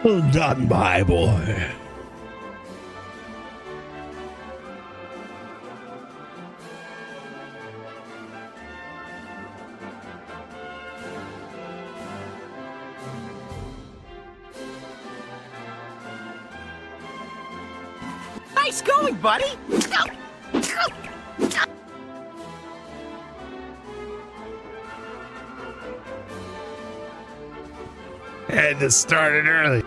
Well done, my boy. Nice going, buddy. Had to start it early.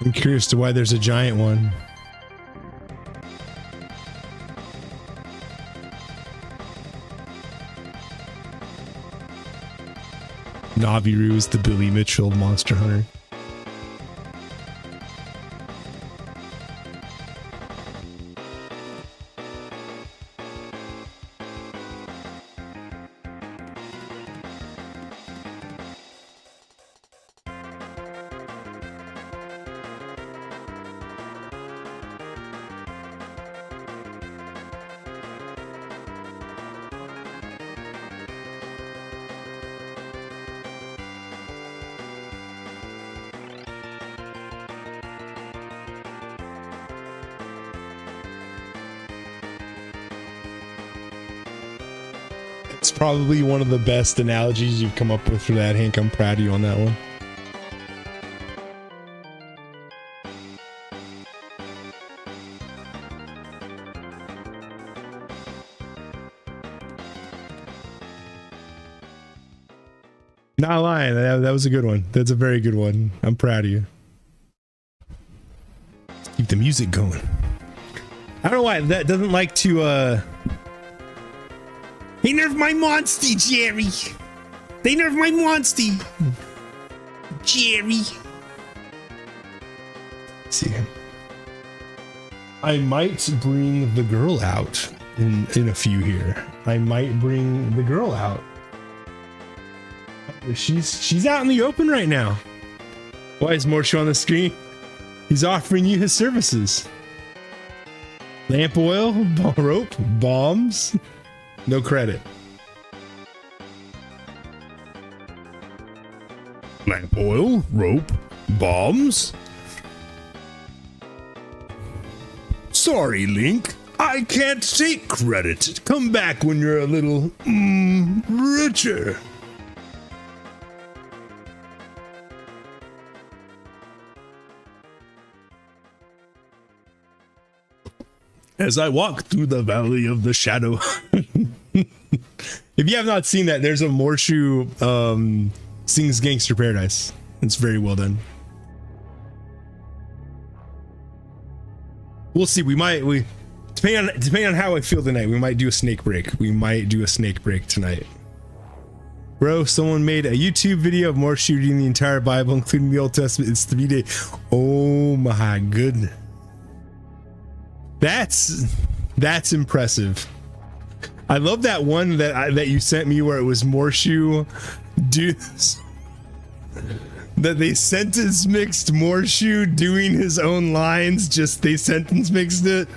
I'm curious to why there's a giant one. Navirou is the Billy Mitchell Monster Hunter. It's probably one of the best analogies you've come up with for that, Hank. I'm proud of you on that one. Not lying. That was a good one. That's a very good one. I'm proud of you. Let's keep the music going. I don't know why that doesn't like to They nerfed my Monsty, Jerry. They nerfed my Monsty. Jerry. Let's see. I might bring the girl out in a few here. I might bring the girl out. She's out in the open right now. Why is Morshu on the screen? He's offering you his services. Lamp oil, rope, bombs. No credit. Lamp oil, rope, bombs. Sorry, Link. I can't take credit. Come back when you're a little richer. As I walk through the valley of the shadow. If you have not seen that, there's a Morshu sings Gangster Paradise. It's very well done. We'll see. Depending on how I feel tonight, we might do a snake break. We might do a snake break tonight. Bro, someone made a YouTube video of Morshu reading the entire Bible, including the Old Testament. It's 3 days. Oh my goodness. That's impressive. I love that one that you sent me where it was Morshu dudes that they sentence mixed Morshu doing his own lines, just they sentence mixed it.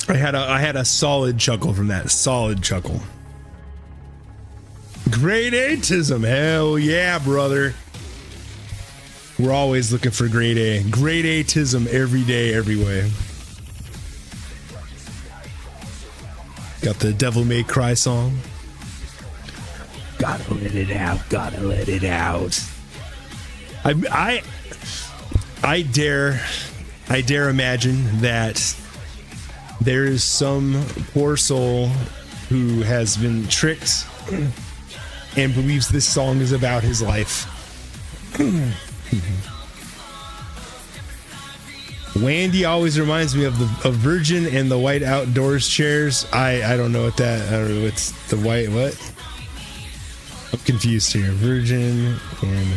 I had a solid chuckle from that. Solid chuckle. Grade A-tism. Hell yeah, brother. We're always looking for grade A. Grade A-tism every day, every way. Got the Devil May Cry song. Gotta let it out. Gotta let it out. I dare imagine that there is some poor soul who has been tricked and believes this song is about his life. Wandy always reminds me of Virgin and the white outdoors chairs. I don't know what that. I don't know what's the white what. I'm confused here. Virgin and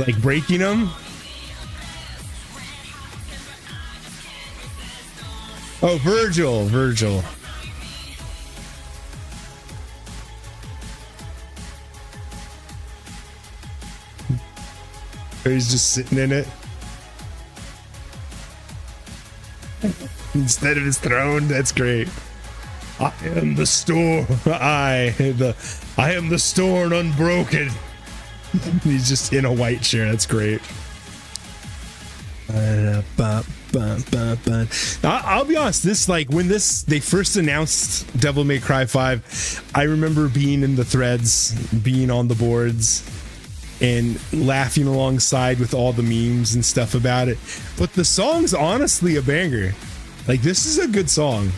like breaking them. Oh, Virgil. He's just sitting in it instead of his throne. That's great. I am the storm. I am the storm unbroken. He's just in a white chair. That's great. I'll be honest. This when they first announced Devil May Cry 5, I remember being in the threads, being on the boards, and laughing alongside with all the memes and stuff about it. But the song's honestly a banger. Like, this is a good song.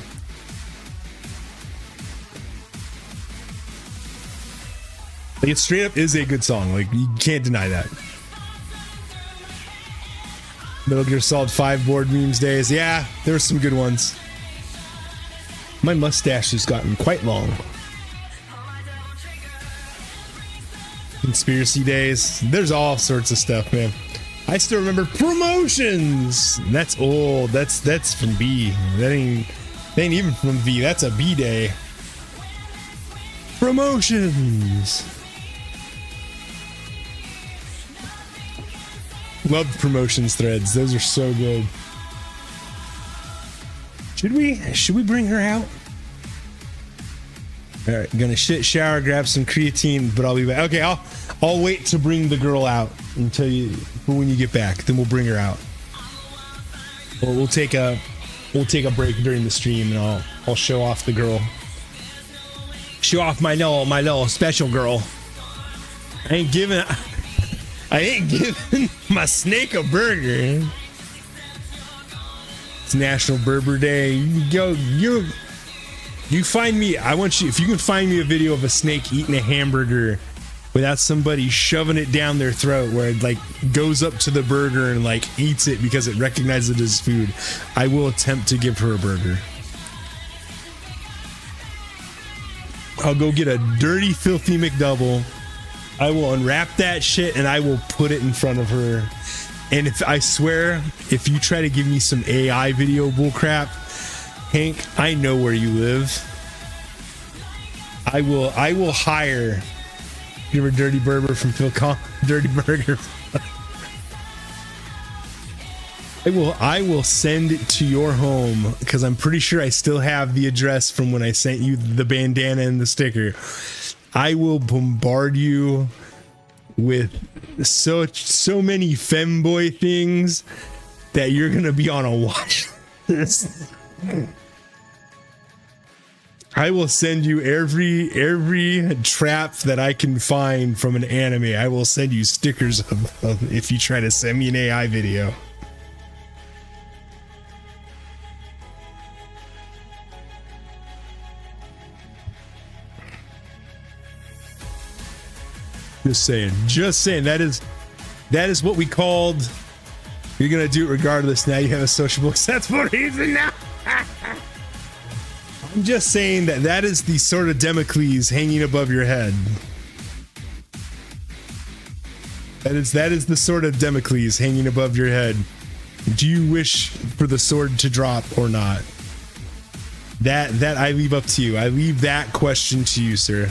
Like, it straight up is a good song. Like, you can't deny that. Metal Gear Solid 5 board memes days. Yeah, there were some good ones. My mustache has gotten quite long. Conspiracy days. There's all sorts of stuff, man. I still remember promotions. That's old. That's from B. That ain't even from V. That's a B day. Promotions. Loved promotions threads. Those are so good. Should we bring her out? All right, gonna shit, shower, grab some creatine, but I'll be back. Okay, I'll wait to bring the girl out until when you get back. Then we'll bring her out. We'll take a break during the stream, and I'll show off the girl. Show off my little special girl. I ain't giving my snake a burger. It's National Berber Day. You find me. I want you. If you can find me a video of a snake eating a hamburger without somebody shoving it down their throat, where it goes up to the burger and eats it because it recognizes it as food, I will attempt to give her a burger. I'll go get a dirty, filthy McDouble. I will unwrap that shit and I will put it in front of her. And I swear, if you try to give me some AI video bullcrap, Hank, I know where you live. I will hire. Give her Dirty Berber from Phil Collins. Dirty Burger. I will send it to your home because I'm pretty sure I still have the address from when I sent you the bandana and the sticker. I will bombard you with so many femboy things that you're gonna be on a watch list. I will send you every trap that I can find from an anime. I will send you stickers of if you try to send me an AI video. Just saying. That is what we called. You're gonna do it regardless. Now you have a sociable, acceptable reason now. I'm just saying that is the sort of Damocles hanging above your head. That is the sort of Damocles hanging above your head. Do you wish for the sword to drop or not? That I leave up to you. I leave that question to you, sir.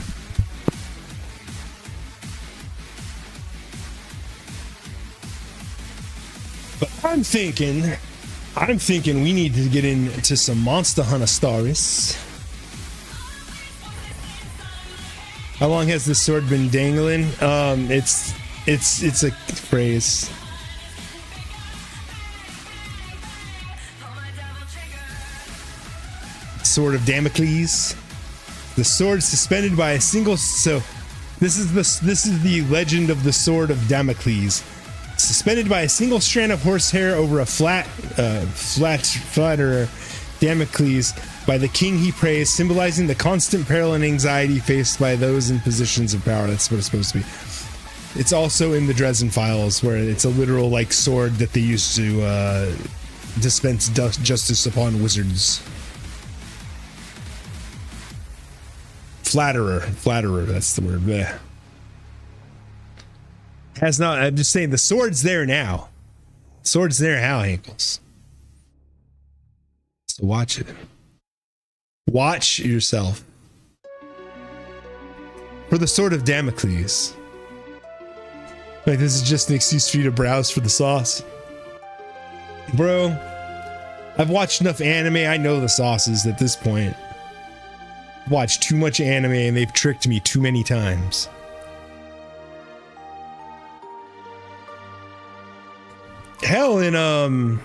But I'm thinking we need to get into some Monster Hunter stories. How long has this sword been dangling? It's a phrase. Sword of Damocles. The sword suspended by a single. So, this is the legend of the sword of Damocles. Suspended by a single strand of horsehair over a flatter Damocles by the king he praised, symbolizing the constant peril and anxiety faced by those in positions of power. That's what it's supposed to be. It's also in the Dresden Files, where it's a literal like sword that they used to dispense justice upon wizards. Flatterer, that's the word. Blech. Has not. I'm just saying the sword's there now. Sword's there now, Ankles. So watch it. Watch yourself. For the sword of Damocles. Like, this is just an excuse for you to browse for the sauce. Bro, I've watched enough anime. I know the sauces at this point. I've watched too much anime and they've tricked me too many times. Hell, in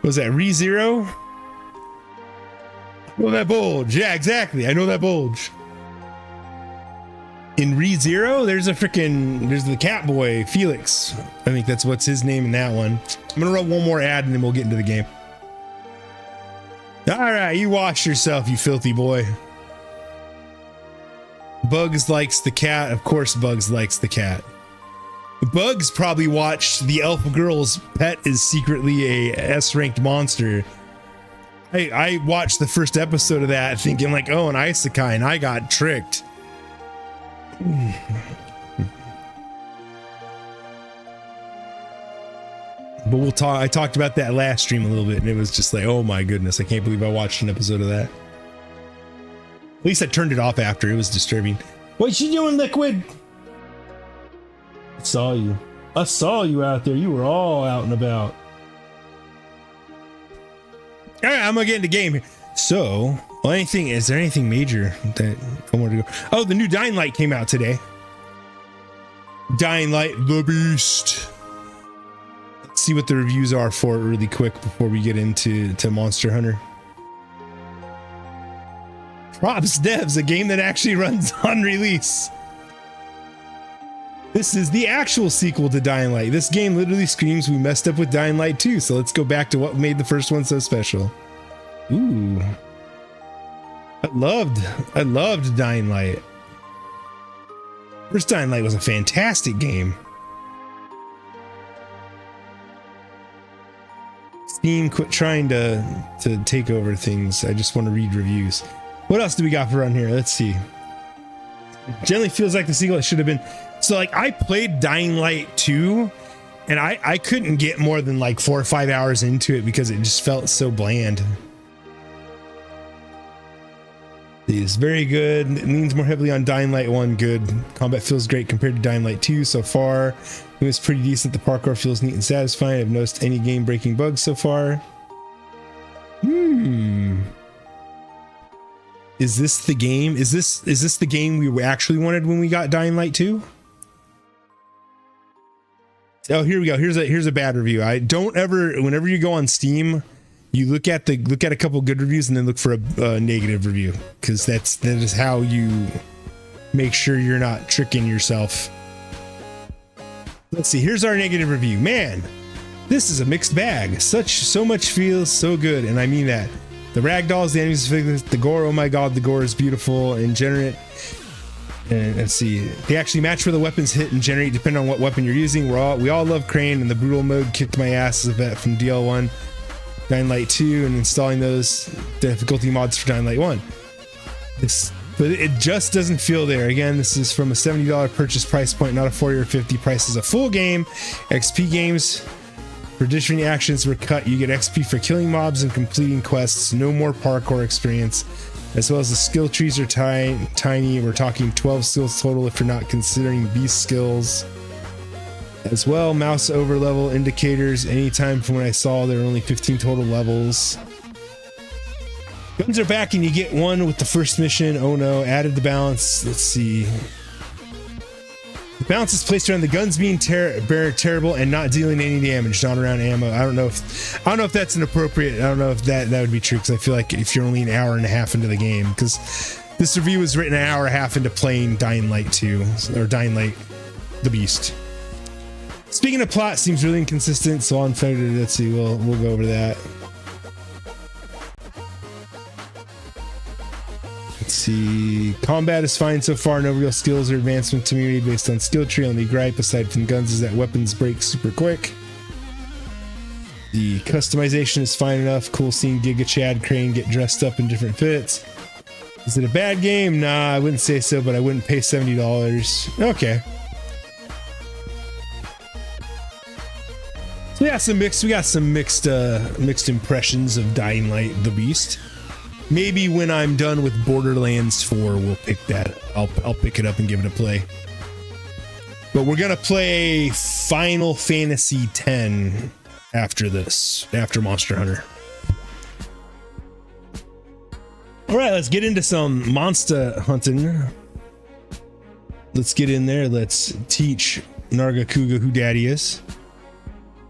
what was that, ReZero? I know that bulge. Yeah, exactly. I know that bulge. In ReZero, there's the cat boy, Felix. I think that's what's his name in that one. I'm gonna run one more ad and then we'll get into the game. All right, you wash yourself, you filthy boy. Bugs likes the cat. Of course, Bugs likes the cat. Bugs probably watched the elf girl's pet is secretly a S-ranked monster. I watched the first episode of that thinking like, oh, an isekai, and I got tricked. But we'll talk. I talked about that last stream a little bit, and it was just like, oh my goodness, I can't believe I watched an episode of that. At least I turned it off after. It was disturbing. What you doing, Liquid? I saw you. I saw you out there. You were all out and about. All right, I'm gonna get into game here. So, well, is there anything major that I want to go? Oh, the new Dying Light came out today. Dying Light, the Beast. Let's see what the reviews are for it really quick before we get into Monster Hunter. Props devs, a game that actually runs on release. This is the actual sequel to Dying Light. This game literally screams we messed up with Dying Light 2, so let's go back to what made the first one so special. Ooh. I loved Dying Light. First Dying Light was a fantastic game. Steam, quit trying to take over things. I just want to read reviews. What else do we got for run here? Let's see. Generally feels like the sequel it should have been. So like I played Dying Light 2 and I couldn't get more than like 4 or 5 hours into it because it just felt so bland. It is very good. It leans more heavily on Dying Light 1. Good. Combat feels great compared to Dying Light 2 so far. It was pretty decent. The parkour feels neat and satisfying. I've noticed any game breaking bugs so far. Is this the game? Is this the game we actually wanted when we got Dying Light 2? Oh, here we go. Here's a bad review. I don't ever, whenever you go on Steam, you look at a couple good reviews and then look for a negative review, because that is how you make sure you're not tricking yourself. Let's see. Here's our negative review. Man, this is a mixed bag. So much feels so good, and I mean that. The ragdolls, the enemies, the gore. Oh my god, the gore is beautiful and generate. And let's see, they actually match where the weapons hit and generate depending on what weapon you're using. We all love Crane, and the brutal mode kicked my ass as a vet from DL1, Dying Light 2, and installing those difficulty mods for Dying Light 1. But it just doesn't feel there. Again, this is from a $70 purchase price point, not a $40 or $50 price as a full game. XP games. For additional actions were cut. You get XP for killing mobs and completing quests. No more parkour experience. As well as the skill trees are tiny. We're talking 12 skills total if you're not considering beast skills. As well, mouse over level indicators. Anytime from when I saw there were only 15 total levels. Guns are back and you get one with the first mission. Oh no, added the balance. Let's see. The balance is placed around the guns being terrible and not dealing any damage, not around ammo. I don't know if that's inappropriate. I don't know if that would be true, because I feel like if you're only an hour and a half into the game, because this review was written an hour and a half into playing Dying Light 2 or Dying Light the Beast. Speaking of plot, seems really inconsistent, so unfounded. Let's see, we'll go over that. see. Combat is fine so far. No real skills or advancement to me based on skill tree. Only gripe aside from guns is that weapons break super quick. The customization is fine enough. Cool seeing Giga Chad Crane get dressed up in different fits. Is it a bad game? Nah, I wouldn't say so, but I wouldn't pay $70. Okay. So yeah, we got some mixed impressions of Dying Light: The Beast. Maybe when I'm done with Borderlands 4, we'll pick that. I'll pick it up and give it a play. But we're gonna play Final Fantasy X after this, after Monster Hunter. All right, let's get into some monster hunting. Let's get in there. Let's teach Nargacuga who daddy is.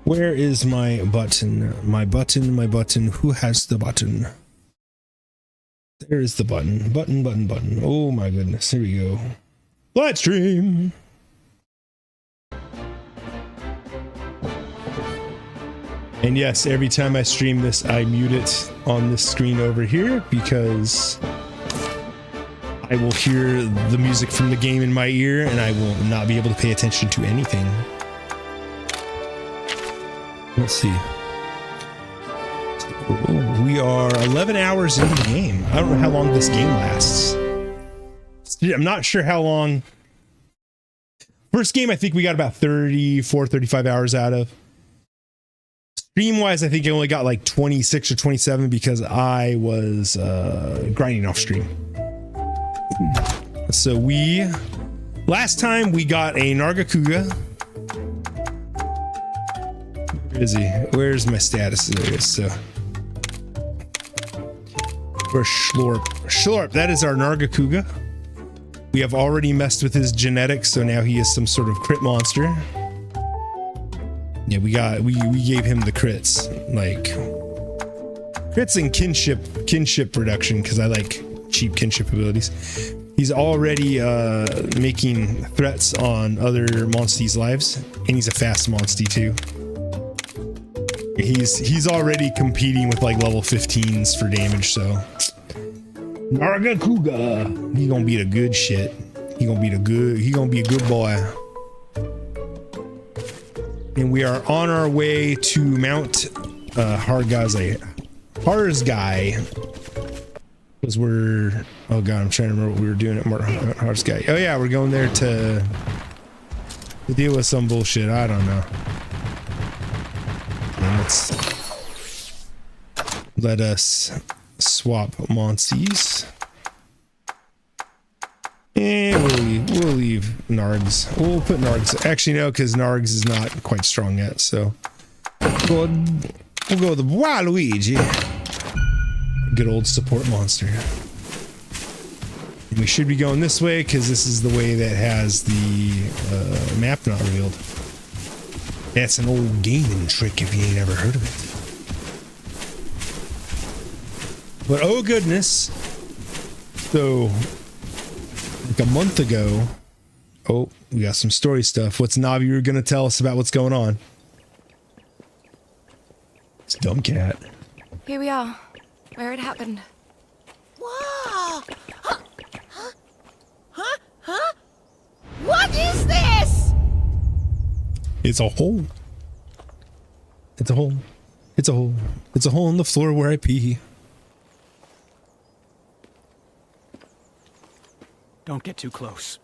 Where is my button? My button, my button. Who has the button? There is the button. Button. Oh my goodness. Here we go. Live stream. And yes, every time I stream this, I mute it on this screen over here because I will hear the music from the game in my ear and I will not be able to pay attention to anything. Let's see. We are 11 hours into the game. I don't know how long this game lasts. I'm not sure how long. First game, I think we got about 34, 35 hours out of. Stream wise, I think I only got like 26 or 27 because I was grinding off stream. So last time we got a Nargacuga. Where is he? Where's my status? There he is. So where's Schlorp, that is our Nargacuga. We have already messed with his genetics, so now he is some sort of crit monster. Yeah, we gave him the crits, like crits and kinship reduction, because I like cheap kinship abilities. He's already making threats on other monsties' lives, and he's a fast monstie too. He's already competing with like level 15s for damage, so Nargacuga, he gonna be the good shit. He gonna be a good boy. And we are on our way to Mount Harzgai. Because we're, oh god, I'm trying to remember what we were doing at Harzgai. Oh yeah, we're going there to deal with some bullshit. I don't know. And let us swap monsties. And we'll leave Nargs. We'll put Nargs. Actually, no, because Nargs is not quite strong yet. So we'll go with the Waluigi. Good old support monster. And we should be going this way because this is the way that has the map not revealed. That's an old gaming trick if you ain't ever heard of it. But oh goodness. So like a month ago, oh, we got some story stuff. What's Navirou gonna tell us about what's going on? It's dumb cat. Here we are, where it happened. Whoa! Huh? What is this? It's a hole. It's a hole. It's a hole. It's a hole in the floor where I pee. Don't get too close.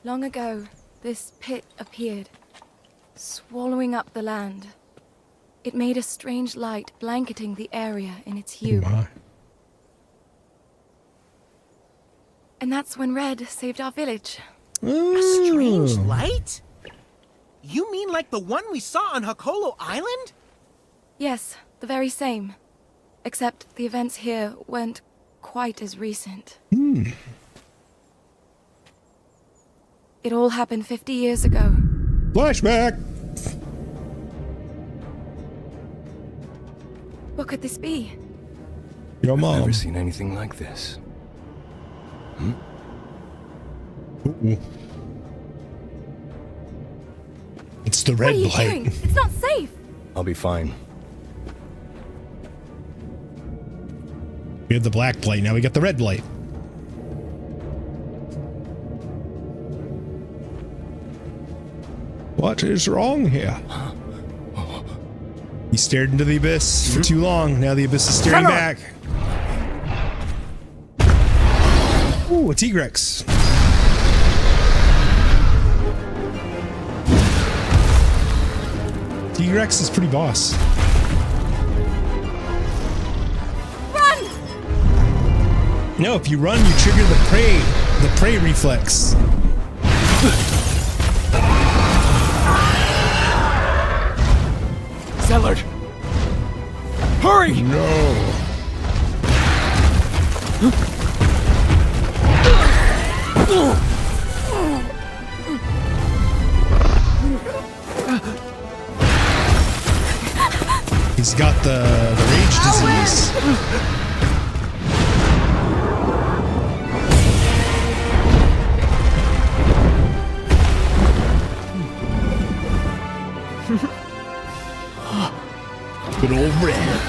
Long ago, this pit appeared, swallowing up the land. It made a strange light blanketing the area in its hue. My. And that's when Red saved our village. A strange light? You mean like the one we saw on Hakolo Island? Yes, the very same. Except the events here weren't quite as recent. It all happened 50 years ago. Flashback! What could this be? Your mom. I've never seen anything like this. Ooh. It's the What red are you light. doing? It's not safe. I'll be fine. We have the black blight. Now we got the red blight. What is wrong here? He stared into the abyss for too long. Now the abyss is staring back. Ooh, a T-Rex. T-Rex is pretty boss. Run! No, if you run, you trigger the prey reflex. Zellard! Hurry! No. He's got the rage disease. Good old Red.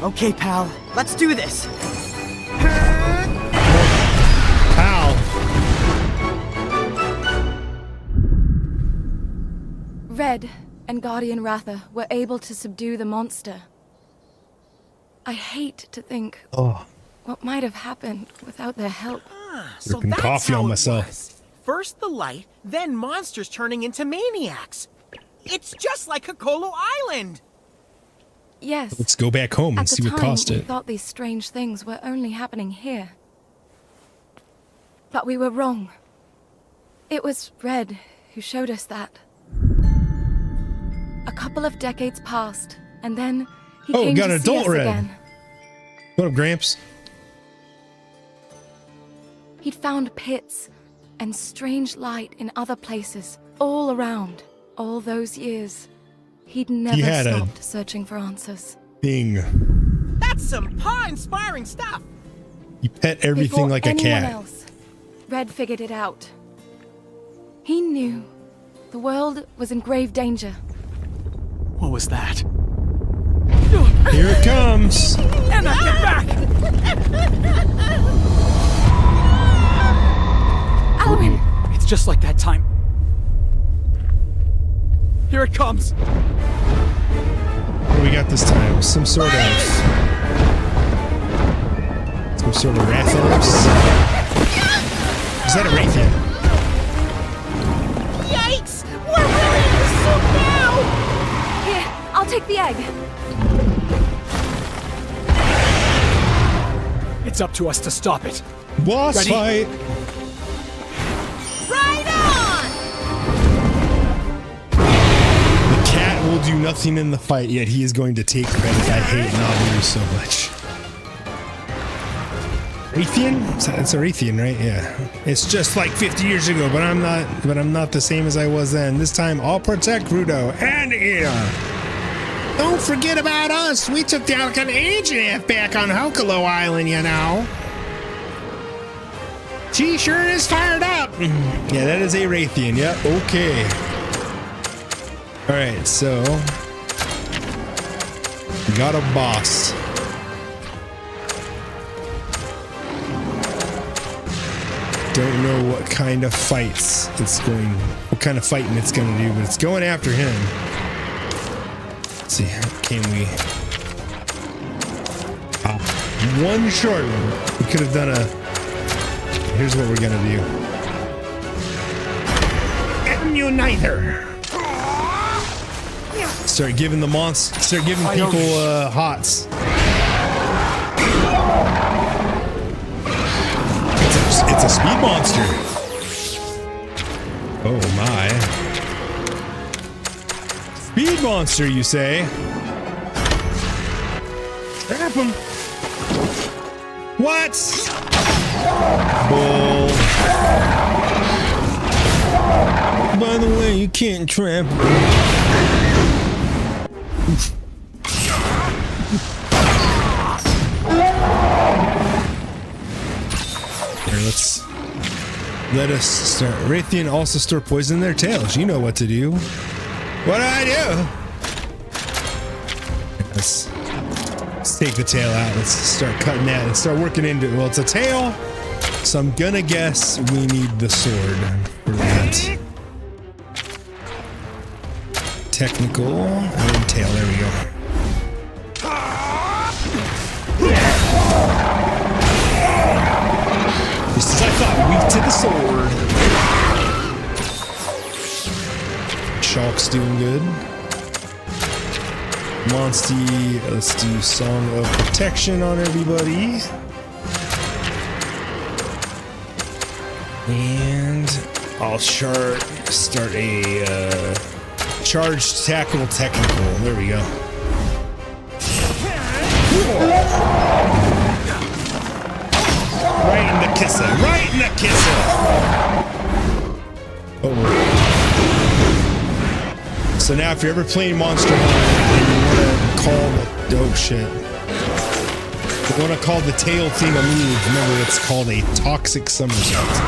Okay, pal, let's do this. Pal. Red and Guardian Ratha were able to subdue the monster. I hate to think what might have happened without their help. So Drinking that's coffee how on it myself. was. First the light, then monsters turning into maniacs. It's just like Hakolo Island. Yes. Let's go back home and At the see what time, caused we it. thought these strange things were only happening here. But we were wrong. It was Red who showed us that. A couple of decades passed, and then he came got to an see adult us Red. again. What up, Gramps? He'd found pits and strange light in other places, all around. All those years, he'd never had a- stopped searching for answers. Thing. That's some paw-inspiring stuff. You pet everything Before like a anyone cat. else, Red figured it out. He knew the world was in grave danger. What was that? Here it comes. And I get back! Alwyn! It's just like that time. Here it comes! What do we got this time? Some sort of Rathos? Is that a Raytheon? Yikes! We're really in the soup now! Here, I'll take the egg. It's up to us to stop it. Boss Ready? fight! Right on! The cat will do nothing in the fight, yet he is going to take credit. I hate Navirou so much. Raytheon? It's a Raytheon, right? Yeah. It's just like 50 years ago, but I'm not the same as I was then. This time I'll protect Rudo and Ida. Don't forget about us. We took down like an agent back on Hakolo Island, you know. She sure is fired up. Yeah, that is a Raytheon. Yep. Okay. All right, so we got a boss. Don't know what kind of fighting it's going to do, but it's going after him. Let's see, can we? One short one. We could have done a. Here's what we're gonna do. Immuniter. Start giving the monster. Start giving people hots. It's a speed monster. Oh my. Speed monster, you say? Trap him. What? Bull. By the way, you can't trap him. Let us start. Raytheon also store poison in their tails. You know what to do. What do I do? Let's take the tail out. Let's start cutting that and start working into it. Well, it's a tail, so I'm gonna guess we need the sword for that. Technical and tail. There we go. Just as I thought, weak to the sword. Shulk's doing good. Monsty, let's do Song of Protection on everybody. And I'll start a charged tackle technical. There we go. Right in the kisser. Right in the kisser. Oh. So now if you're ever playing Monster Hunter and you want to call the... Oh shit. You want to call the tail thing a move, remember it's called a toxic somersault.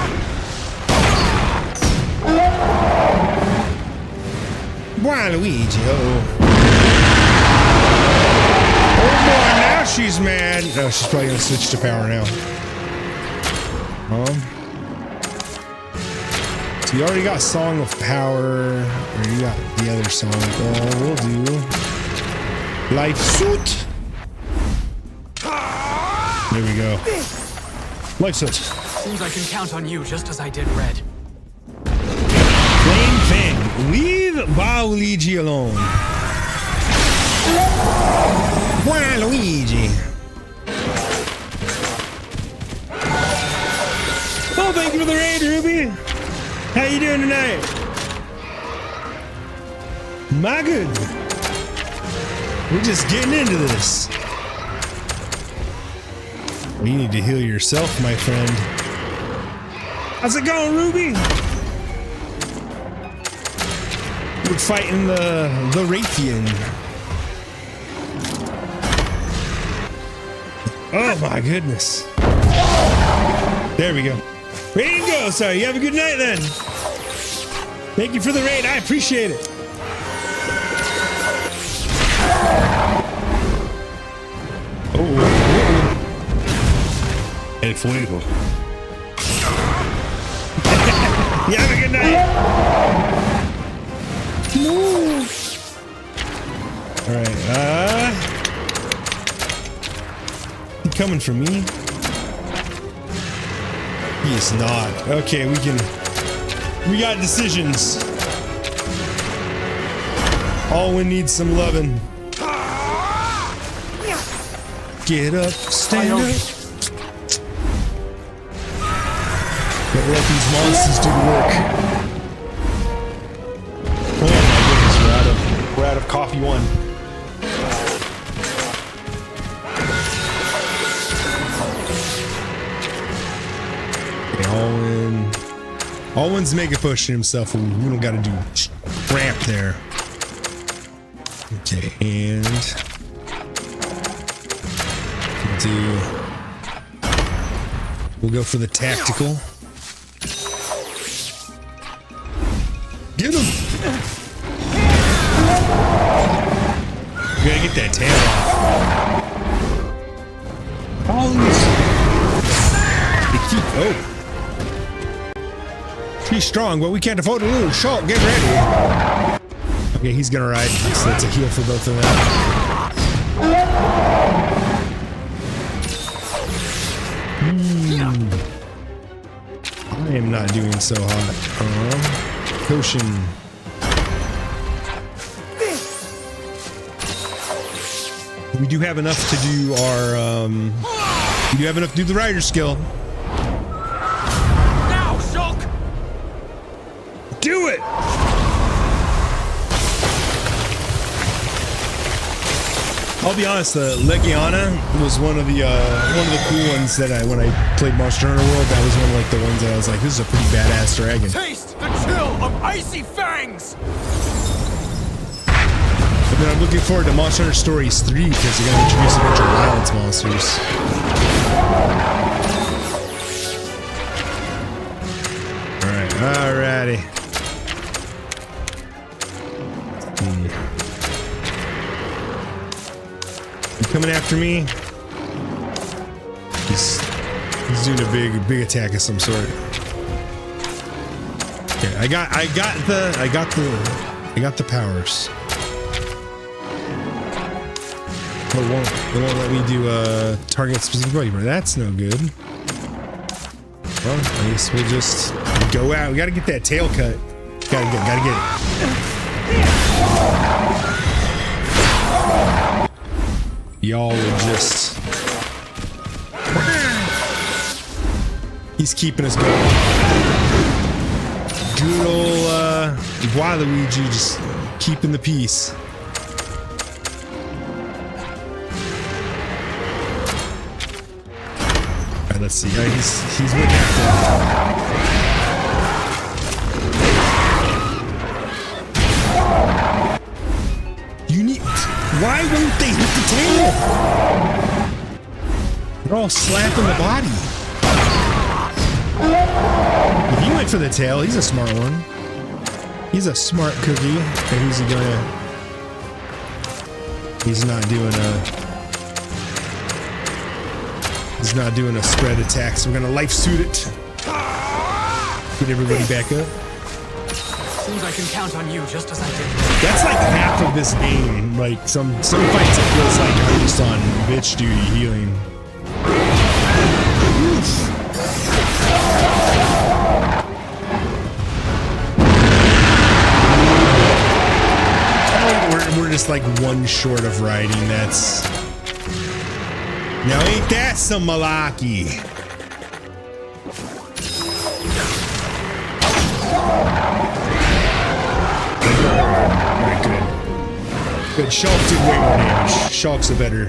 Waluigi, oh boy, now she's mad. No, she's probably gonna switch to power now. So you already got Song of Power, or you got the other song. We'll do Life Suit. There we go. Life Suit. Seems I can count on you just as I did Red. Flame Fang. Leave Waluigi alone. Waluigi. Oh, thank you for the raid, Ruby. How you doing tonight? My good. We're just getting into this. You need to heal yourself, my friend. How's it going, Ruby? We're fighting the Raytheon. Oh my goodness. There we go. Ready to go, sorry. You have a good night then. Thank you for the raid. I appreciate it. Oh. El fuego. You have a good night. All right. He coming for me? He is not. Okay, we got decisions. Alwyn needs some loving. Get up, stand up. Gotta let these monsters do the work. Oh my goodness, we're out of coffee one. Alwyn's mega pushing himself. We don't gotta do crap there. Okay, and we'll go for the tactical. Get him! We gotta get that tail off. Oh, oh. He's strong, but we can't afford to lose. Shulk, get ready. Okay, he's gonna ride. So that's a heal for both of them. I am not doing so hot. Potion. We do have enough to do our we do have enough to do the rider skill. Now, Shulk! Do it! I'll be honest, the Legiana was one of the cool ones that when I played Monster Hunter World, that was one of like the ones that I was like, this is a pretty badass dragon. Taste the chill of icy fangs! But then I'm looking forward to Monster Hunter Stories 3 because they're gonna introduce a bunch of violence monsters. Alrighty. after me. He's doing a big attack of some sort. Okay, I got the powers. But it won't let me do target specific body part. That's no good. Well, I guess we'll just go out. We gotta get that tail cut. Gotta get it. Y'all are just... He's keeping us going. Good old Waluigi just keeping the peace. Alright, let's see. Alright, he's with that. Why won't they hit the tail? They're all slapping the body. If he went for the tail, he's a smart one. He's a smart cookie. And who's he gonna... He's not doing a spread attack, so we're gonna life suit it. Get everybody back up. Seems I can count on you just as I did. That's like half of this game. Like some fights it feels like I'm just on bitch duty healing. We're just like one short of riding. That's... Now ain't that some malarkey? Alright, good. Shulk did way more damage. Shulk's better.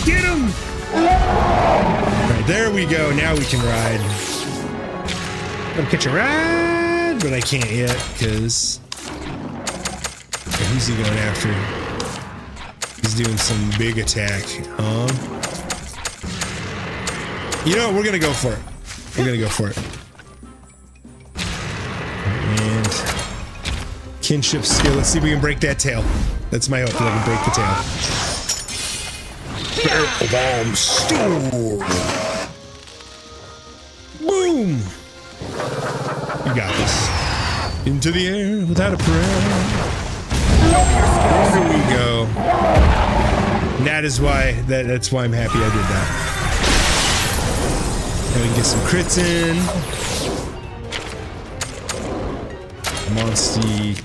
Get him! Alright, there we go. Now we can ride. I'm gonna catch a ride, but I can't yet, because... Okay, who's he going after? He's doing some big attack. You know what? We're gonna go for it. And kinship skill. Let's see if we can break that tail. That's my hope, that I can break the tail. Barrel bomb storm. Boom. You got this. Into the air without a prayer. There we go. That's why I'm happy I did that. Now we can get some crits in. Monsty.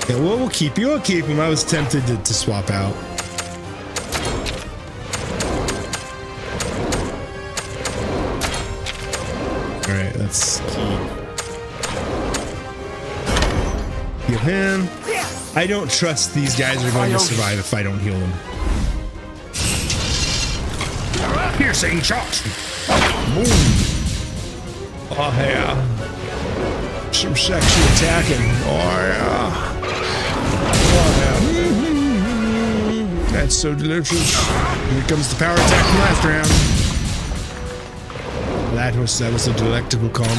Yeah, well, we'll keep you. I'll keep him. I was tempted to swap out. Alright, let's heal him. I don't trust these guys are going to survive if I don't heal them. Piercing shots. Boom. Oh yeah. Some sexy attacking. Oh yeah. That's so delicious. Here comes the power attack from last round. That was a delectable combo.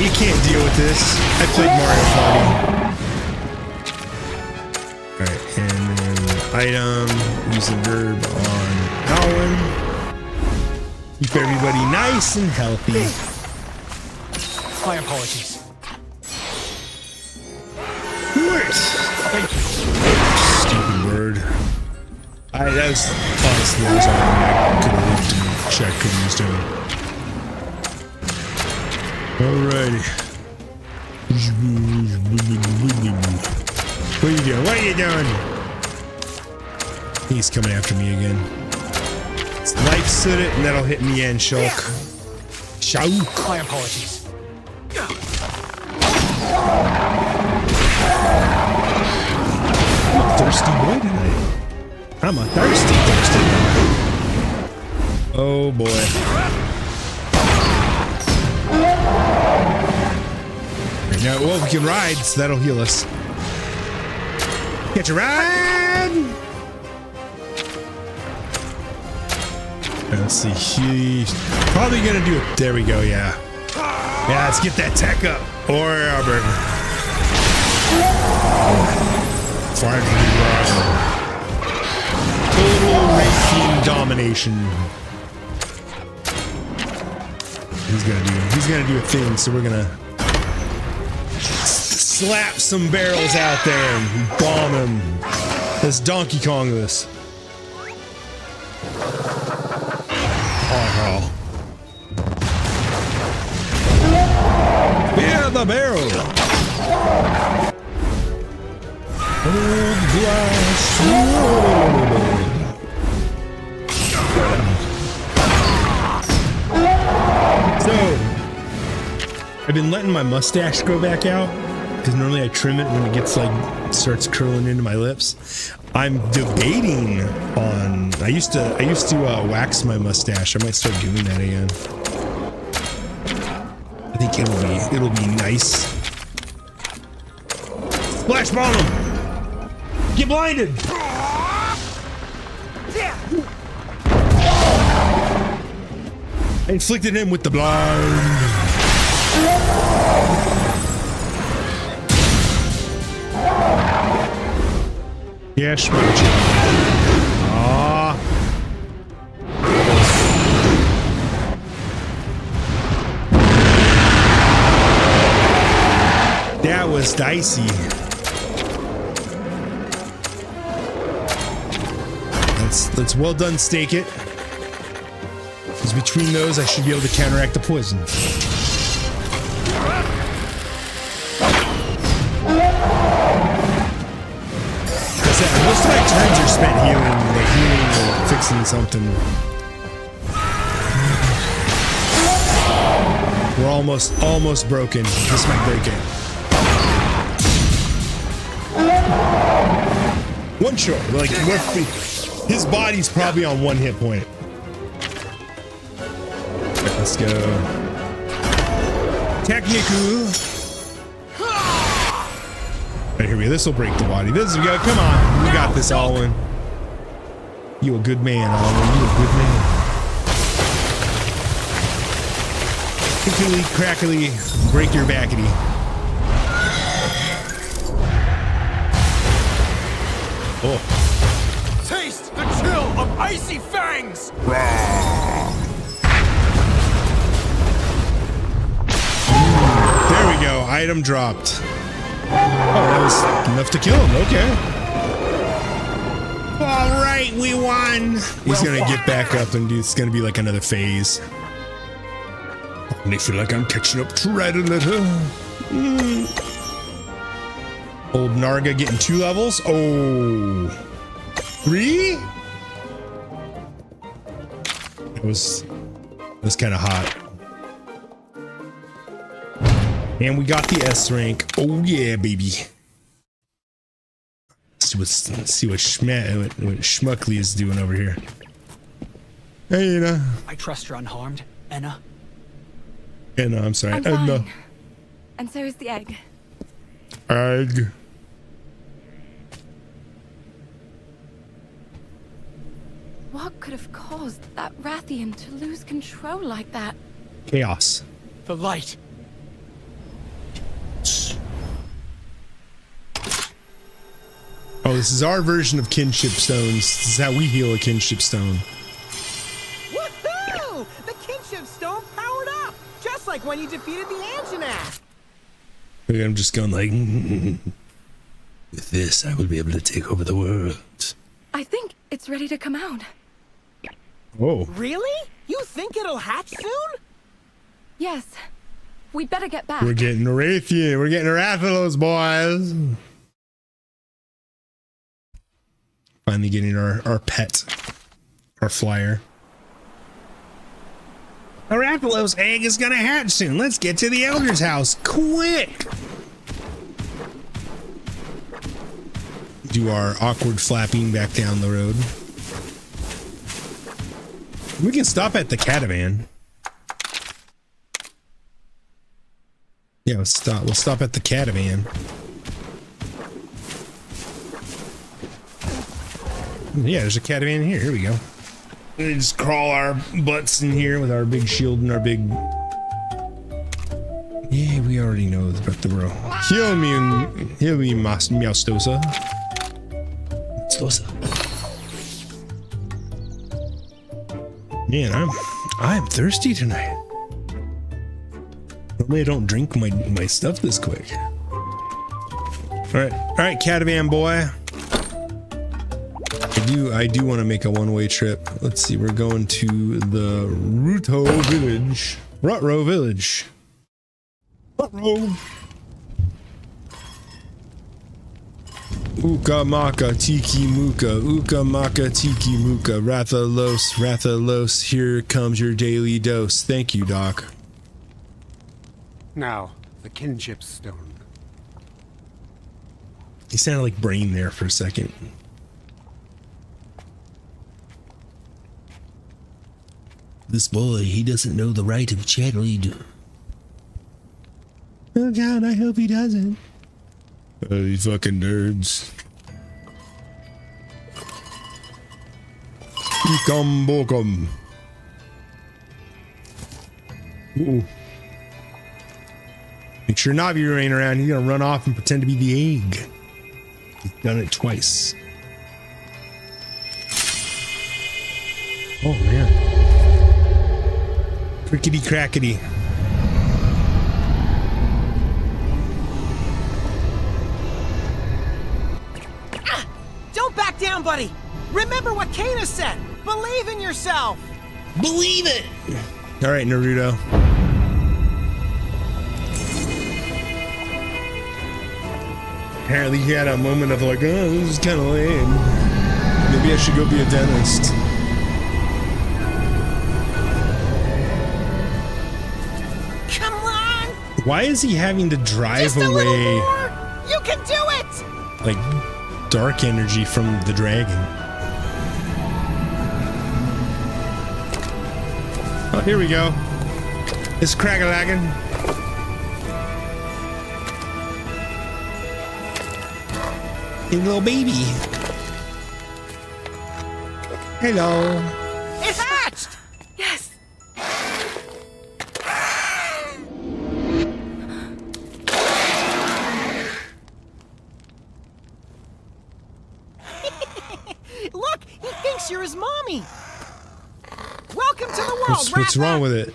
You can't deal with this. I played Mario Party. Alright, and then item, use the verb on Howlin. Keep everybody nice and healthy. My apologies. What? Thank you. Stupid bird. That was honestly that was all I could have looked and checked and used him. Alrighty. What are you doing? What are you doing? He's coming after me again. Let's life suit it, and that'll hit me in Shulk. Shulk. My apologies. I'm a thirsty boy tonight. I'm a thirsty boy. Oh boy. Now, well, we can ride, so that'll heal us. Catch a ride! Let's see. He's probably gonna do it. There we go. Yeah. Yeah. Let's get that tech up. Or Albert. Total racing domination. He's gonna do a thing. So we're gonna slap some barrels out there and bomb him. Let's Donkey Kong this. Oh. Yeah, the barrel. Old glass. So, I've been letting my mustache grow back out because normally I trim it when it gets like starts curling into my lips. I'm debating on. I used to wax my mustache. I might start doing that again. I think it'll be nice. Splash bomb him! Get blinded! I inflicted him with the blind. Yeah, smooch. Ah. That was dicey. Let's well done stake it. Because between those, I should be able to counteract the poison. Most of my turns are spent healing or fixing something. We're almost broken. This might break it. One shot. Like his body's probably on one hit point. Let's go. Technical. Right, here we go. This will break the body. This is go. Come on. You got this, Alwyn. You a good man, Alwyn. You a good man. Crickly, crackly, break your backety. Oh. Taste the chill of icy fangs! There we go. Item dropped. Oh, that was enough to kill him. Okay. All right, we won. He's gonna get back up and it's gonna be like another phase. I feel like I'm catching up to Red a little. Old Narga getting 2 levels. Oh, 3? It was kind of hot. And we got the S rank. Oh yeah, baby. Let's see what Schmuckly is doing over here. Hey, Anna. I trust you're unharmed, Anna. Anna, I'm sorry. I'm fine. And so is the egg. Egg. What could have caused that Rathian to lose control like that? Chaos. The light. Oh, this is our version of kinship stones. This is how we heal a kinship stone. Woohoo! The kinship stone powered up, just like when you defeated the Anjanath. I'm just going like, with this, I will be able to take over the world. I think it's ready to come out. Whoa. Really? You think it'll hatch soon? Yes. We'd better get back. We're getting a Rathian. We're getting a Rathalos, boys. Finally getting our pet. Our flyer. A Rathalos egg is gonna hatch soon. Let's get to the Elder's house. Quick! Do our awkward flapping back down the road. We can stop at the catavan. Yeah, we'll stop at the catavan. Yeah, there's a catavan here. Here we go. We just crawl our butts in here with our big shield and our big. Yeah, we already know the bro. Heal me, Meowstosa. Man, I'm thirsty tonight. Normally I don't drink my stuff this quick. All right, Catavan boy. I do want to make a one-way trip. Let's see, we're going to the Rutro village. Uka maka tiki muka, uka maka tiki muka, Rathalos, here comes your daily dose. Thank you, Doc. Now, the kinship stone. He sounded like Brain there for a second. This boy, he doesn't know the right of chattered. Oh God, I hope he doesn't. These fucking nerds. Bokum. Ooh. Make sure Navirou ain't around. He's gonna run off and pretend to be the egg. He's done it twice. Oh man. Crickety crackety. Don't back down, buddy. Remember what Kana said. Believe in yourself. Believe it. All right, Naruto. Apparently he had a moment of like, oh, this is kind of lame. Maybe I should go be a dentist. Come on. Why is he having to drive Just a away little more. You can do it. like dark energy from the dragon? Oh, here we go. It's crack-a-lagging. Hey, little baby. Hello. It hatched. Yes. Look, he thinks you're his mommy. Welcome to the world, What's Ratha. wrong with it?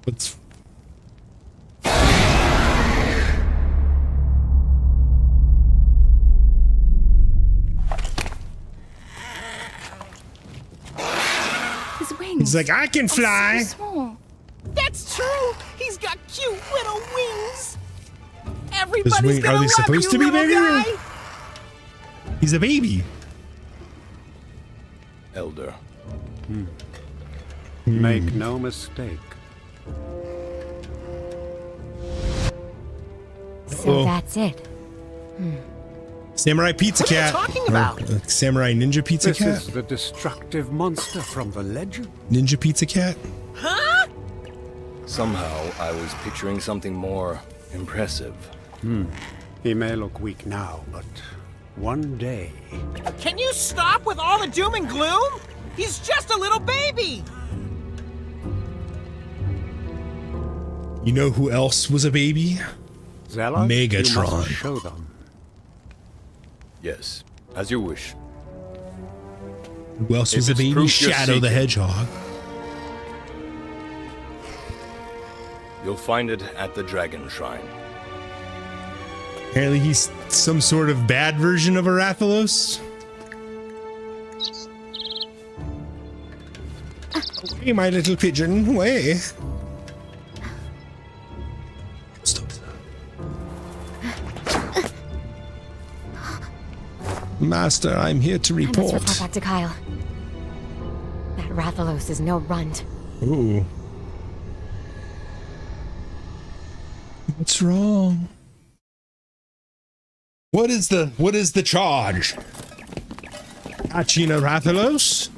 What's... His wings. He's like, I can are fly. so small. That's true. He's got cute little wings. Everybody's Are gonna they love supposed you, to be little bigger? guy. He's a baby. Elder. Make no mistake. So that's it. Samurai Pizza What are you Cat. talking about? Samurai Ninja Pizza This Cat. is the destructive monster from the legend. Ninja Pizza Cat. Huh? Somehow I was picturing something more impressive. He may look weak now, but one day... Can you stop with all the doom and gloom? He's just a little baby. You know who else was a baby? Zella, you Megatron. must show them. Yes, as you wish. Who else was a it's baby? proof you're Shadow the seeking. Hedgehog. You'll find it at the Dragon Shrine. Apparently he's some sort of bad version of a Rathalos. Away, my little pigeon, away. Stop. Master, I'm here to I must report. report back to Kyle. That Rathalos is no runt. Ooh. What's wrong? What is the charge? Catching a Rathalos?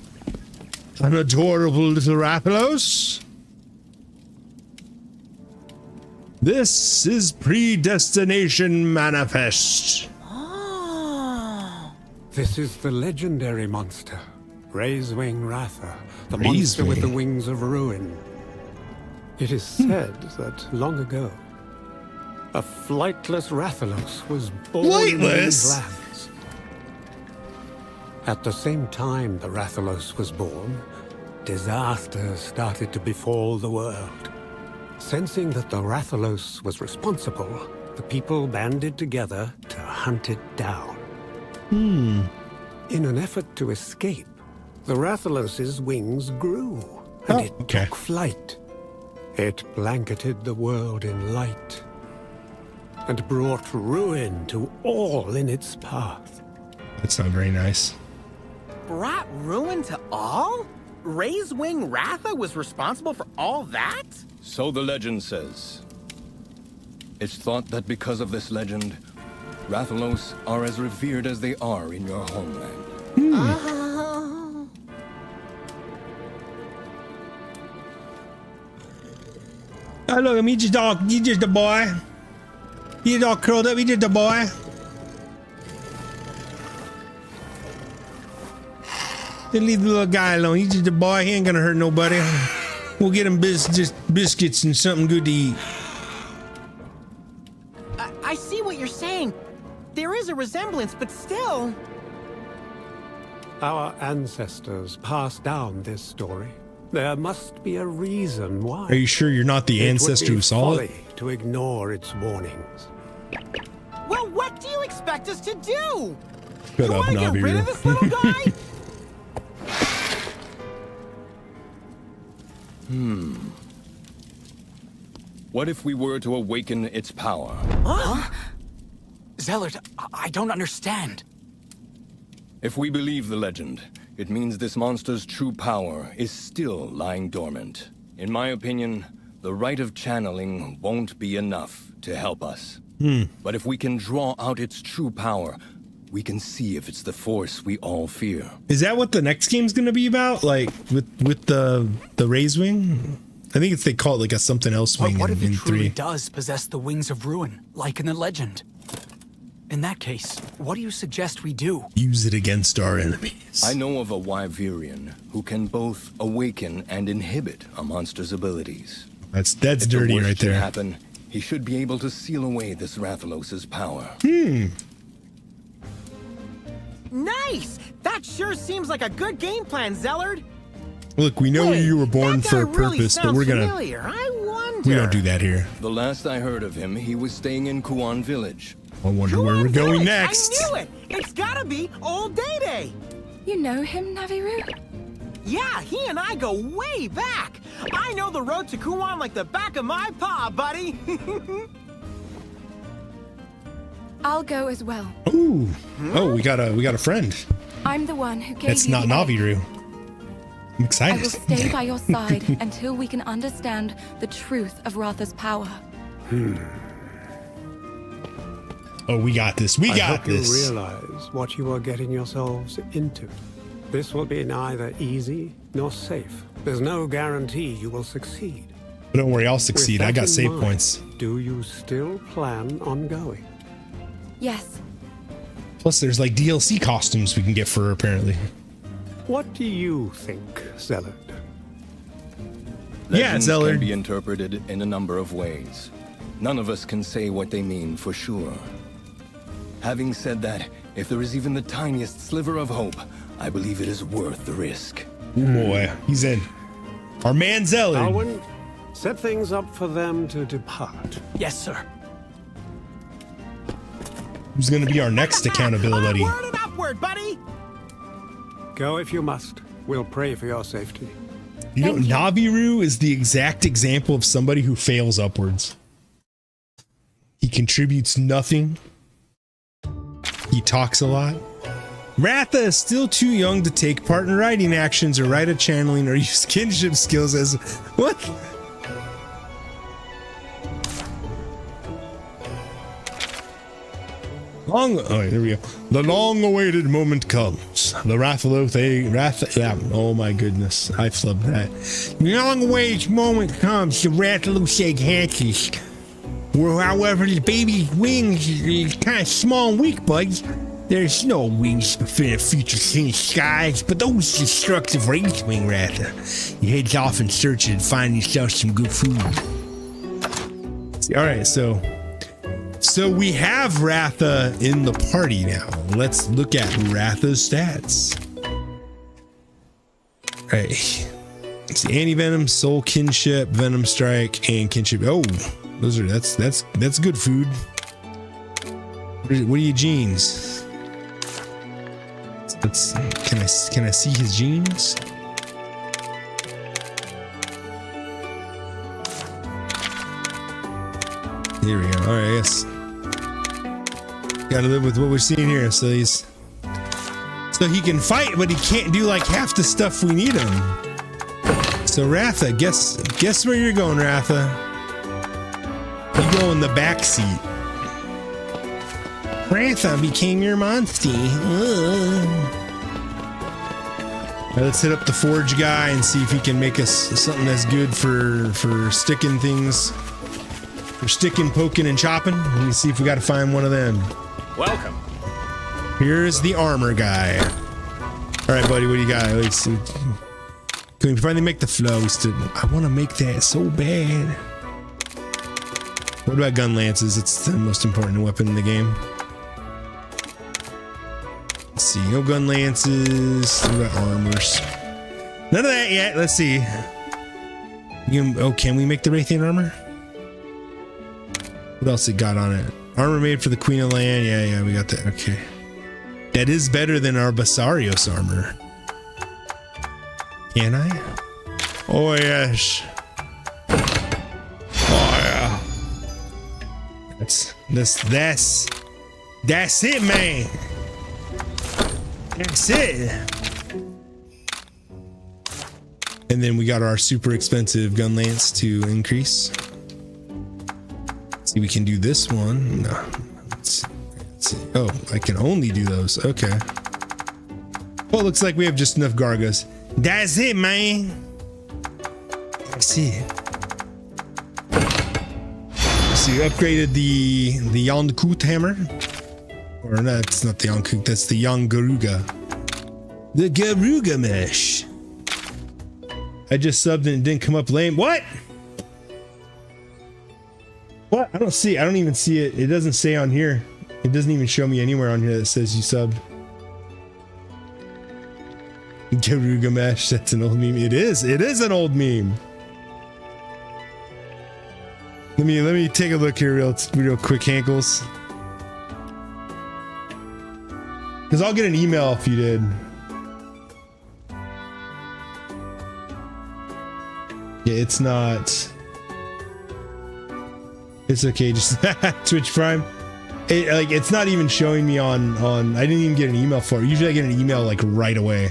An adorable little Rathalos? This is Predestination Manifest. Oh. This is the legendary monster, Raisewing Ratha, the monster with the wings of ruin. It is said that long ago, a flightless Rathalos was born in these lands. At the same time the Rathalos was born, disaster started to befall the world. Sensing that the Rathalos was responsible, the people banded together to hunt it down. In an effort to escape, the Rathalos's wings grew, and it took flight. It blanketed the world in light, and brought ruin to all in its path. That's not very nice. Brought ruin to all? Raisewing Ratha was responsible for all that? So the legend says. It's thought that because of this legend, Rathalos are as revered as they are in your homeland. Oh, look, I'm just dog. You just a boy. You all curled up. You just a boy. Just leave the little guy alone. He's just a boy. He ain't gonna hurt nobody. We'll get him just biscuits and something good to eat. I see what you're saying. There is a resemblance, but still. Our ancestors passed down this story. There must be a reason why. Are you sure you're not the ancestor who saw it? To ignore its warnings. Well, what do you expect us to do? Shut You up, want to get rid Navirou. of this little guy? What if we were to awaken its power? Huh? Zellert, I don't understand. If we believe the legend, it means this monster's true power is still lying dormant. In my opinion, the rite of channeling won't be enough to help us. But if we can draw out its true power, we can see if it's the force we all fear. Is that what the next game's gonna be about? Like with the raise wing? I think they call it like a something else wing What if in it truly 3. does possess the wings of ruin, like in the legend? In that case, what do you suggest we do? Use it against our enemies. I know of a Wyverian who can both awaken and inhibit a monster's abilities. That's If the dirty worst right should there. happen, he should be able to seal away this Rathalos's power. Nice! That sure seems like a good game plan, Zellard. Look, we know Hey, you were born that for a guy really purpose, but sounds we're gonna familiar. I wonder. we don't do that here. The last I heard of him, he was staying in Kuan Village. I wonder Come where on, we're going Village, next. I knew it! It's gotta be Old Day-Day! You know him, Navirou? Yeah, he and I go way back! I know the road to Kuan like the back of my paw, buddy! I'll go as well. Ooh. Oh, we got a friend. I'm the one who gave It's you not the egg. Navirou. I'm I excited. will stay by your side until we can understand the truth of Ratha's power. Oh, we got this. We I got hope this. you realize what you are getting yourselves into. This will be neither easy nor safe. There's no guarantee you will succeed. But don't worry, I'll With succeed. that I got in save mind, points. Do you still plan on going? Yes, Plus, there's like DLC costumes we can get for her, apparently. What do you think, Zellard? Yeah, Legends Zellard. can be interpreted in a number of ways. None of us can say what they mean for sure. Having said that, if there is even the tiniest sliver of hope, I believe it is worth the risk. Oh boy, he's in. Our man Zellard. Alwyn, set things up for them to depart. Yes, sir. Who's gonna be our next accountability? Onward and upward, buddy! Go if you must. We'll pray for your safety. You know, Thank you. Navirou is the exact example of somebody who fails upwards. He contributes nothing. He talks a lot. Ratha is still too young to take part in writing actions or write a channeling or use kinship skills as what? There we go. The long-awaited moment comes. The oh my goodness, I flubbed that. The long-awaited moment comes. The Rathalos egg hatches. Well, however, the baby's wings is kind of small and weak, bud. There's no wings to fit future king skies, but those destructive razewing rather. You head off in search and find yourself some good food. See, all right, so we have Ratha in the party now. Let's look at Ratha's stats. All right, let's see, anti-venom, soul kinship, venom strike, and kinship. Oh, that's good food. What are your genes? Can I see his genes? Here we go. All right, yes. Gotta live with what we're seeing here. So he can fight, but he can't do like half the stuff we need him. So Ratha, guess where you're going, Ratha? You go in the back seat. Ratha became your monster. Right, let's hit up the forge guy and see if he can make us something that's good for sticking things. For sticking, poking, and chopping. Let me see if we got to find one of them. Welcome. Here's the armor guy. All right, buddy, what do you got? Let's see. Can we finally make the flow? I want to make that so bad. What about gun lances? It's the most important weapon in the game. Let's see, no gun lances. What about armors? None of that yet. Let's see. Can we make the Raytheon armor? What else it got on it? Armor made for the Queen of Land. Yeah, we got that. Okay. That is better than our Basarios armor. Can I? Oh, yes. Oh, yeah. That's it, man. That's it. And then we got our super expensive gun lance to increase. See, we can do this one. No. Let's see. Oh, I can only do those. Okay. Well, it looks like we have just enough Gargas. That's it, man. That's it. So you upgraded the Yonkut hammer. Or no, it's not the Yonkut, that's the Garuga. The Garuga mesh. I just subbed and it didn't come up lame. What? What? I don't even see it. It doesn't say on here. It doesn't even show me anywhere on here that says you subbed. Garuga mesh, that's an old meme. It is an old meme. Let me take a look here real quick, Hankles. Because I'll get an email if you did. Yeah, it's not. It's okay, just Twitch Prime. It's not even showing me on. I didn't even get an email for it. Usually I get an email like right away.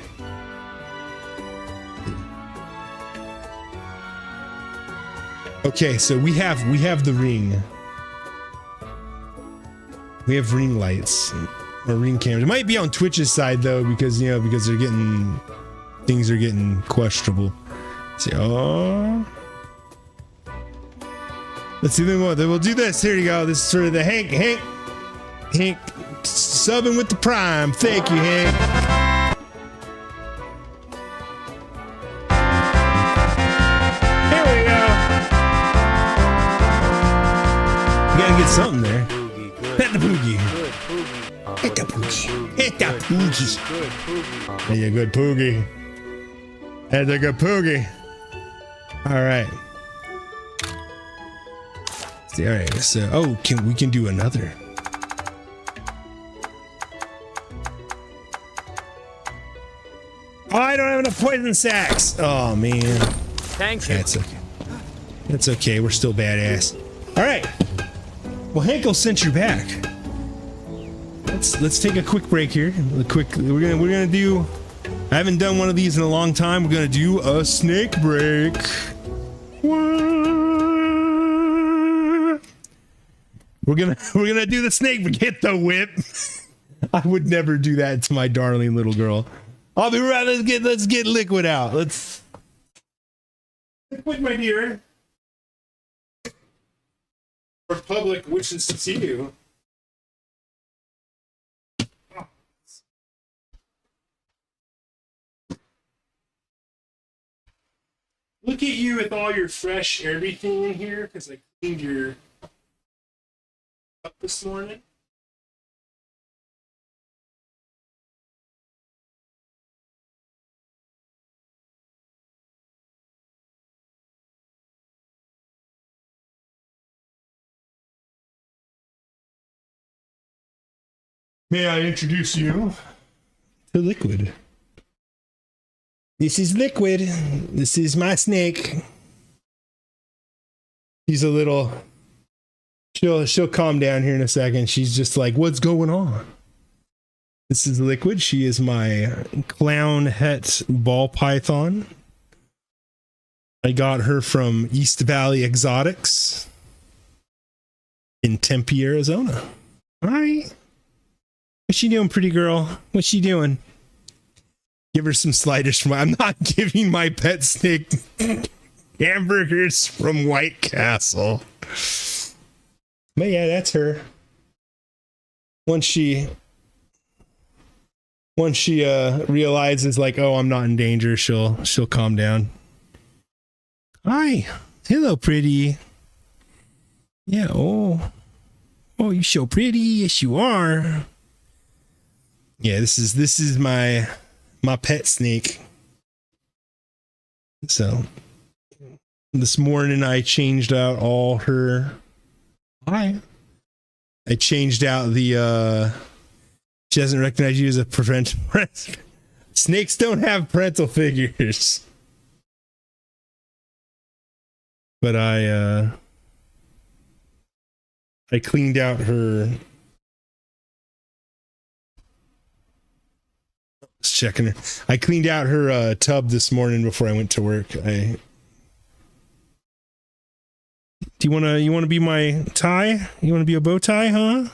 Okay, so we have the ring. We have ring lights or ring cameras. It might be on Twitch's side though, because things are getting questionable. Let's see, let's see. Then we'll do this. Here you go. This is for the Hank subbing with the Prime. Thank you, Hank. Here we go. You gotta get something there. Hit the poogie. Hit the poogie. Hit the poogie. Hey, you good poogie. That's a good poogie. All right. See, all right. So, we can do another. Oh, I don't have enough poison sacks. Oh man. Thank you. That's okay. That's okay. We're still badass. All right. Well, Hanko sent you back. Let's take a quick break here. We're gonna do. I haven't done one of these in a long time. We're gonna do a snake break. We're gonna do the snake, but get the whip. I would never do that to my darling little girl. I'll be right. Let's get liquid out. Let's liquid, my dear. Republic wishes to see you. Look at you with all your fresh everything in here, because I cleaned your up this morning. May I introduce you to Liquid? This is Liquid. This is my snake. She's a little... She'll calm down here in a second. She's just like, what's going on? This is Liquid. She is my clown het ball python. I got her from East Valley Exotics in Tempe, Arizona. Hi. What's she doing, pretty girl? What's she doing? Give her some sliders from... I'm not giving my pet snake hamburgers from White Castle. But yeah, that's her. Once she realizes like, oh, I'm not in danger, she'll calm down. Hi. Hello, pretty. Yeah, oh, you're so pretty. Yes, you are. Yeah, this is my pet snake. So this morning I changed out all her... Hi. I changed out the she doesn't recognize you as a parental... Snakes don't have parental figures. But I cleaned out her... Checking her. I cleaned out her tub this morning before I went to work. Do you wanna be my tie? You wanna be a bow tie, huh?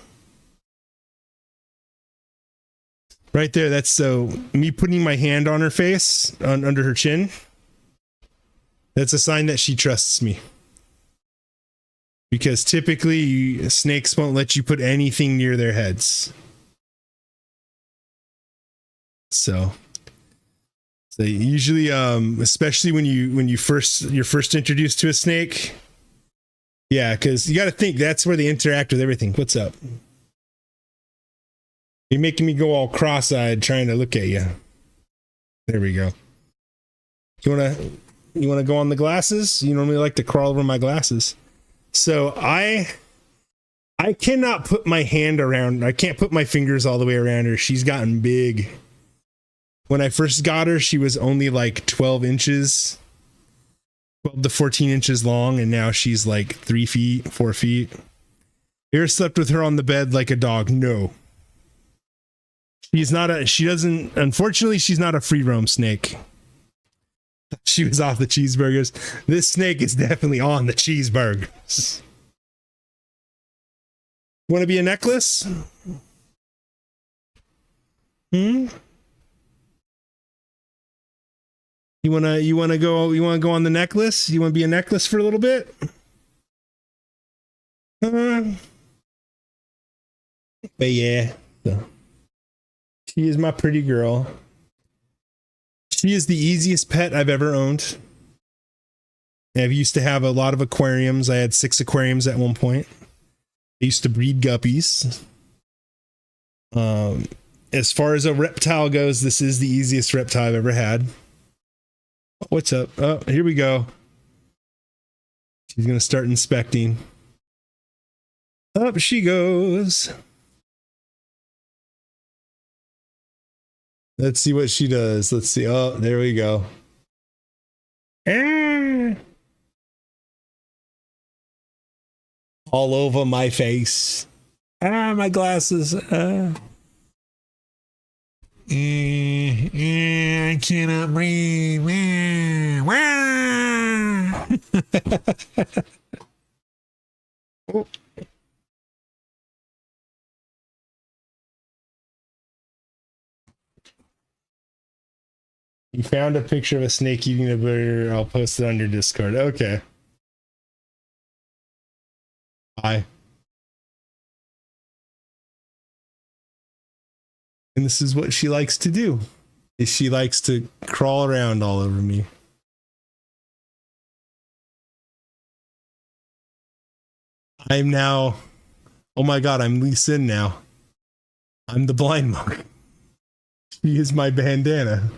Right there, that's so me putting my hand on her face, under her chin. That's a sign that she trusts me. Because typically snakes won't let you put anything near their heads. So usually, especially when you're first introduced to a snake, yeah, because you got to think that's where they interact with everything. What's up? You're making me go all cross-eyed trying to look at you. There we go. You wanna go on the glasses? You normally like to crawl over my glasses. So I cannot put my hand around. I can't put my fingers all the way around her. She's gotten big. When I first got her, she was only like 12 inches, 12 to 14 inches long, and now she's like 3 feet, 4 feet. You ever slept with her on the bed like a dog? No. Unfortunately, she's not a free roam snake. She was off the cheeseburgers. This snake is definitely on the cheeseburgers. Want to be a necklace? You wanna go on the necklace? You wanna be a necklace for a little bit? But yeah, so, she is my pretty girl. She is the easiest pet I've ever owned. I used to have a lot of aquariums. I had 6 aquariums at one point. I used to breed guppies. As far as a reptile goes, this is the easiest reptile I've ever had. What's up? Oh, here we go. She's gonna start inspecting. Up she goes. Let's see what she does. Let's see. Oh, there we go. All over my face. My glasses. I cannot breathe. Oh. You found a picture of a snake eating a burger. I'll post it on your Discord. Okay. Bye. And this is what she likes to do. Is she likes to crawl around all over me. I'm now, oh my god, I'm Lee Sin now. I'm the blind monk. She is my bandana.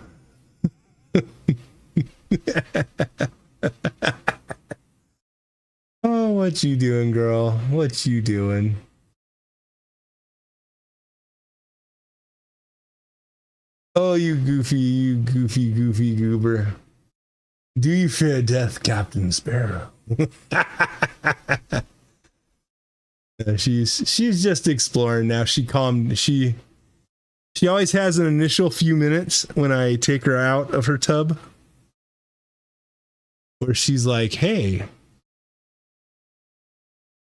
Oh, what you doing, girl? What you doing? Oh, you goofy goober. Do you fear death, Captain Sparrow? She's just exploring now. She always has an initial few minutes when I take her out of her tub where she's like, hey,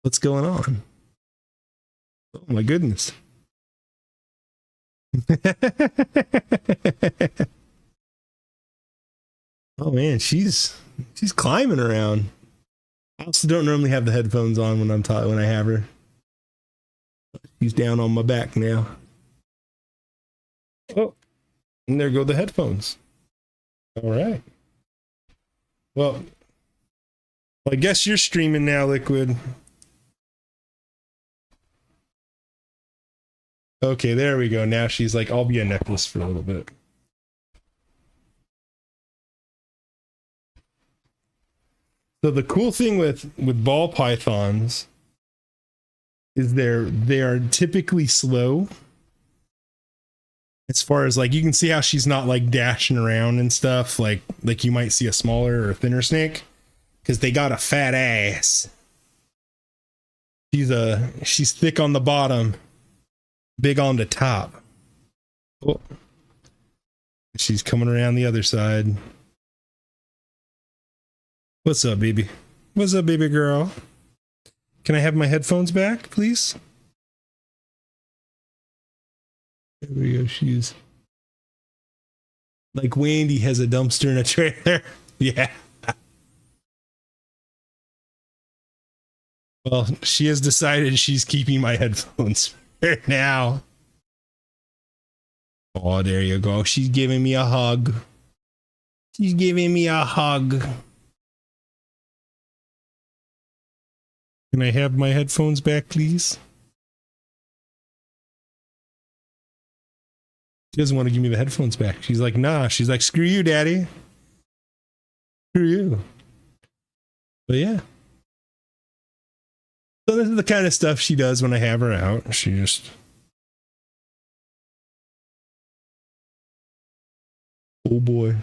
what's going on? Oh my goodness. Oh man, she's climbing around. I also don't normally have the headphones on when I have her. She's down on my back now. Oh, and there go the headphones. All right. Well, I guess you're streaming now, Liquid. Okay, there we go. Now she's like, I'll be a necklace for a little bit. So the cool thing with ball pythons is they are typically slow. As far as like, you can see how she's not like dashing around and stuff like you might see a smaller or thinner snake, because they got a fat ass. She's thick on the bottom, big on the top. Oh. She's coming around the other side. What's up, baby? What's up, baby girl? Can I have my headphones back, please? There we go. She's like Wendy has a dumpster in a trailer. Yeah. Well, she has decided she's keeping my headphones right now. Oh, there you go. She's giving me a hug. She's giving me a hug. Can I have my headphones back, please? She doesn't want to give me the headphones back. She's like, nah. She's like, screw you, daddy. Screw you. But yeah. So this is the kind of stuff she does when I have her out. She just... Oh boy.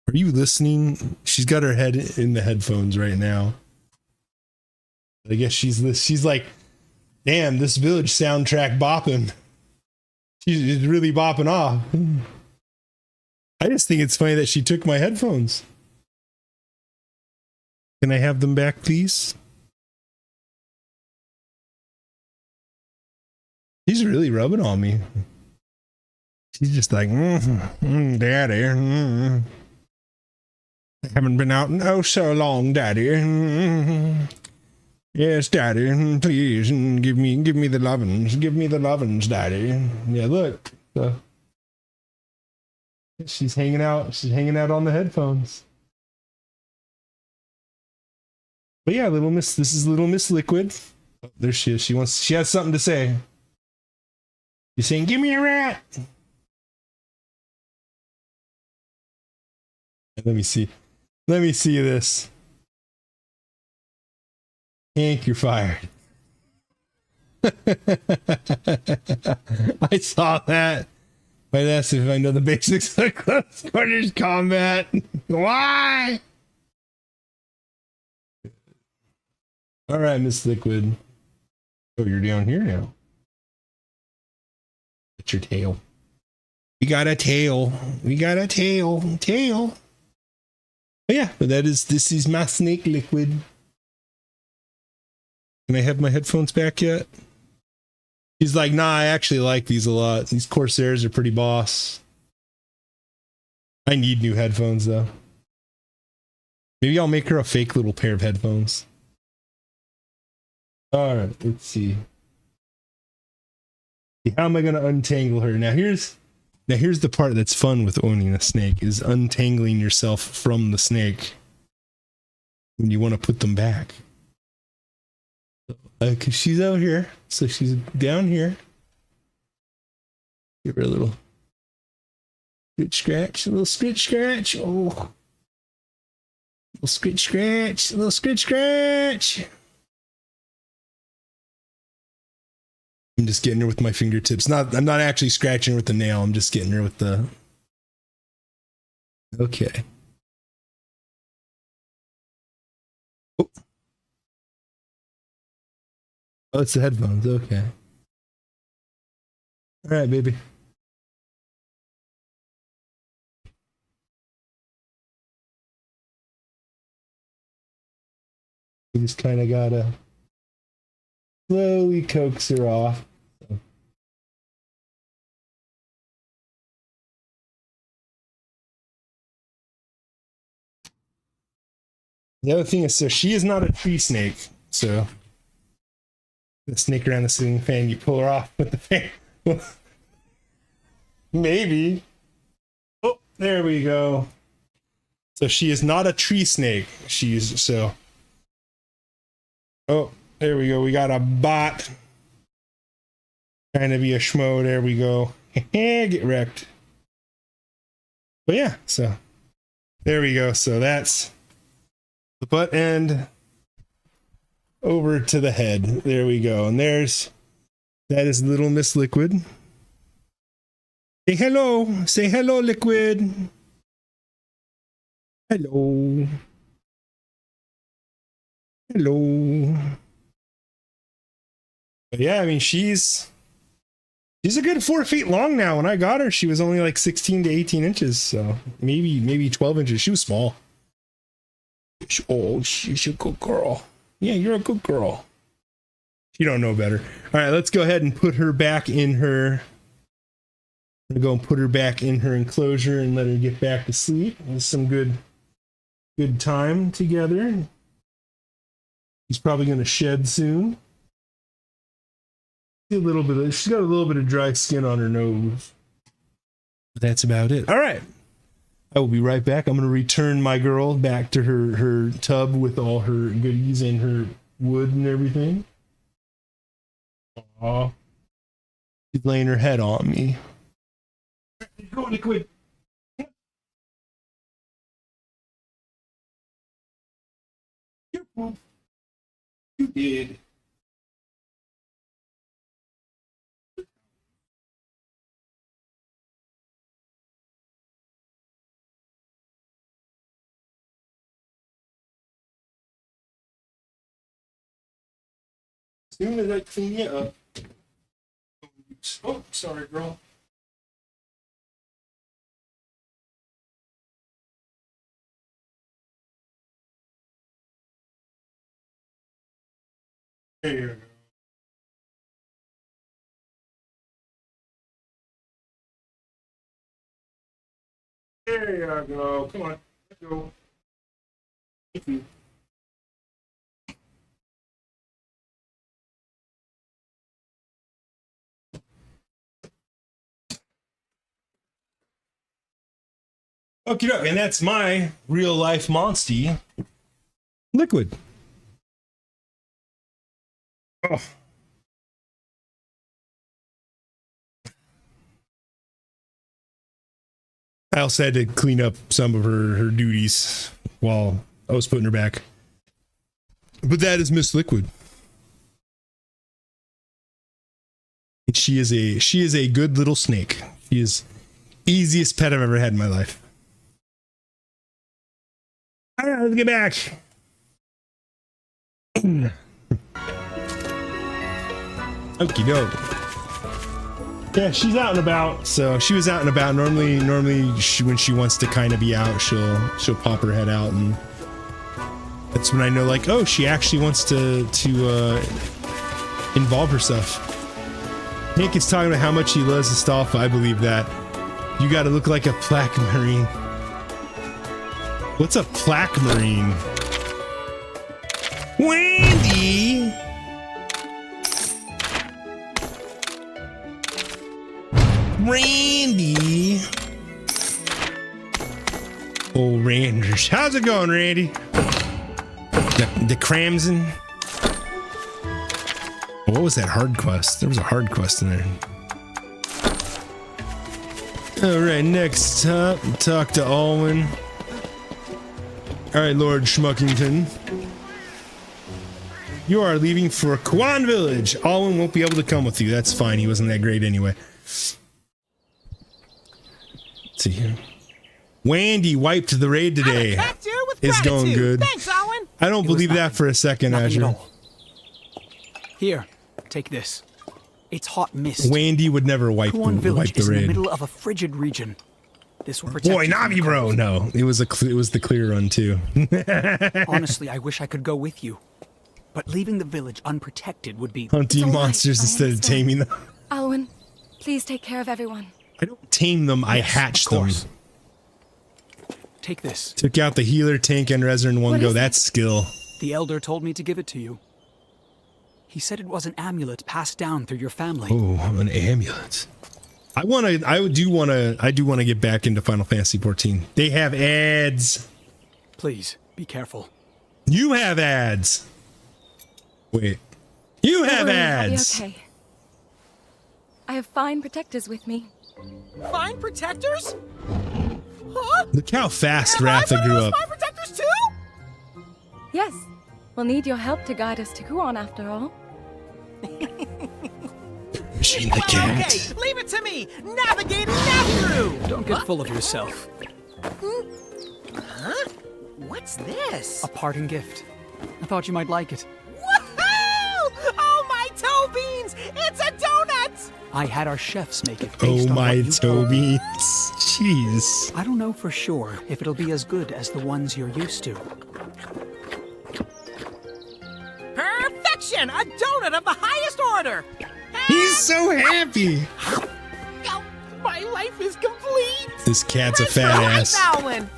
Are you listening? She's got her head in the headphones right now. I guess she's like, damn, this village soundtrack bopping. She's really bopping off. I just think it's funny that she took my headphones. Can I have them back, please? She's really rubbing on me. She's just like, daddy. I haven't been out in oh so long, daddy. Yes, daddy, please, give me the lovin's. Give me the lovin's, daddy. Yeah, look. So, she's hanging out on the headphones. But yeah, this is Little Miss Liquid. Oh, there she is. She has something to say. She's saying, give me a rat. Let me see this. Hank, you're fired. I saw that. Might ask if I know the basics of close quarters combat. Why? All right, Miss Liquid. Oh, you're down here now. What's your tail? We got a tail. Tail. But yeah, but this is my snake Liquid. Can I have my headphones back yet? He's like, nah, I actually like these a lot. These Corsairs are pretty boss. I need new headphones though. Maybe I'll make her a fake little pair of headphones. All right, let's see. How am I going to untangle her? Now here's the part that's fun with owning a snake, is untangling yourself from the snake. when you want to put them back. Because she's out here, so she's down here. Give her a little scratch, a little scratch. Oh, little scratch, a little scratch. I'm just getting her with my fingertips. I'm not actually scratching her with the nail. I'm just getting her with the. Okay. Oh, it's the headphones. Okay. All right, baby. You just kind of gotta slowly coax her off. So. The other thing is, so she is not a tree snake. So the snake around the ceiling fan, you pull her off with the fan. Maybe. Oh, there we go. So she is not a tree snake. She's so. Oh, there we go. We got a bot. Trying to be a schmo. There we go. Get wrecked. But yeah, so there we go. So that's the butt end over to the head. There we go. And that is little Miss Liquid. Say hello. Say hello, Liquid. Hello. Hello. But yeah, I mean, she's a good 4 feet long now. When I got her, she was only like 16 to 18 inches. So maybe 12 inches. She was small. Oh, she's a good girl. Yeah, you're a good girl. You don't know better. All right, let's go ahead and put her back in her. I'm gonna go and put her back in her enclosure and let her get back to sleep. It was some good time together. She's probably gonna shed soon. She's got a little bit of dry skin on her nose. But that's about it. All right. I will be right back. I'm going to return my girl back to her tub with all her goodies and her wood and everything. Aw. She's laying her head on me. Go, Liquid. You did. As soon as I clean you up. Oh, sorry, girl. There you go. There you go. Come on. Let's go. Thank you. Okay, and that's my real life Monstie, Liquid. Oh. I also had to clean up some of her duties while I was putting her back. But that is Miss Liquid. She is a good little snake. She is easiest pet I've ever had in my life. All right, let's get back. Okie doke. Yeah, she's out and about. So she was out and about. Normally, when she wants to kind of be out, she'll pop her head out, and that's when I know, like, oh, she actually wants to involve herself. Hank is talking about how much he loves Astolfo. I believe that. You got to look like a plaque marine. What's a plaque marine? Wendy! Randy! Oh, Rangers. How's it going, Randy? The Cramson. What was that hard quest? There was a hard quest in there. All right, next up, talk to Alwyn. All right, Lord Schmuckington. You are leaving for Kuan Village. Alwyn won't be able to come with you. That's fine. He wasn't that great anyway. Let's see here. Wandy wiped the raid today. It's going good. Thanks, Alwyn. I don't believe that for a second, Azure. Here, take this. It's hot mist. Wandy would never wipe the Kuan Village is in the raid. middle of a frigid region. This will protect Boy, you from the Navirou. cold. No, it was the clear run too. Honestly, I wish I could go with you. But leaving the village unprotected would be... Hunting all right, monsters I instead of understand. taming them. Alwyn, please take care of everyone. I don't tame them, I Yes, hatch of them. course. Take this. Took out the healer, tank, and Rezer in one What go. is That's skill. The elder told me to give it to you. He said it was an amulet passed down through your family. Oh, an amulet. I do want to get back into Final Fantasy 14. They have ads. Please, be careful. You have ads. Wait. You have Don't worry, I'll be ads. okay. I have fine protectors with me. Fine protectors? Huh? Look how fast Am I Ratha one of grew those up. fine protectors too? Yes, we'll need your help to guide us to Kuan after all. Machine the Well, cat. okay, leave it to me. Navigating Navirou. Don't get full of yourself. Huh? What's this? A parting gift. I thought you might like it. Woohoo! Oh my toe beans! It's a donut! I had our chefs make it Oh based on my what you Toby. Jeez. I don't know for sure if it'll be as good as the ones you're used to. Perfection! A donut of the highest order! He's so happy. Oh, my life is complete! This cat's a Thanks for fat life, ass. Alwyn.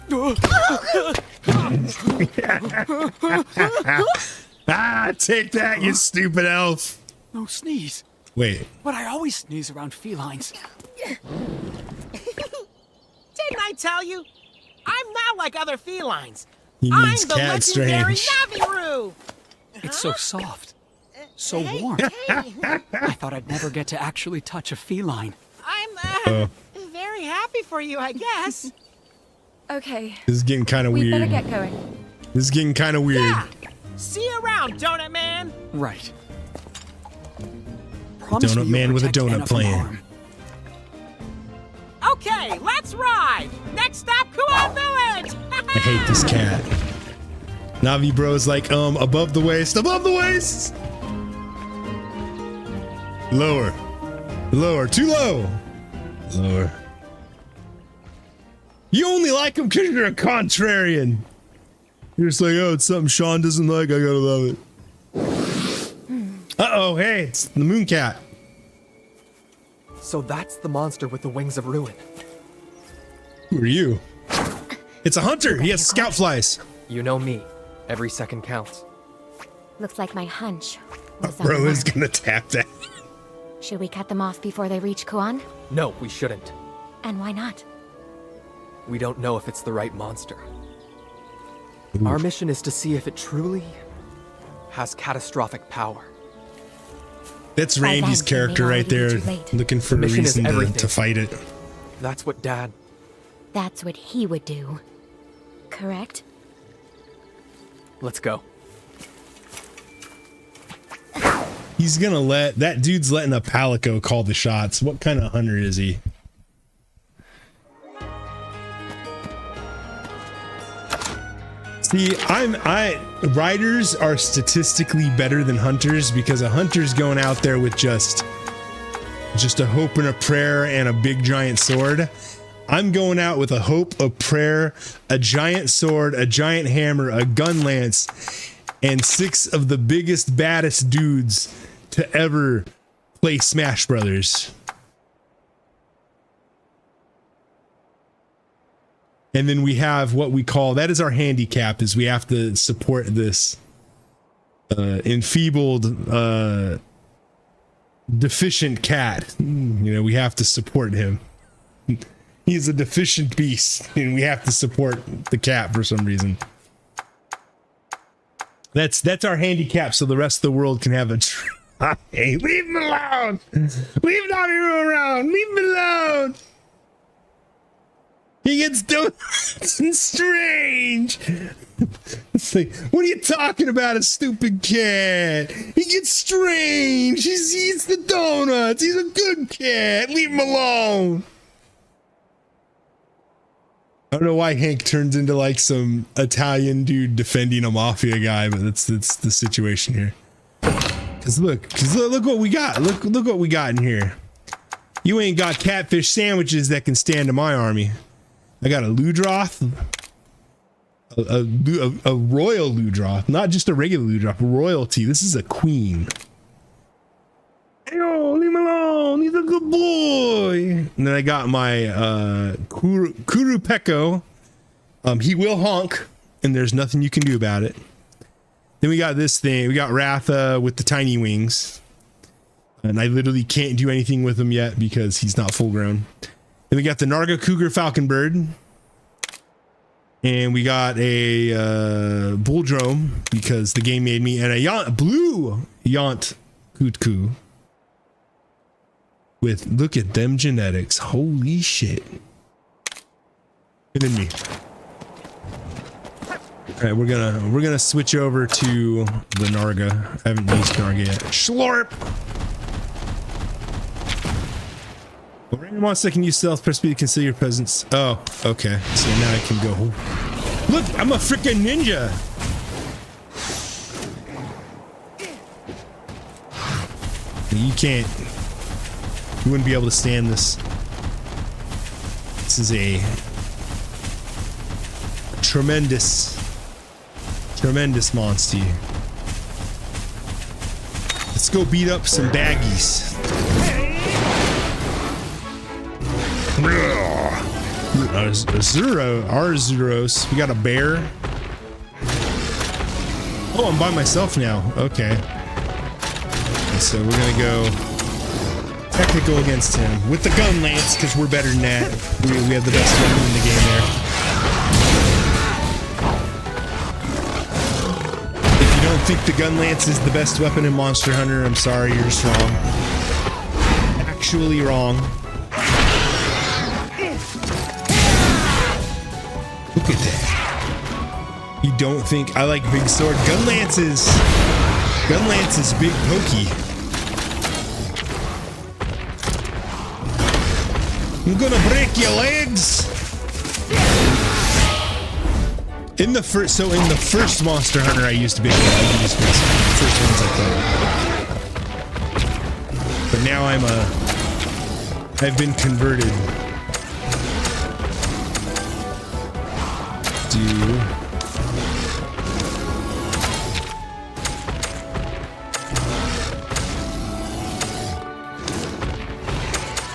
Ah, take that, you stupid elf. No sneeze. Wait. But I always sneeze around felines. Didn't I tell you? I'm not like other felines. He I'm means the cat legendary strange. Navirou! It's so soft. So Hey, warm. hey, I thought I'd never get to actually touch a feline. I'm very happy for you, I guess. Okay, This is getting kind of we better weird. get going. This is getting kind of weird. Yeah. See you around, Donut Man. Right. Promise Donut me you'll man with a protect donut Anna from plan. harm. Okay, let's ride. Next stop, Kuan Village. I hate this cat. Navi bro's like, above the waist, above the waist. Lower, lower, too low. Lower. You only like him because you're a contrarian. You're just like, oh, it's something Sean doesn't like. I gotta love it. Uh-oh, hey, it's the moon cat. So that's the monster with the wings of ruin. Who are you? It's a hunter. He has scout flies. You know me. Every second counts. Looks like my hunch was on Bro the is mark. gonna tap that. Should we cut them off before they reach Kuan? No, we shouldn't. And why not? We don't know if it's the right monster. Our mission is to see if it truly has catastrophic power. That's By Randy's then, it character may right already there, be too late. looking for a The mission is reason everything. to fight it. That's what Dad... That's what he would do. Correct? Let's go. He's gonna let that dude's letting a Palico call the shots. What kind of hunter is he? See, riders are statistically better than hunters because a hunter's going out there with just a hope and a prayer and a big giant sword. I'm going out with a hope, a prayer, a giant sword, a giant hammer, a gun lance, and 6 of the biggest, baddest dudes to ever play Smash Brothers. And then we have what we call, that is our handicap, is we have to support this enfeebled, deficient cat. You know, we have to support him. He's a deficient beast, and we have to support the cat for some reason. That's our handicap, so the rest of the world can have a try. Hey, leave him alone. Leave Navirou alone. Leave him alone. He gets donuts and strange. It's like, what are you talking about, a stupid cat? He gets strange. He eats the donuts. He's a good cat. Leave him alone. I don't know why Hank turns into like some Italian dude defending a mafia guy, but that's the situation here. Cause look what we got. Look what we got in here. You ain't got catfish sandwiches that can stand to my army. I got a Ludroth, a royal Ludroth, not just a regular Ludroth, royalty. This is a queen. Yo, leave him alone. He's a good boy. And then I got my Kurupeko. He will honk, and there's nothing you can do about it. Then we got this thing. We got Ratha with the tiny wings, and I literally can't do anything with him yet because he's not full grown. Then we got the Narga Cougar Falconbird. And we got a Bulldrome because the game made me, and a blue Yant Kutku. With, look at them genetics. Holy shit. And then me. Alright, we're gonna switch over to the Narga. I haven't used Narga yet. Schlorp! Random monster can use stealth, press B to conceal your presence. Oh, okay. So now I can go. Look, I'm a freaking ninja. You can't. You wouldn't be able to stand this. This is a tremendous monster. Let's go beat up some baggies. Arzuros. We got a bear. Oh, I'm by myself now. Okay. So we're gonna go technical against him with the gun lance because we're better than that. We have the best weapon in the game there. If you don't think the gun lance is the best weapon in Monster Hunter, I'm sorry, you're just wrong. Actually wrong. Look at that. You don't think I like big sword? Gunlance is big pokey. I'm gonna break your legs. In the first Monster Hunter I used to be able to use the first ones I played. But now I've been converted.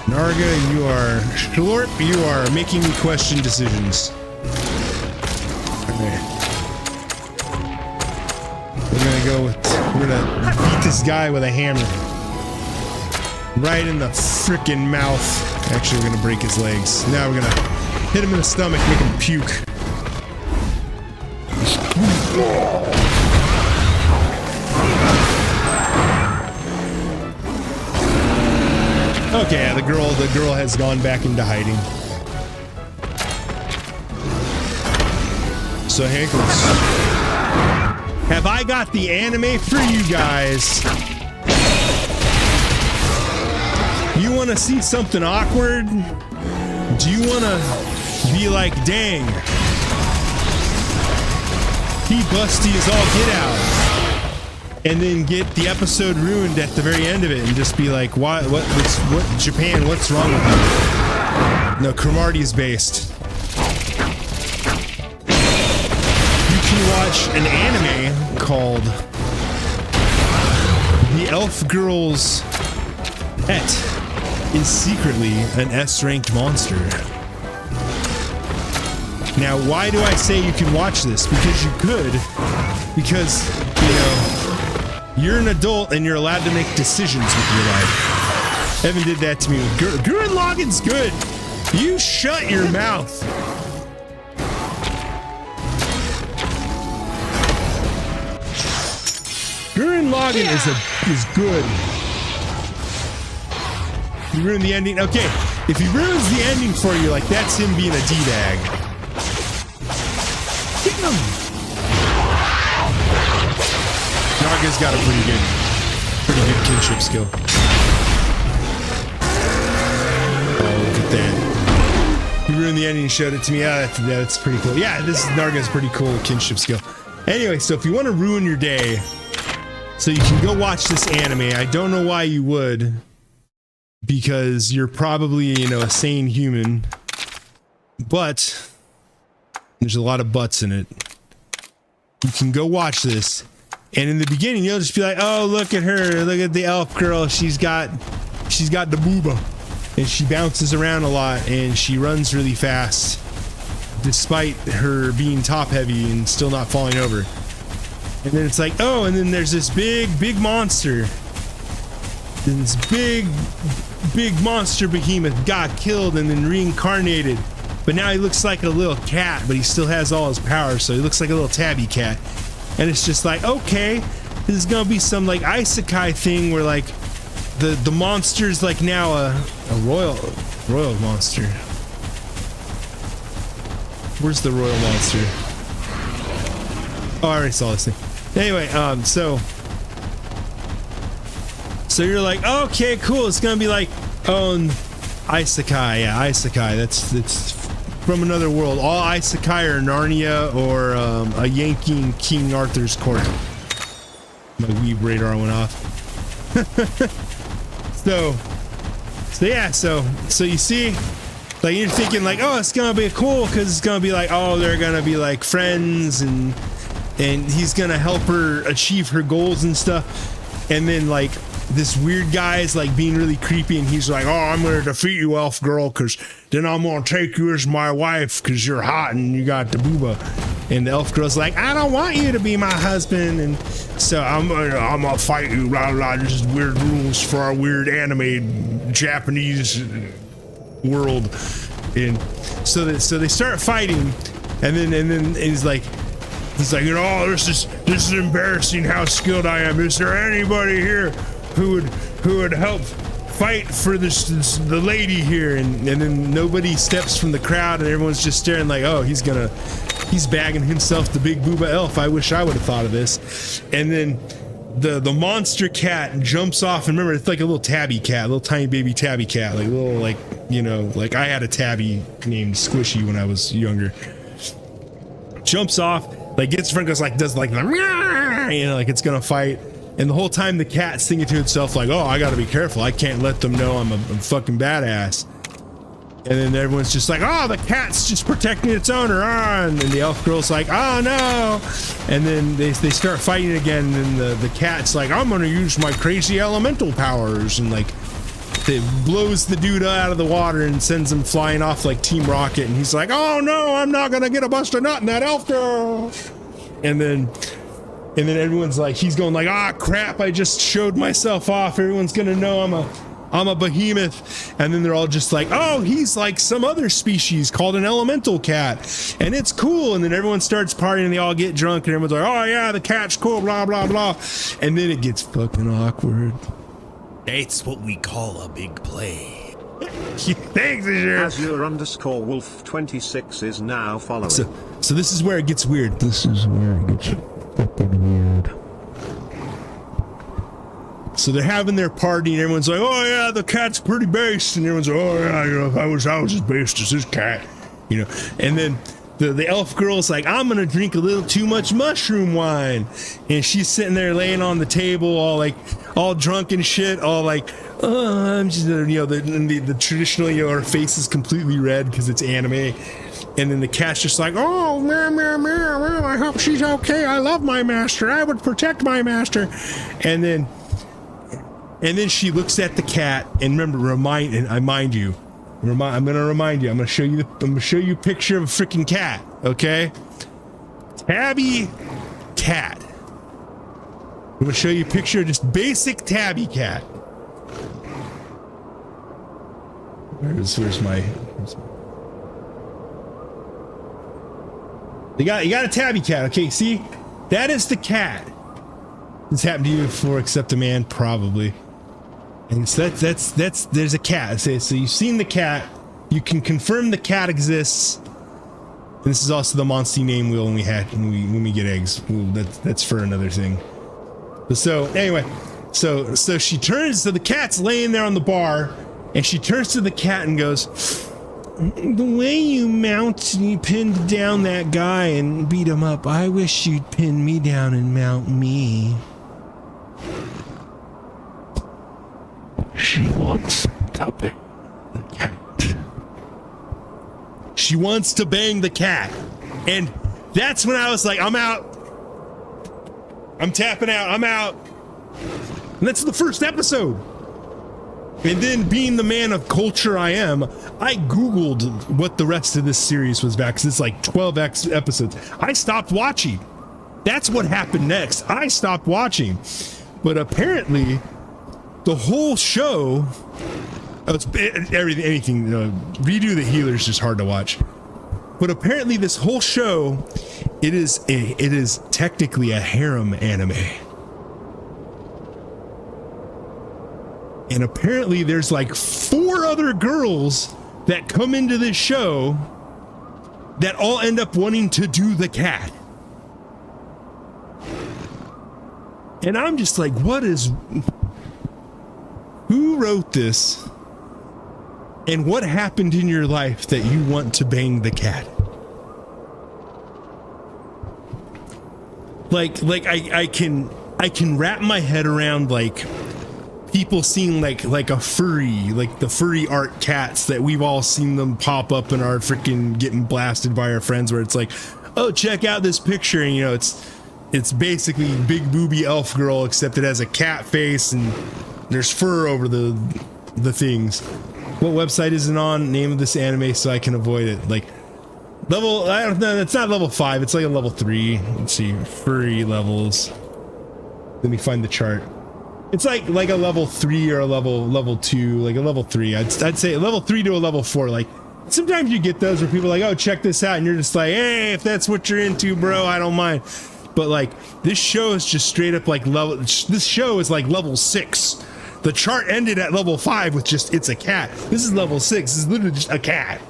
Narga, you are Schlorp, you are making me question decisions. Okay. We're gonna beat this guy with a hammer. Right in the frickin' mouth. Actually, we're gonna break his legs. Now we're gonna hit him in the stomach, make him puke. Okay, the girl has gone back into hiding. So Hank, have I got the anime for you guys? You want to see something awkward? Do you want to be like, dang, he busty is all get out, and then get the episode ruined at the very end of it and just be like, what Japan, what's wrong with you? No, Cromartie is based. You can watch an anime called The Elf Girl's Pet is Secretly an S-ranked monster. Now, why do I say you can watch this? Because you could. Because, you know, you're an adult and you're allowed to make decisions with your life. Evan did that to me with Gurren Lagann's good. You shut your mouth. Gurren Lagann is good. You ruined the ending. Okay, if he ruins the ending for you, like that's him being a D-bag. Get him. Naga's got a pretty good kinship skill. Oh, look at that. You ruined the ending and showed it to me. Yeah, that's pretty cool. Yeah, this Narga's pretty cool kinship skill. Anyway, so if you want to ruin your day, so you can go watch this anime. I don't know why you would, because you're probably, a sane human, but there's a lot of butts in it. You can go watch this, and in the beginning, you'll just be like, oh, look at her. Look at the elf girl. She's got the booba, and she bounces around a lot, and she runs really fast, despite her being top heavy and still not falling over. And then it's like, oh, and then there's this big monster. And this big monster behemoth got killed and then reincarnated. But now he looks like a little cat, but he still has all his powers, so he looks like a little tabby cat. And it's just like, okay, this is gonna be some like isekai thing where like the monster's like now a royal monster. Where's the royal monster? Oh, I already saw this thing. Anyway, so you're like, okay, cool. It's gonna be like, isekai. Yeah, isekai. That's from another world. All isekai are Narnia or a Yankee in King Arthur's court. My weeb radar went off. So you see, like you're thinking like, oh, it's gonna be cool because it's gonna be like, oh, they're gonna be like friends and he's gonna help her achieve her goals and stuff. And then like this weird guy is like being really creepy and he's like, oh, I'm gonna defeat you, elf girl, because then I'm gonna take you as my wife because you're hot and you got the booba. And the elf girl's like, I don't want you to be my husband, and so I'm gonna fight you, blah blah. This is weird rules for our weird anime Japanese world. And so they start fighting, and then he's like, oh, this is embarrassing how skilled I am. Is there anybody here who would help fight for the lady here? And then nobody steps from the crowd, and everyone's just staring like, oh, he's bagging himself the big booba elf. I wish I would have thought of this. And then the monster cat jumps off, and remember, it's like a little tabby cat, a little tiny baby tabby cat, like little, like, like I had a tabby named Squishy when I was younger. Jumps off, like gets in front, goes like, does like the, like it's gonna fight. And the whole time the cat's thinking to itself like, oh, I gotta be careful, I can't let them know I'm a fucking badass. And then everyone's just like, oh, the cat's just protecting its owner, and the elf girl's like, oh no. And then they start fighting again, and the cat's like, I'm gonna use my crazy elemental powers, and like it blows the dude out of the water and sends him flying off like Team Rocket. And he's like, oh no, I'm not gonna get a busted nut in that elf girl. And then everyone's like, he's going like, ah, crap, I just showed myself off, everyone's gonna know I'm a behemoth. And then they're all just like, oh, he's like some other species called an elemental cat, and it's cool. And then everyone starts partying and they all get drunk, and everyone's like, oh yeah, the cat's cool, blah blah blah. And then it gets fucking awkward. That's what we call a big play. Thanks, Azure_Wolf26 is now following. So this is where it gets weird. This is where it gets fucking weird. So they're having their party, and everyone's like, oh yeah, the cat's pretty based. And everyone's like, oh yeah, if I was as based as this cat, And then the elf girl's like, I'm gonna drink a little too much mushroom wine. And she's sitting there laying on the table, all drunk and shit, all like, oh, I'm just, the traditional, her face is completely red because it's anime. And then the cat's just like, oh, meow, meow, meow, meow, I hope she's okay. I love my master. I would protect my master. And then she looks at the cat, and remember, I'm gonna remind you. I'm gonna show you a picture of a freaking cat. Okay, tabby cat. I'm gonna show you a picture of just basic tabby cat. Where's my? You got a tabby cat. Okay, see, that is the cat. This happened to you before, except a man, probably. And so that's there's a cat. So you've seen the cat. You can confirm the cat exists. And this is also the monster name wheel when we get eggs. That's for another thing. So anyway, so she turns. So the cat's laying there on the bar, and she turns to the cat and goes, "The way you pinned down that guy and beat him up, I wish you'd pin me down and mount me." She wants to bang the cat. She wants to bang the cat. And that's when I was like, I'm out. I'm tapping out. I'm out. And that's the first episode. And then, being the man of culture I am, I Googled what the rest of this series was about, because it's like 12 episodes. I stopped watching. That's what happened next. I stopped watching. But apparently, the whole show, anything, Redo the Healer is just hard to watch. But apparently, this whole show, it is technically a harem anime. And apparently there's like 4 other girls that come into this show that all end up wanting to do the cat. And I'm just like, who wrote this? And what happened in your life that you want to bang the cat? Like I can wrap my head around like people seeing like a furry, like the furry art cats that we've all seen them pop up in our freaking getting blasted by our friends, where it's like, oh, check out this picture, and it's basically big booby elf girl, except it has a cat face and there's fur over the things. What website is it on? Name of this anime so I can avoid it. Like level, I don't know, it's not level 5, it's like a level 3. Let's see, furry levels. Let me find the chart. It's like a level 3 or a level 2, like a level 3. I'd say a level 3 to a level 4. Like sometimes you get those where people are like, oh, check this out, and you're just like, hey, if that's what you're into, bro, I don't mind. But like this show is just straight up like this show is like level 6. The chart ended at level 5 with just it's a cat. This is level 6. This is literally just a cat.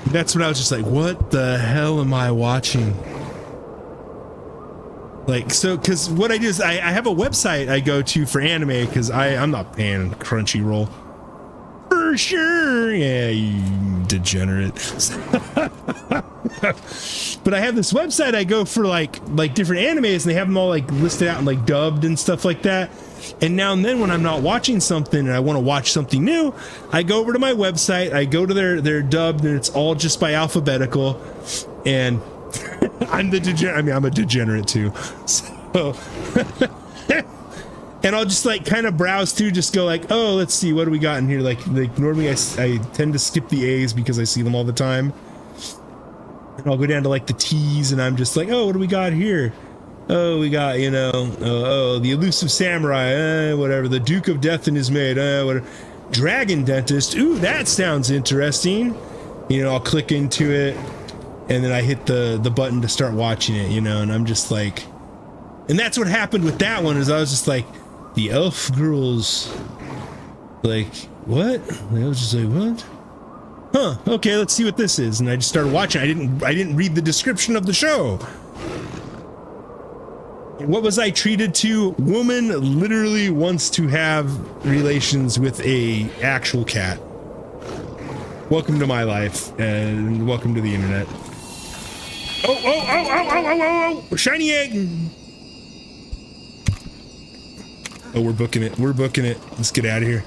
That's when I was just like, what the hell am I watching? Like, so, because what I do is I have a website I go to for anime, because I'm not paying Crunchyroll. For sure. Yeah, you degenerate. But I have this website I go for like different animes, and they have them all like listed out and like dubbed and stuff like that. And now and then when I'm not watching something and I want to watch something new, I go over to my website, I go to their dubbed, and it's all just by alphabetical. And I'm a degenerate too. So and I'll just like kind of browse through, just go like, oh, let's see, what do we got in here? Like normally I tend to skip the A's because I see them all the time. And I'll go down to like the T's, and I'm just like, oh, what do we got here? Oh, we got, the elusive samurai, whatever. The Duke of Death and his maid, whatever. Dragon Dentist. Ooh, that sounds interesting. I'll click into it, and then I hit the button to start watching it, and I'm just like, and that's what happened with that one, is I was just like, the elf girls, like, what? I was just like, what? Huh, okay, let's see what this is. And I just started watching. I didn't read the description of the show. What was I treated to? Woman literally wants to have relations with a actual cat. Welcome to my life, and welcome to the internet. Oh, shiny egg! Oh, we're booking it. Let's get out of here.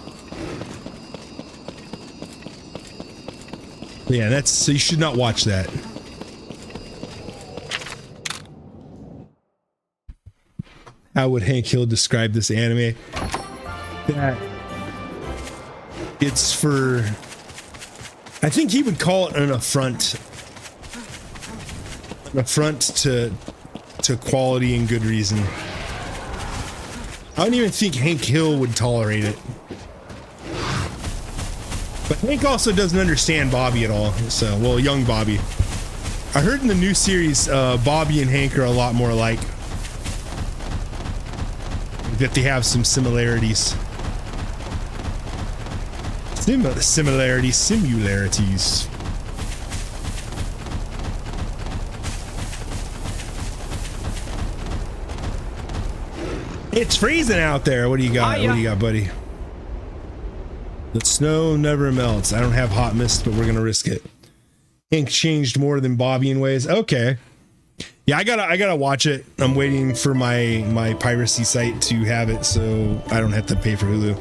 Yeah, so you should not watch that. How would Hank Hill describe this anime? That it's for, I think he would call it an affront to quality and good reason. I don't even think Hank Hill would tolerate it. But Hank also doesn't understand Bobby at all. So, well, young Bobby. I heard in the new series, Bobby and Hank are a lot more alike. that they have some similarities. Similarities. It's freezing out there. What do you got? What do you got, buddy? The snow never melts. I don't have hot mist, but we're gonna risk it. Ink changed more than Bobby in ways. Okay. Yeah, I gotta watch it. I'm waiting for my piracy site to have it, so I don't have to pay for Hulu.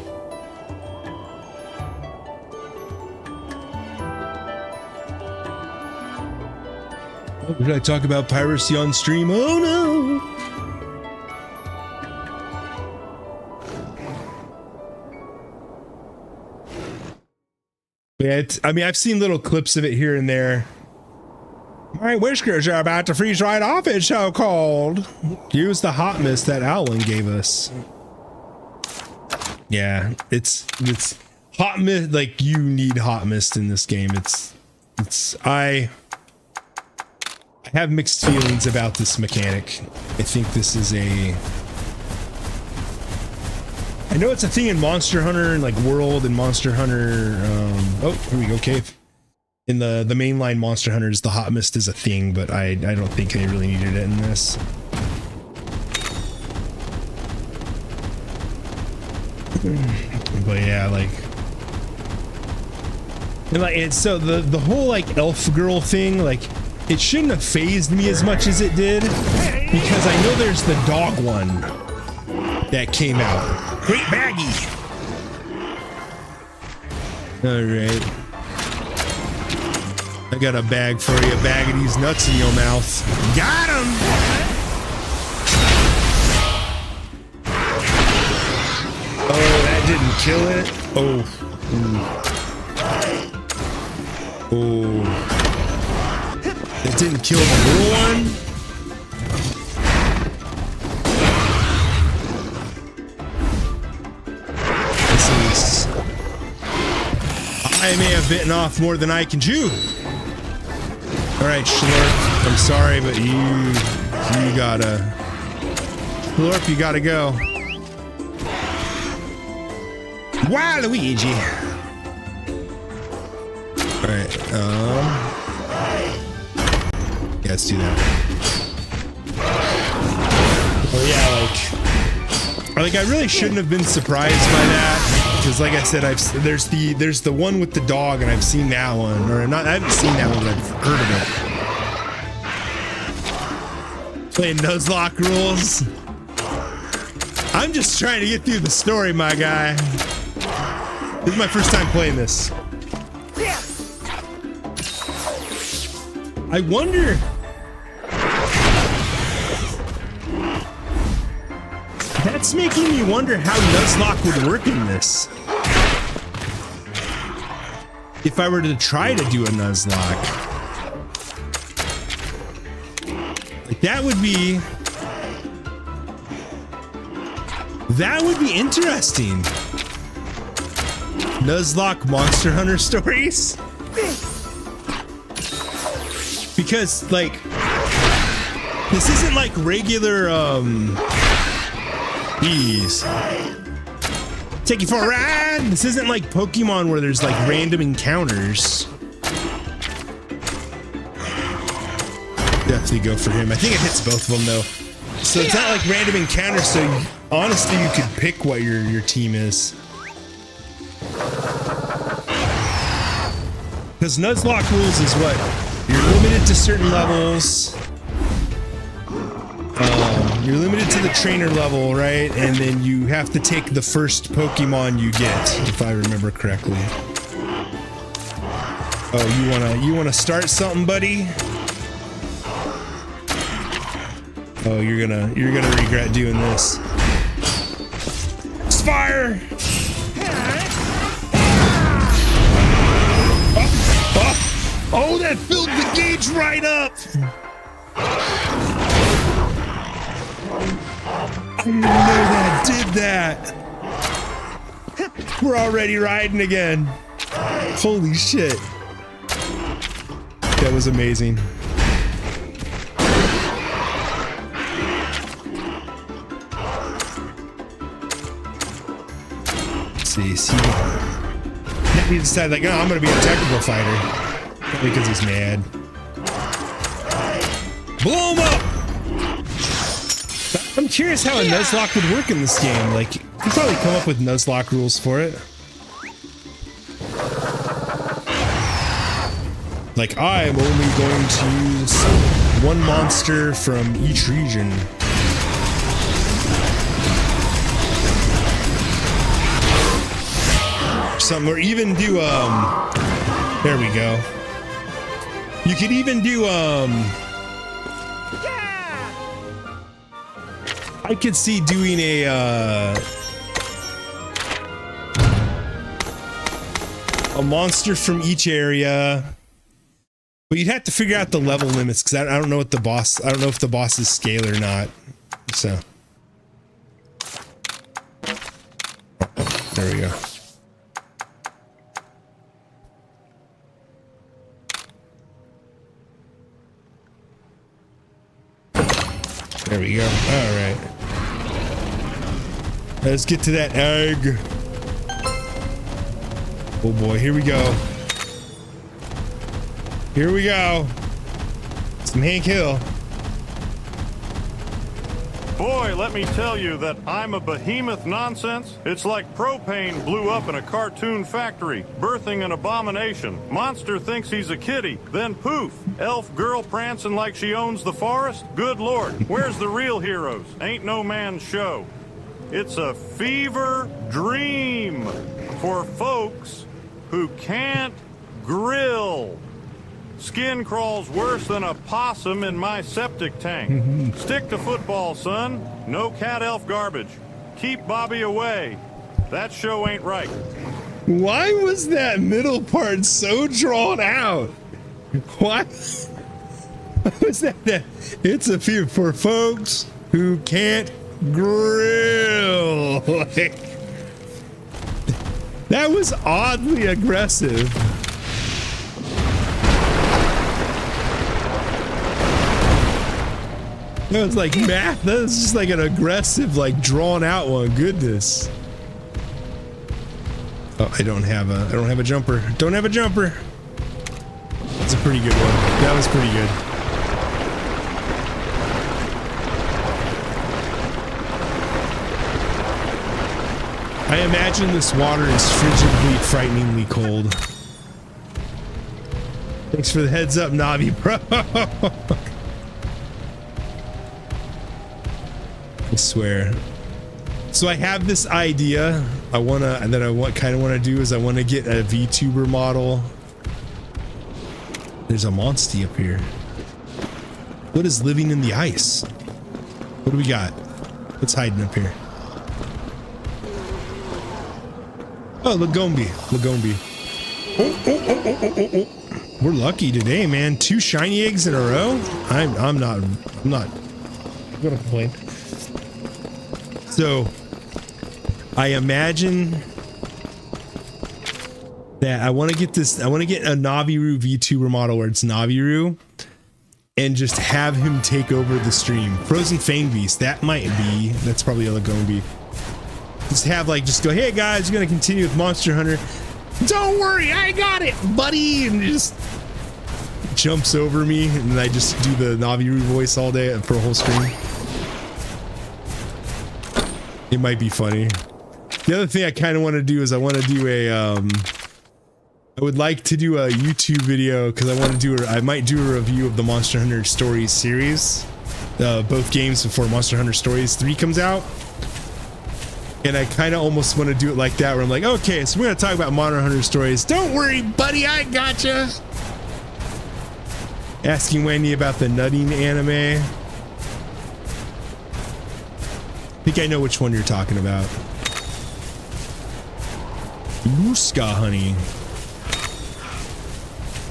Oh, did I talk about piracy on stream? Oh no! Yeah, I mean, I've seen little clips of it here and there. My whiskers are about to freeze right off, it's so cold. Use the hot mist that Alan gave us. Yeah, it's hot mist, like you need hot mist in this game. I have mixed feelings about this mechanic. I think this is I know it's a thing in Monster Hunter and like World and Monster Hunter. Oh, here we go, cave. In the mainline Monster Hunters, the hot mist is a thing, but I don't think they really needed it in this. But yeah, and so the whole like elf girl thing, like it shouldn't have phased me as much as it did, because I know there's the dog one that came out. Great baggie. All right. I got a bag for you. A bag of these nuts in your mouth. Got him! Oh, that didn't kill it. Oh. Oh. That didn't kill the little one. I may have bitten off more than I can chew. All right, Schlorp, I'm sorry, but you gotta... Schlorp, you gotta go. Waluigi! All right, yeah, let's do that. Oh yeah, like I really shouldn't have been surprised by that. Because like I said, there's the one with the dog, and I've seen that one, or I haven't seen that one, but I've heard of it. Playing Nuzlocke rules. I'm just trying to get through the story, my guy. This is my first time playing this. I wonder. That's making me wonder how Nuzlocke would work in this. If I were to try to do a Nuzlocke. Like that would be interesting. Nuzlocke Monster Hunter stories? Because like this isn't like regular Jeez. Take you for a ride! This isn't like Pokemon where there's like random encounters. Definitely go for him. I think it hits both of them though. So it's not like random encounters, so honestly you could pick what your team is. Because Nuzlocke rules is what? You're limited to certain levels. You're limited to the trainer level, right? And then you have to take the first Pokemon you get, if I remember correctly. Oh, you wanna start something, buddy? Oh, you're gonna regret doing this. Fire! Oh, that filled the gauge right up! I didn't know that did that. We're already riding again. Holy shit. That was amazing. see. He decided like, oh, I'm gonna be a technical fighter. Probably because he's mad. Blow him up! I'm curious how a Nuzlocke would work in this game. Like, you could probably come up with Nuzlocke rules for it. Like, I'm only going to use one monster from each region. Something, or even do, there we go. You could even do, I could see doing a monster from each area, but you'd have to figure out the level limits because I don't know what the boss. I don't know if the bosses scale or not. So there we go. There we go. All right. Let's get to that egg. Oh boy, here we go. Here we go. Some Hank Hill. Boy, let me tell you that I'm a behemoth nonsense. It's like propane blew up in a cartoon factory, birthing an abomination. Monster thinks he's a kitty, then poof, elf girl prancing like she owns the forest. Good Lord, where's the real heroes? Ain't no man's show. It's a fever dream for folks who can't grill. Skin crawls worse than a possum in my septic tank. Stick to football, son. No cat elf garbage. Keep Bobby away. That show ain't right. Why was that middle part so drawn out? Why was that? It's a few for folks who can't grill. Like, that was oddly aggressive. That was like math. That was just like an aggressive, like drawn out one. Goodness. Oh, I don't have a jumper. Don't have a jumper. That's a pretty good one. That was pretty good. I imagine this water is frigidly, frighteningly cold. Thanks for the heads up, Navi, bro. I swear. So I have this idea. I want to do is I want to get a VTuber model. There's a monster up here. What is living in the ice? What do we got? What's hiding up here? Oh, Lagombi. Oh. We're lucky today, man. 2 shiny eggs in a row. I'm not gonna complain. So I imagine that I want to get a Navirou VTuber model where it's Navirou and just have him take over the stream. Frozen Fang Beast, that's probably a Lagombi. Just go, hey guys, we're gonna continue with Monster Hunter. Don't worry, I got it, buddy, and just jumps over me, and then I just do the Navirou voice all day for a whole stream. It might be funny. The other thing I kind of want to do is I would like to do a YouTube video because I might do a review of the Monster Hunter Stories series, both games before Monster Hunter Stories 3 comes out. And I kind of almost want to do it like that, where I'm like, okay, so we're going to talk about Monster Hunter Stories. Don't worry, buddy, I gotcha. Asking Wendy about the nutting anime. I think I know which one you're talking about. Muska honey.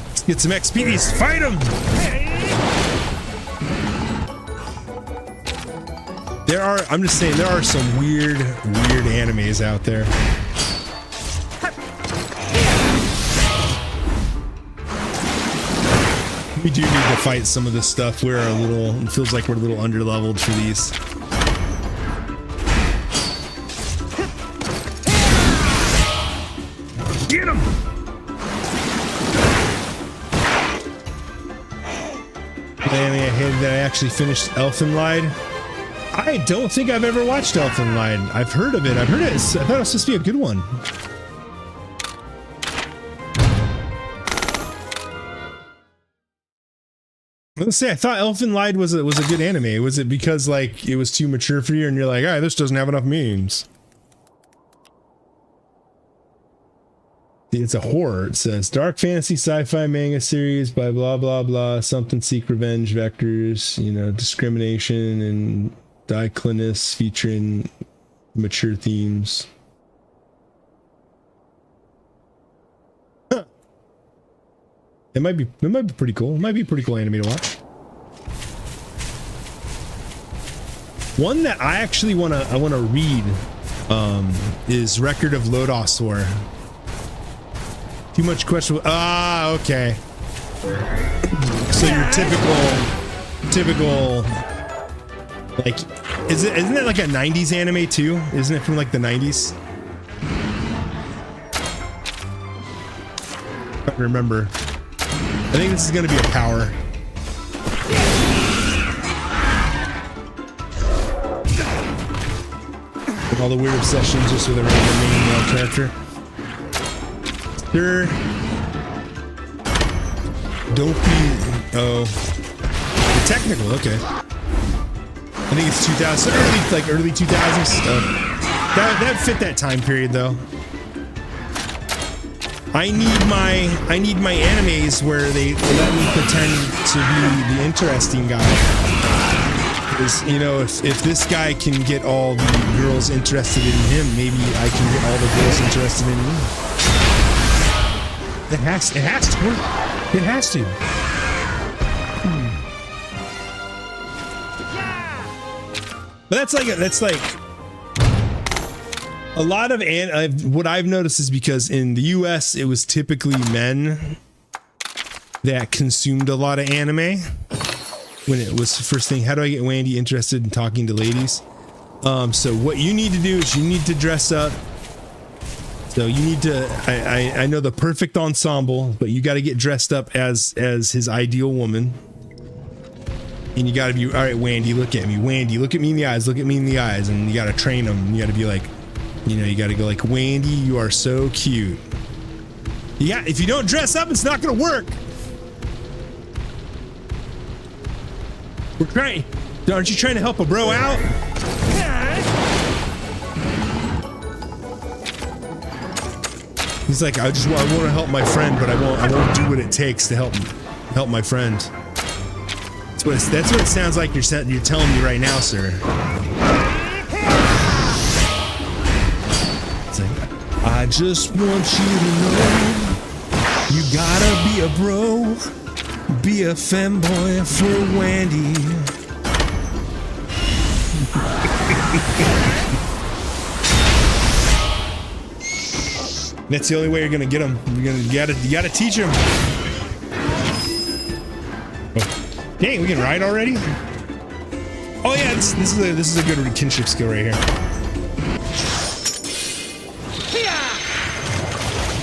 Let's get some XP. Let's fight him. I'm just saying, there are some weird animes out there. We do need to fight some of this stuff. It feels like we're a little underleveled for these. anime I hated that I actually finished Elfenlied. I don't think I've ever watched Elfenlied. I've heard of it. I thought it was supposed to be a good one. Let's say I thought Elfenlied was a good anime. Was it because like it was too mature for you and you're like, "All right, this doesn't have enough memes"? It's a horror. It says dark fantasy sci-fi manga series by blah blah blah something seek revenge vectors, you know, discrimination and declinus featuring mature themes. Huh. It might be pretty cool. It might be a pretty cool anime to watch. One that I actually wanna read is Record of Lodosor. Too much question. Ah, okay. So your typical, like, isn't it like a 90s anime too? Isn't it from like the 90s? I don't remember. I think this is gonna be a power. All the weird obsessions just with a random main male character. Sure. Don't be. Oh. Technical, okay. I think it's 2000, early 2000s. That fit that time period though. I need my animes where they let me pretend to be the interesting guy. Because, you know, if this guy can get all the girls interested in him, maybe I can get all the girls interested in me. It has to work. It has to. But that's like a lot of what I've noticed is because in the US it was typically men that consumed a lot of anime when it was the first thing. How do I get Wendy interested in talking to ladies? So what you need to do is you need to dress up. So you need to, I know the perfect ensemble, but you got to get dressed up as his ideal woman. And you got to be, all right, Wendy, look at me. Wendy, look at me in the eyes. Look at me in the eyes. And you got to train them. You got to be like, you know, you got to go like, Wendy, you are so cute. Yeah, if you don't dress up, it's not going to work. We're trying. Aren't you trying to help a bro out? He's like, I want to help my friend, but I won't do what it takes to help my friend. That's what it sounds like you're telling me right now, sir. It's like, I just want you to know you gotta be a bro, be a femboy for Wendy. That's the only way you're gonna get them. You gotta teach them. Oh. Dang, we can ride already? Oh yeah, this is a good kinship skill right here.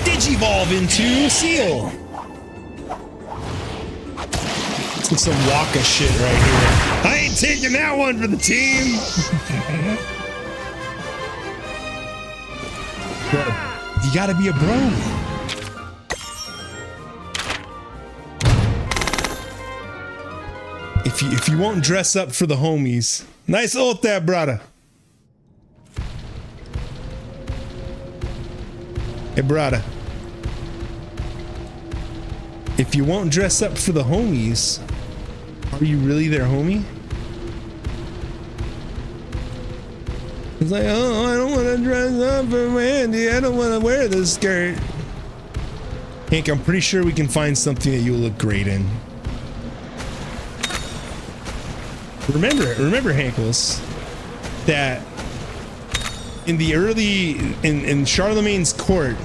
Digivolve into Seal. It's some Waka shit right here. I ain't taking that one for the team. You gotta be a bro. If you won't dress up for the homies, nice old there, brother. Hey, brother. If you won't dress up for the homies, are you really their homie? It's like, oh, I don't want to dress up for Wendy. I don't want to wear this skirt. Hank, I'm pretty sure we can find something that you'll look great in. Remember, Hankles, that in the in Charlemagne's court,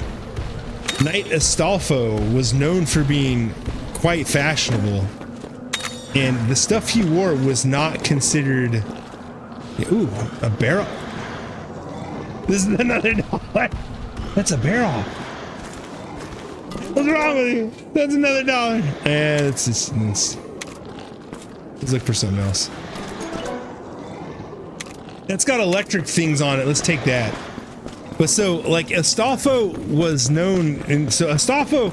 Knight Astolfo was known for being quite fashionable, and the stuff he wore was not considered. Ooh, a barrel. This is another $1. That's a barrel. What's wrong with you? That's another $1. And it's Let's look for something else. That's got electric things on it. Let's take that. But so, like, Astolfo was known, and so Astolfo,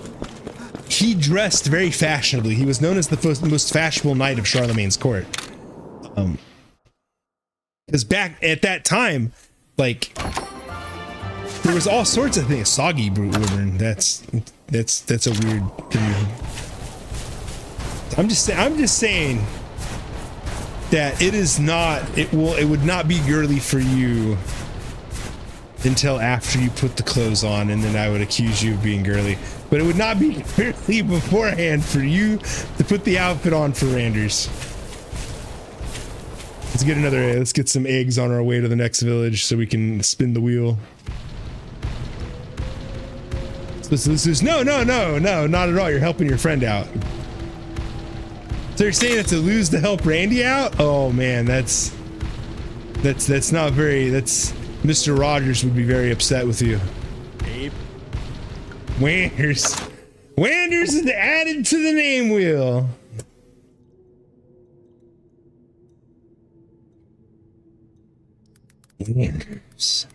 he dressed very fashionably. He was known as the most fashionable knight of Charlemagne's court. Because back at that time, like, there was all sorts of things. Soggy woman. That's a weird thing. I'm just saying that it is not. It would not be girly for you until after you put the clothes on, and then I would accuse you of being girly. But it would not be girly beforehand for you to put the outfit on for Randers. Let's get some eggs on our way to the next village so we can spin the wheel. No, not at all. You're helping your friend out. So you're saying it's a lose to help Randy out? Oh man, that's not very, Mr. Rogers would be very upset with you. Abe. Wanders is added to the name wheel. Wanders.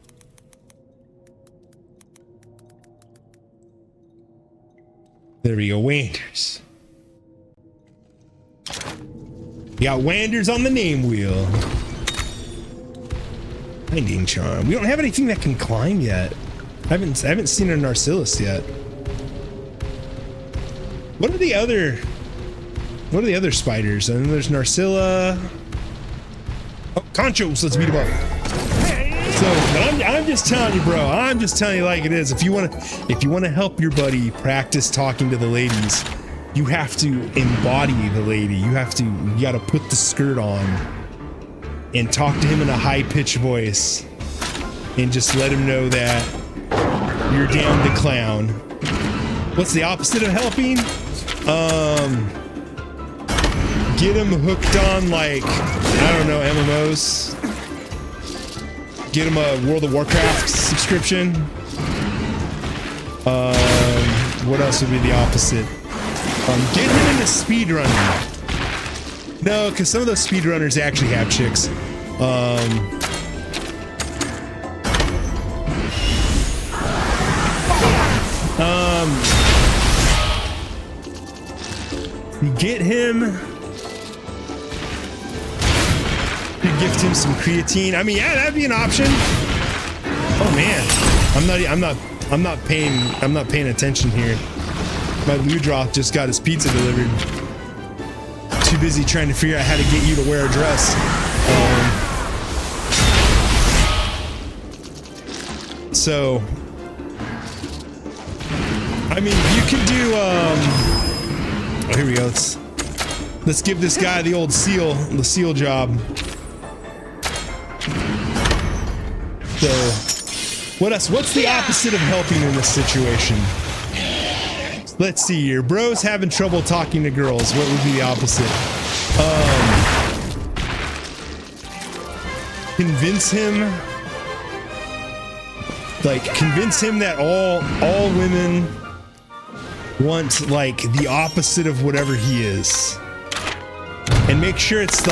There we go, Wanders. We got Wanders on the name wheel. Binding charm. We don't have anything that can climb yet. I haven't seen a Narcillus yet. What are the other spiders? And then there's Narcilla. Oh, Conchos, let's beat him up. So, but I'm just telling you, bro. I'm just telling you like it is. If you want to help your buddy practice talking to the ladies, you have to embody the lady. You gotta put the skirt on and talk to him in a high-pitched voice and just let him know that you're down to clown. What's the opposite of helping? Get him hooked on, like, I don't know, MMOs. Get him a World of Warcraft subscription. What else would be the opposite? Get him into speedrunning. No, because some of those speedrunners actually have chicks. You get him. You gift him some creatine. I mean, yeah, that'd be an option. Oh man, I'm not paying attention here. My Ludroth just got his pizza delivered. Too busy trying to figure out how to get you to wear a dress. So, I mean, you could do. Oh, here we go. Let's give this guy the old seal job. So, what else? What's the opposite of helping in this situation? Let's see here. Bro's having trouble talking to girls. What would be the opposite? Convince him that all women want, like, the opposite of whatever he is. And make sure it's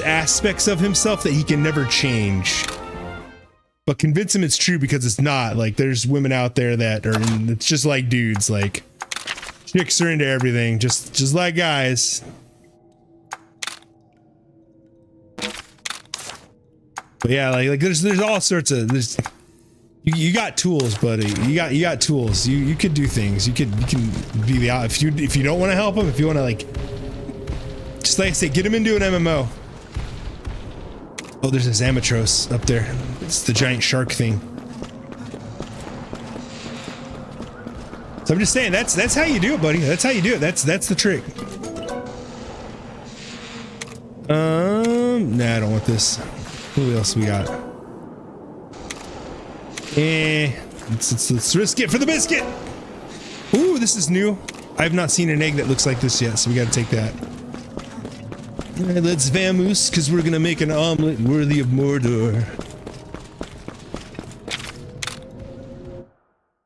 aspects of himself that he can never change. But convince him it's true, because it's not. Like, there's women out there that are, it's just like dudes. Like, chicks are into everything, just like guys. But yeah, like there's all sorts of, you got tools, buddy. You got tools. You could do things. You can be the, if you don't want to help him, if you want to, like, just like I say, get him into an MMO. Oh, there's this Amatros up there. It's the giant shark thing. So I'm just saying, that's how you do it, buddy. That's how you do it. That's the trick. Nah, I don't want this. Who else we got? Let's risk it for the biscuit. Ooh, this is new. I've not seen an egg that looks like this yet, so we got to take that. All right, let's vamoose, because we're gonna make an omelet worthy of Mordor.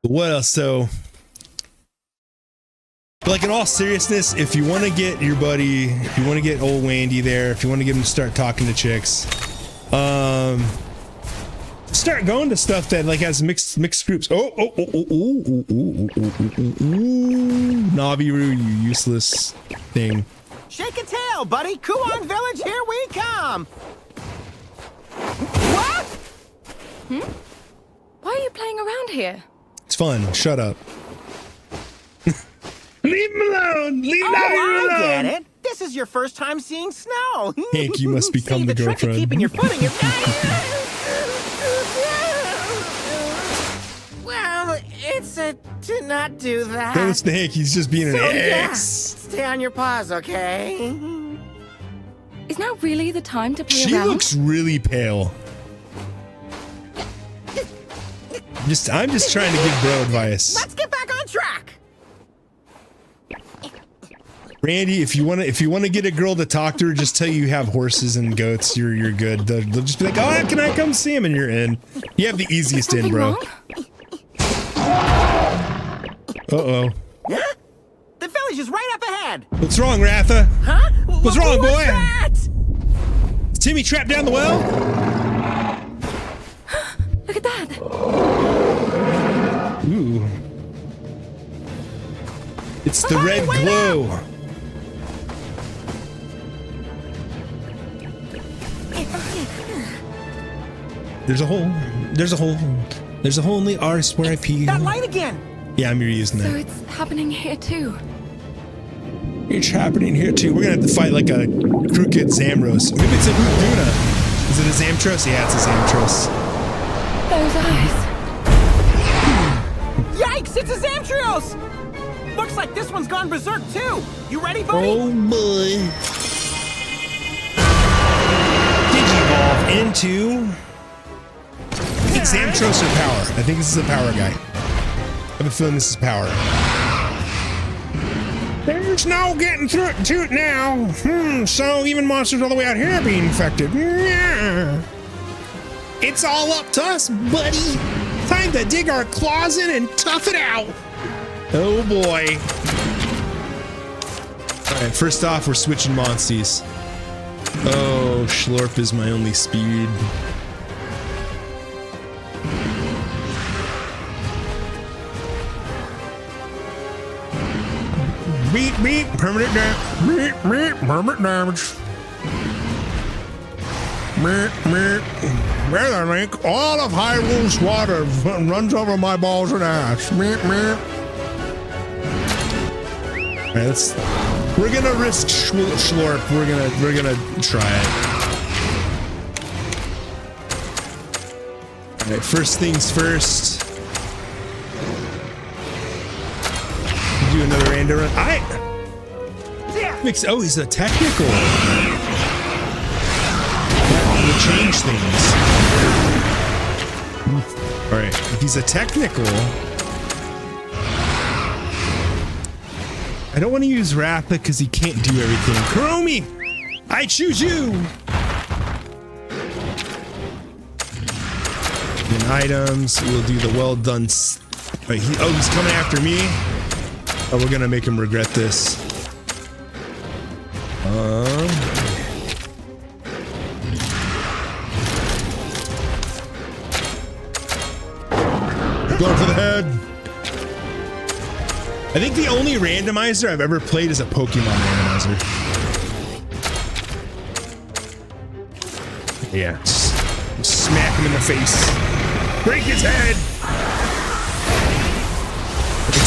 What else? So Like, in all seriousness, if you want to get your buddy, if you want to get old Wandy there, if you want to get him to start talking to chicks, start going to stuff that like has mixed groups. Navirou, you useless thing. Shake a tail, buddy. Kuon Village, here we come. What? Why are you playing around here? It's fun. Shut up. Leave him alone. Leave Navirou alone. I get it. This is your first time seeing snow. Hank, you must become the girlfriend. Trick of keeping your footing is. Well, it's to not do that. Don't listen to Hank. He's just being an So, ex. Stay on your paws, okay? Is now really the time to play She around? looks really pale. I'm just trying to give bro advice. Let's get back on track. Randy, if you want to get a girl to talk to her, just tell you have horses and goats. You're good. They'll just be like, oh, can I come see him? And you're in. You have the easiest in, bro. Huh? The village is right up ahead. What's wrong, Ratha? Huh? What's wrong, boy? That? Is Timmy trapped down the well? Look at that. Ooh. It's the red glow. There's a hole. There's a hole. There's a hole in the arse where I pee. That light again. Yeah, I'm reusing that. So it's happening here too. It's happening here too. We're gonna have to fight like a crooked Zamros. Maybe it's a Uduna. Is it a Zamtros? Yeah, it's a Zamtros. Those eyes. Yikes! It's a Zamtrios. Looks like this one's gone berserk too. You ready, buddy? Oh boy. Digivolve into. I think Zamtros or Power. I think this is a Power guy. I have a feeling this is Power. There's no getting through it to it now. So even monsters all the way out here are being infected. Yeah. It's all up to us, buddy. Time to dig our claws in and tough it out. Oh boy. Alright, first off, we're switching monsties. Oh, Schlorp is my only speed. Beep, beep, permanent damage. Beep, beep, permanent damage. Beep, beep. Where the link? All of Hyrule's water runs over my balls and ass. Beep, beep. Alright, we're gonna risk Schlorp. We're gonna try it. Alright, first things first. Do another random run. Mix. Oh, he's a technical. That will change things. Alright, if he's a technical. I don't want to use Ratha because he can't do everything. Kuromi! I choose you! In items, we'll do the well done. Wait, he's coming after me. Oh, we're gonna make him regret this. Going for the head. I think the only randomizer I've ever played is a Pokemon randomizer. Yeah, just smack him in the face. Break his head.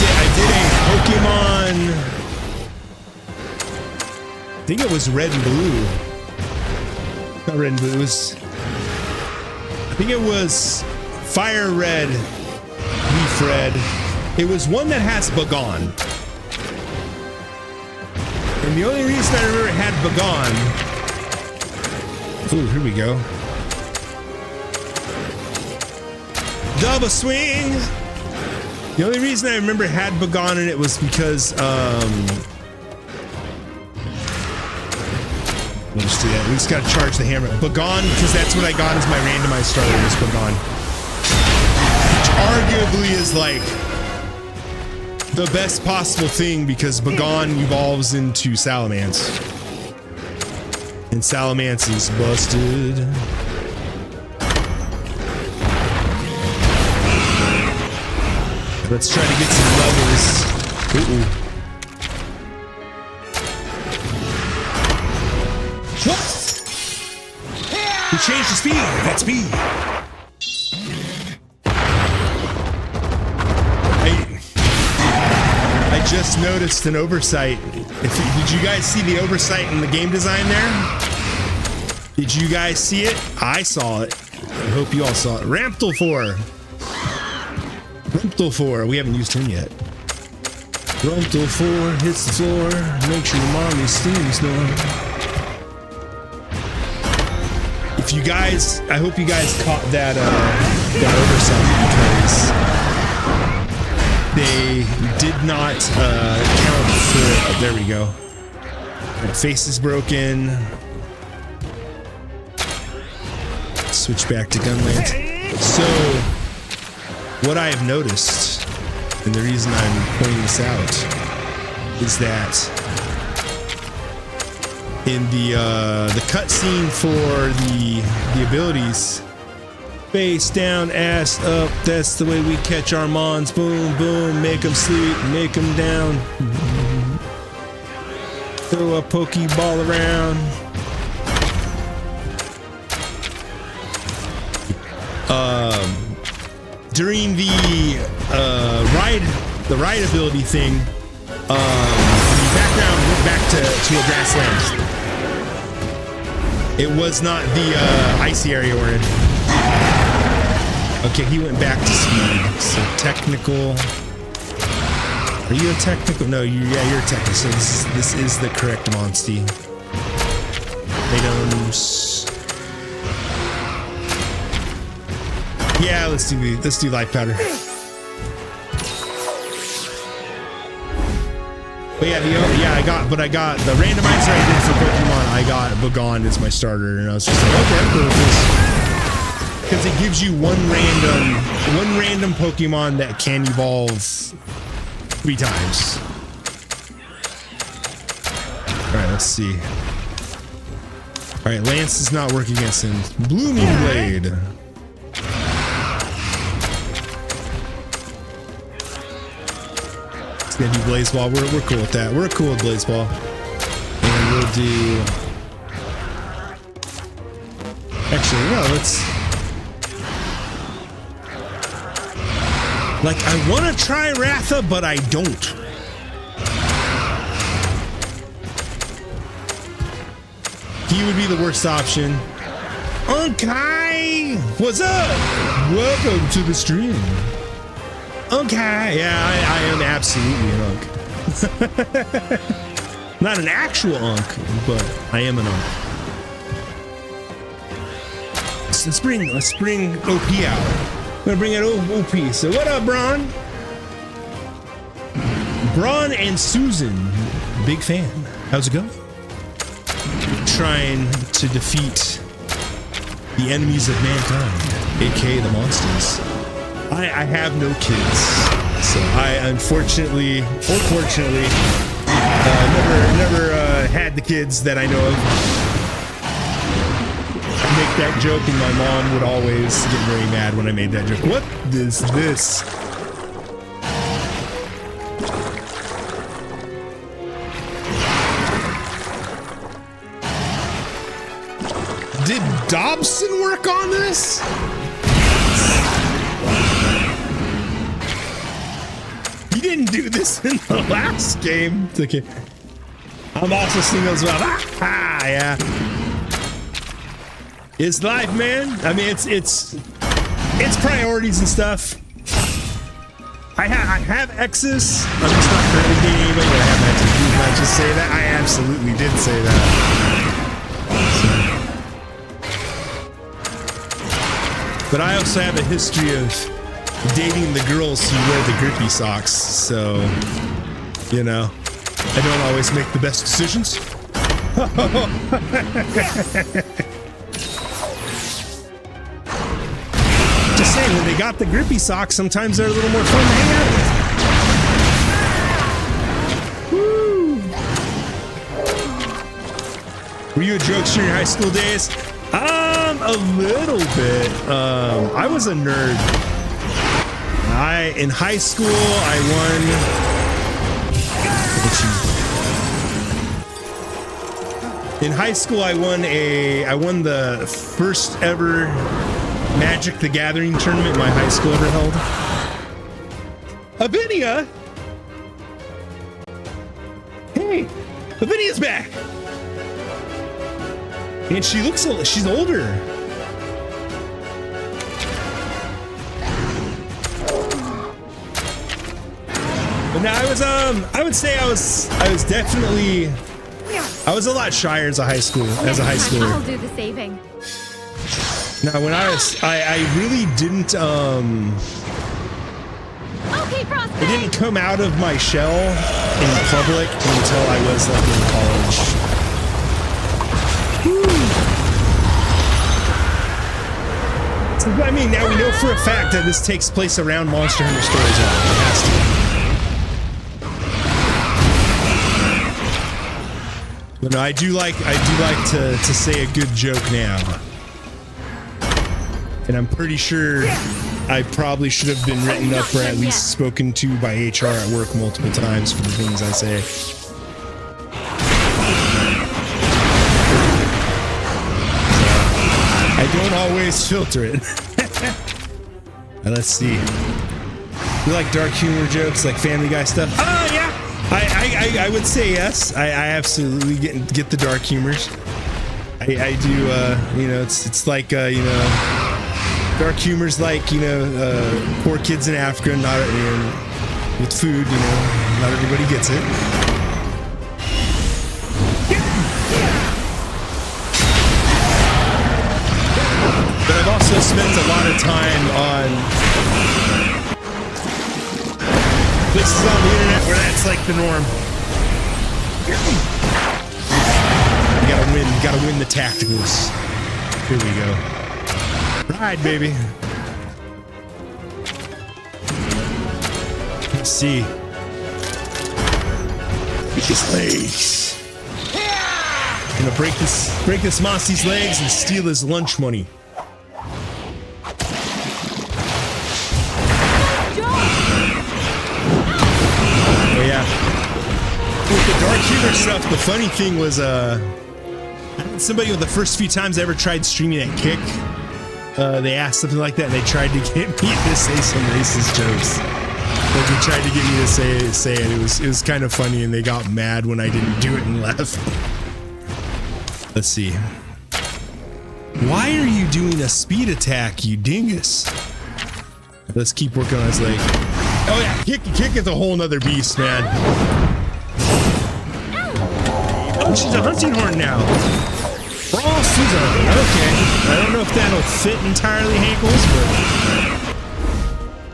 I did a Pokemon. I think it was Red and Blue. Not Red and Blue. It was. I think it was Fire Red, Leaf Red. It was one that has Bagon. And the only reason I remember it had Bagon. Ooh, here we go. Double swing. The only reason I remember it had Bagon in it was because, we'll just do that. We just gotta charge the hammer. Bagon, because that's what I got as my randomized starter, was Bagon. Which arguably is like the best possible thing because Bagon evolves into Salamence. And Salamence is busted. Let's try to get some levels. Ooh. What? We changed the speed. That's speed. I just noticed an oversight. Did you guys see the oversight in the game design there? Did you guys see it? I saw it. I hope you all saw it. Ramptalfor. Ramptalfor. We haven't used him yet. Ramptalfor hits the floor. Make sure your mommy steams no. If you guys, I hope you guys caught that oversight because they did not count for. There we go. My face is broken. Switch back to Gunlance. So, what I have noticed, and the reason I'm pointing this out, is that in the cutscene for the abilities, face down, ass up. That's the way we catch our mons. Boom, boom. Make them sleep. Make them down. Throw a Pokeball around. During the ride ability thing, the background went back to a grassland. It was not the icy area we're in. Okay, he went back to speed. So technical. Are you a technical? No, you're technical. So this is the correct Monstie. Items. Yeah, let's do life powder. But yeah, I got the randomizer I did for Pokemon. I got Bagon as my starter, and I was just like, okay, I'm cool with this. Because it gives you one random Pokemon that can evolve 3 times. All right, let's see. All right, Lance does not work against him. Blooming Blade. It's gonna be Blaze Ball. We're cool with that. We're cool with Blaze Ball. And we'll do. Actually, no, let's. Like, I want to try Ratha, but I don't. He would be the worst option. Okay, what's up? Welcome to the stream. Okay, yeah, I am absolutely an Unk. Not an actual Unk, but I am an Unk. Let's bring OP out. I'm gonna bring out OP. So what up, Braun? Braun and Susan, big fan. How's it going? Trying to defeat the enemies of mankind, aka the monsters. I have no kids, so I unfortunately or fortunately never had the kids that I know of. I make that joke, and my mom would always get very mad when I made that joke. What is this? Did Dobson work on this? He didn't do this in the last game. It's okay. I'm also single as well. Ah, yeah. It's life, man. I mean, it's priorities and stuff. I have exes. I'm just not currently dating anybody, but I have exes. Did I just say that? I absolutely did say that. But I also have a history of dating the girls who wear the grippy socks, so, you know, I don't always make the best decisions. Just saying, when they got the grippy socks, sometimes they're a little more fun to hang out with. Were you a jokester in your high school days? A little bit. I was a nerd. In high school, I won. In high school, I won the first ever Magic the Gathering tournament my high school ever held. Avinia! Hey, Avinia's back! And she's older. But now I would say I was definitely, I was a lot shyer as a high schooler. I'll do the saving. Now when I really didn't Okay, Frosty. I didn't come out of my shell in public until I was like in college. So, I mean, now we know for a fact that this takes place around Monster Hunter Stories. It has to. But no, I do like to say a good joke now. And I'm pretty sure I probably should have been written up or at least spoken to by HR at work multiple times for the things I say. I don't always filter it. Let's see. You like dark humor jokes, like Family Guy stuff? Oh yeah, I would say yes. I absolutely get the dark humors. I do. You know, it's like dark humor's like poor kids in Africa, not with food. Not everybody gets it. But I've also spent a lot of time on places on the internet where that's like the norm. You gotta win the tacticals. Here we go. Ride, baby. Let's see. Break his legs. I'm gonna break this monster's legs and steal his lunch money. Oh yeah. With the dark humor stuff, the funny thing was somebody with the first few times I ever tried streaming at Kick, they asked something like that and they tried to get me to say some racist jokes. Like they tried to get me to say it. It was kind of funny and they got mad when I didn't do it and left. Let's see. Why are you doing a speed attack, you dingus? Let's keep working on his leg. Oh yeah, Kick is a whole nother beast, man. Oh, she's a hunting horn now. Frost is okay. I don't know if that'll fit entirely Hankles, but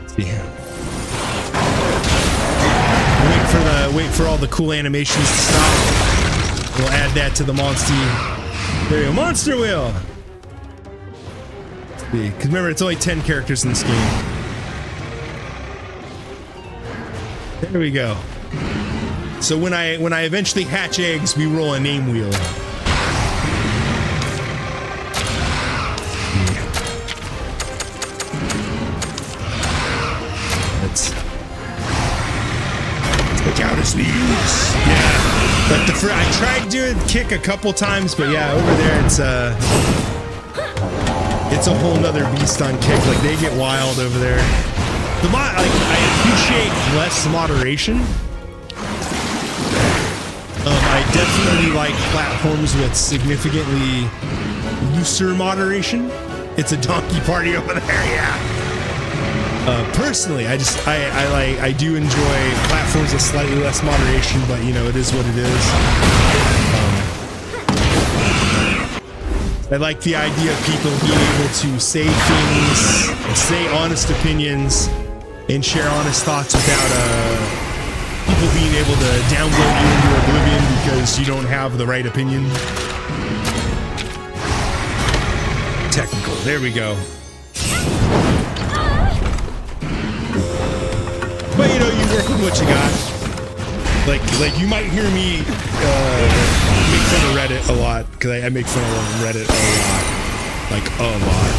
let's see. Wait for all the cool animations to stop. We'll add that to the monster. There you go, monster wheel. Let's see, because remember it's only 10 characters in this game. There we go. So when I eventually hatch eggs, we roll a name wheel. Let's take out his knees. Yeah. But I tried doing Kick a couple times, but yeah, over there it's a whole nother beast on Kick. Like they get wild over there. I appreciate less moderation. I definitely like platforms with significantly looser moderation. It's a donkey party over there, yeah. Personally, I do enjoy platforms with slightly less moderation, but it is what it is. I like the idea of people being able to say things, say honest opinions, and share honest thoughts without people being able to download you into oblivion because you don't have the right opinion. Technical, there we go. But you work with what you got. Like you might hear me make fun of Reddit a a lot because I make fun of Reddit a lot, like a lot.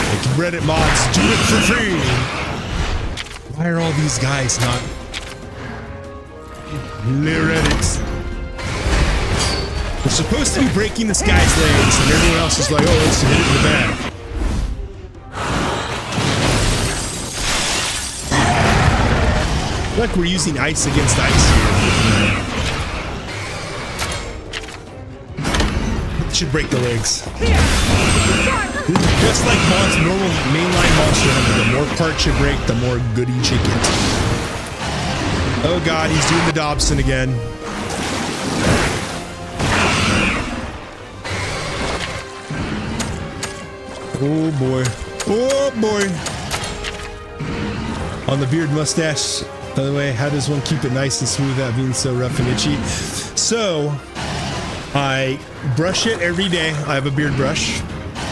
Like Reddit mods do it for free. Why are all these guys not Reddit? We're supposed to be breaking this guy's legs, and everyone else is like, "Oh, let's hit it in the back." Like we're using ice against ice here. Should break the legs. Just like normal mainline Monster Hunter, the more parts you break, the more goodies you get. Oh god, he's doing the Dobson again. Oh boy. Oh boy. On the beard mustache. By the way, how does one keep it nice and smooth without being so rough and itchy? So, I brush it every day. I have a beard brush.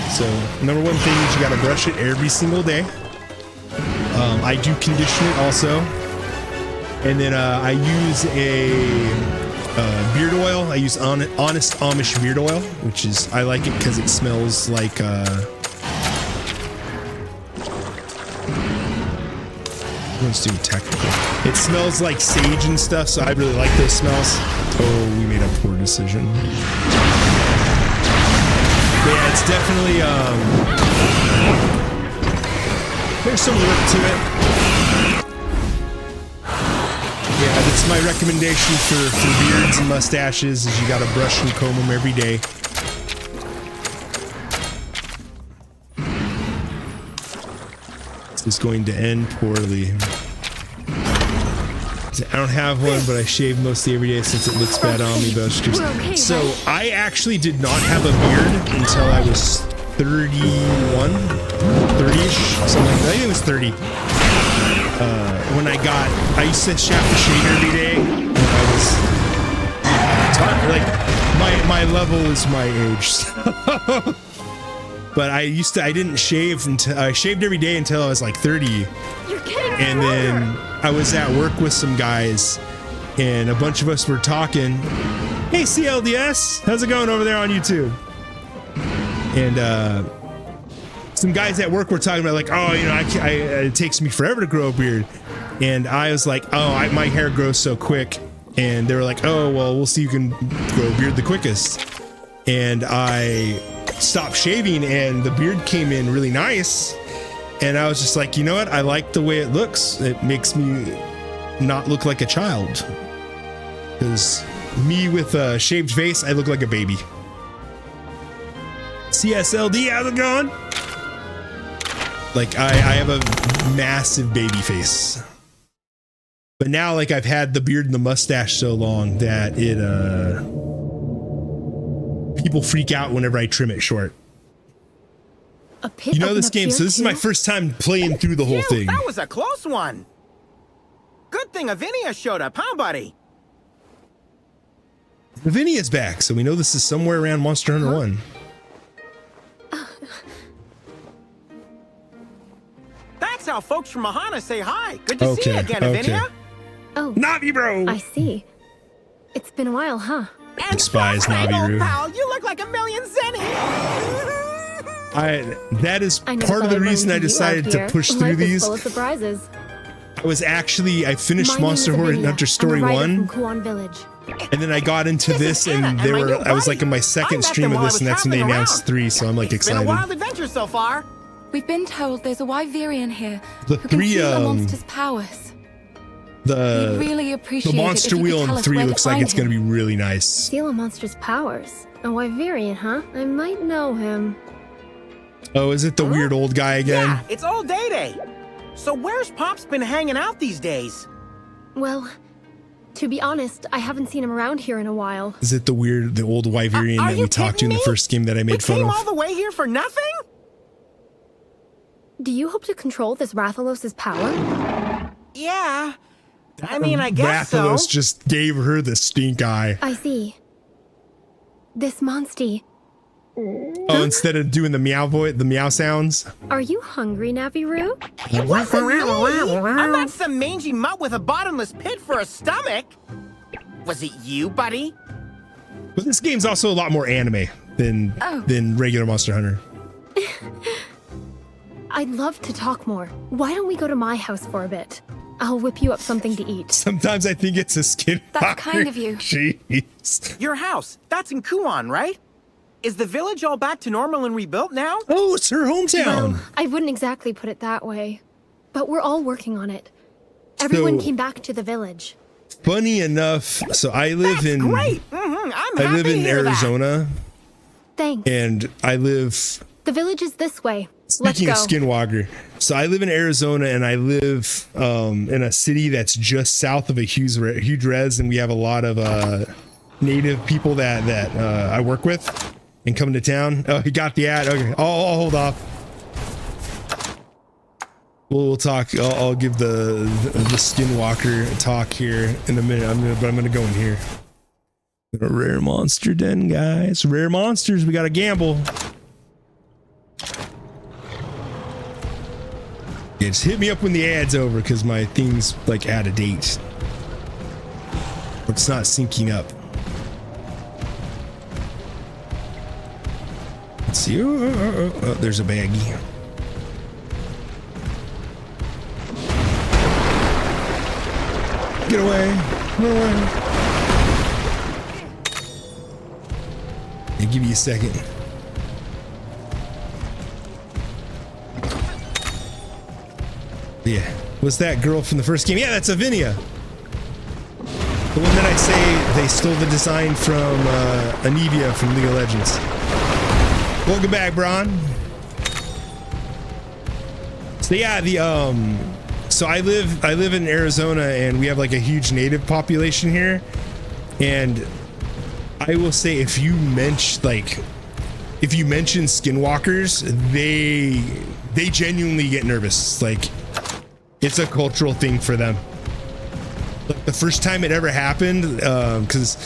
So, number one thing is you gotta brush it every single day. I do condition it also. And then I use a beard oil. I use Honest Amish beard oil, which is, I like it because it smells like let's do technical. It smells like sage and stuff, so I really like those smells. Oh, we made a poor decision. But yeah, it's definitely there's some work to it. Yeah, that's my recommendation for beards and mustaches is you gotta brush and comb them every day. Is going to end poorly. I don't have one, but I shave mostly every day since it looks bad on me. But so I actually did not have a beard until I was 31, 30-ish, something. I think it was 30. When I used to have to shave every day when I was like my level is my age. So. But I didn't shave until I shaved every day until I was like 30. And then I was at work with some guys and a bunch of us were talking. Hey, CLDS, how's it going over there on YouTube? And some guys at work were talking about like, oh, you know, it takes me forever to grow a beard. And I was like, oh, my hair grows so quick. And they were like, oh, well, we'll see who can grow a beard the quickest. And I stopped shaving and the beard came in really nice. And I was just like, you know what? I like the way it looks. It makes me not look like a child. Because me with a shaved face, I look like a baby. CSLD, how's it going? Like, I have a massive baby face. But now, like, I've had the beard and the mustache so long that it, people freak out whenever I trim it short. You know this game, so this is my first time playing through the whole thing. That was a close one. Good thing Avinia showed up, huh, buddy? Lavinia's back, so we know this is somewhere around Monster Hunter 1. That's how folks from Mahana say hi. Good to see you again, Avinia. Oh, Navirou. I see. It's been a while, huh? And despise Navirou. Pal, you look like a million zenny. That is part of the reason I decided to push through these. Full of surprises. I finished Monster Hunter Story 1. And then I got into this and I was like in my second stream of this and that's when they announced 3, so I'm like excited. It's been a wild adventure so far. We've been told there's a Wyverian here the who 3 can feel a monster's powers. The really appreciate the monster wheel in 3 looks like it's going to be really nice. Steal a monster's powers. A Wyverian, huh? I might know him. Oh, is it the weird old guy again? Yeah, it's old Day. So where's Pop's been hanging out these days? Well, to be honest, I haven't seen him around here in a while. Is it the old Wyverian that we talked to in the first game that I made fun of? We came all the way here for nothing? Do you hope to control this Rathalos' power? Yeah. I mean, I guess so. Rathalos just gave her the stink eye. I see. This Monstie. Oh, instead of doing the meow voice, the meow sounds. Are you hungry, Navirou? It wasn't me. I'm not some mangy mutt with a bottomless pit for a stomach. Was it you, buddy? But this game's also a lot more anime than regular Monster Hunter. I'd love to talk more. Why don't we go to my house for a bit? I'll whip you up something to eat. Sometimes I think it's a skinwalker. That's kind of you. Jeez. Your house. That's in Kuan, right? Is the village all back to normal and rebuilt now? Oh, it's her hometown. Well, I wouldn't exactly put it that way. But we're all working on it. Everyone came back to the village. Funny enough, so I live in great. I'm happy I live to in hear Arizona. Thanks. And I live The village is this way. Speaking of Let's go. Skinwalker, so I live in Arizona and I live in a city that's just south of a huge res, and we have a lot of native people that I work with and come to town. Oh, he got the ad. Okay, I'll hold off. We'll talk. I'll give the Skinwalker talk here in a minute. I'm gonna go in here. A rare monster den, guys. Rare monsters. We gotta gamble. Yeah, just hit me up when the ad's over, because my thing's like out of date. Or it's not syncing up. Let's see. Oh, there's a baggie. Get away. Get away. I'll give you a second. Yeah. Was that girl from the first game? Yeah, that's Avinia. The one that I say they stole the design from Anivia from League of Legends. Welcome back, Bron. So yeah, so I live in Arizona, and we have like a huge native population here. And I will say, if you mention skinwalkers, they genuinely get nervous. Like, it's a cultural thing for them. Like, the first time it ever happened, because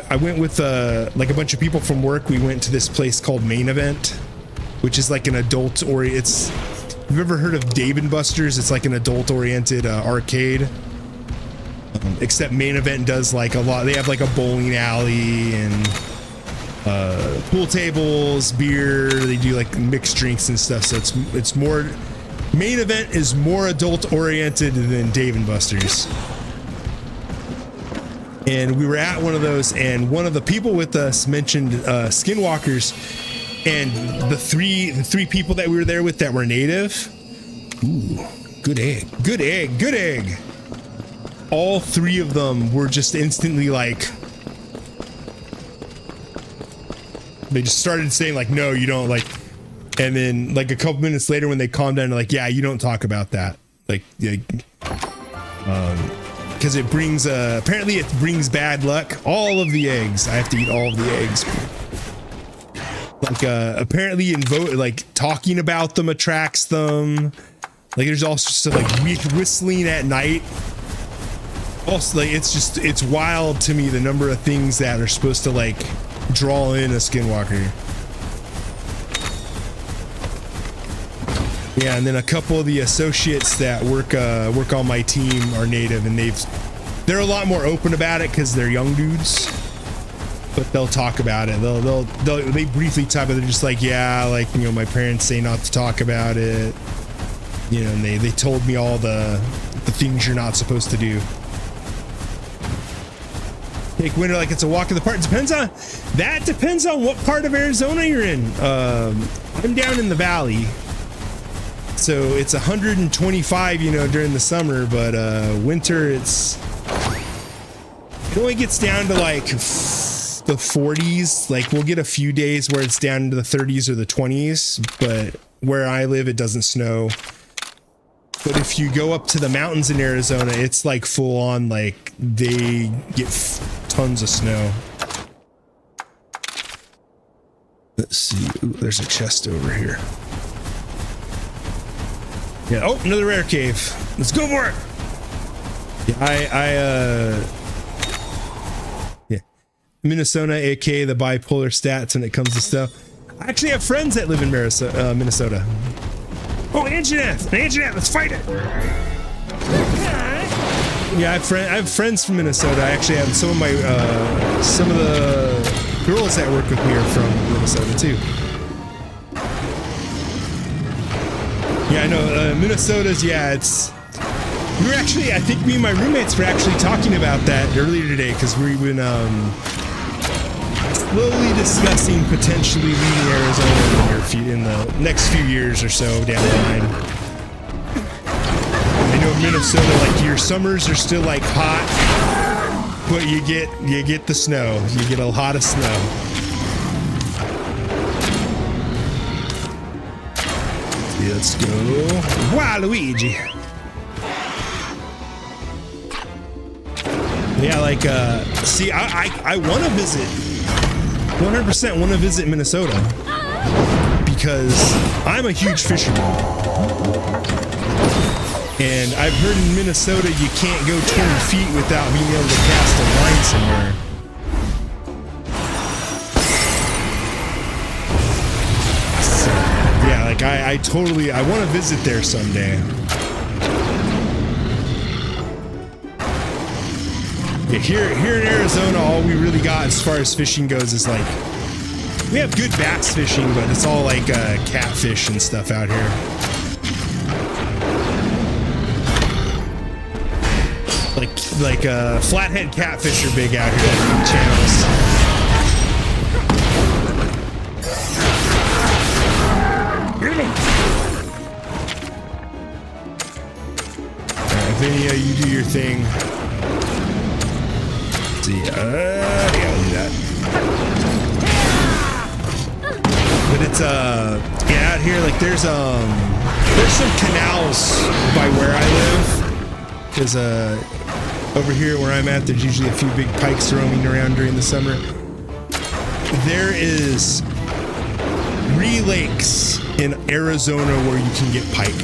I went with like a bunch of people from work. We went to this place called Main Event, which is like an adult you've ever heard of Dave & Buster's? It's like an adult oriented arcade. Except Main Event does like a lot. They have like a bowling alley and pool tables, beer. They do like mixed drinks and stuff. So it's more. Main Event is more adult oriented than Dave & Buster's. And we were at one of those, and one of the people with us mentioned skinwalkers, and the three people that we were there with that were native. Ooh, good egg. All three of them were just instantly like, they just started saying like, no, you don't, like, and then like a couple minutes later when they calmed down, they're like, yeah, you don't talk about that. Like because it brings apparently it brings bad luck. All of the eggs. I have to eat all of the eggs. Like apparently like talking about them attracts them. Like there's also stuff like whistling at night. Also, like it's wild to me the number of things that are supposed to like draw in a skinwalker. Yeah, and then a couple of the associates that work on my team are native, and they're a lot more open about it because they're young dudes. But they'll talk about it. They briefly talk about it. They're just like, yeah, like, you know, my parents say not to talk about it. You know, and they told me all the things you're not supposed to do. Take winter like it's a walk in the park. Depends on what part of Arizona you're in. I'm down in the valley. So it's 125, you know, during the summer, but winter it only gets down to like the 40s. Like we'll get a few days where it's down into the 30s or the 20s, but where I live, it doesn't snow. But if you go up to the mountains in Arizona, it's like full on, like they get tons of snow. Let's see. Ooh, there's a chest over here. Yeah. Oh, another rare cave. Let's go for it. Yeah, yeah. Minnesota, aka the bipolar stats when it comes to stuff. I actually have friends that live in Minnesota. Oh, Anjaneth, let's fight it. Yeah, I have friends from Minnesota. I actually have some of the girls that work with me are from Minnesota too. Yeah, I know. Minnesota's, it's... We were actually, I think me and my roommates were actually talking about that earlier today because we've been slowly discussing potentially leaving Arizona in the next few years or so down the line. I know Minnesota, like your summers are still like hot, but you get the snow. You get a lot of snow. Let's go. Waluigi. Yeah, like, see, I want to visit, 100% want to visit Minnesota because I'm a huge fisherman. And I've heard in Minnesota you can't go 20 feet without being able to cast a line somewhere. So, yeah, like I want to visit there someday. Yeah, here in Arizona, all we really got as far as fishing goes is like, we have good bass fishing, but it's all like catfish and stuff out here. Like flathead catfish are big out here in channels. Alright, Vinny, you do your thing. Yeah, I'll do that. But it's yeah, out here like there's some canals by where I live. Because over here where I'm at, there's usually a few big pikes roaming around during the summer. There is 3 lakes in Arizona where you can get pike.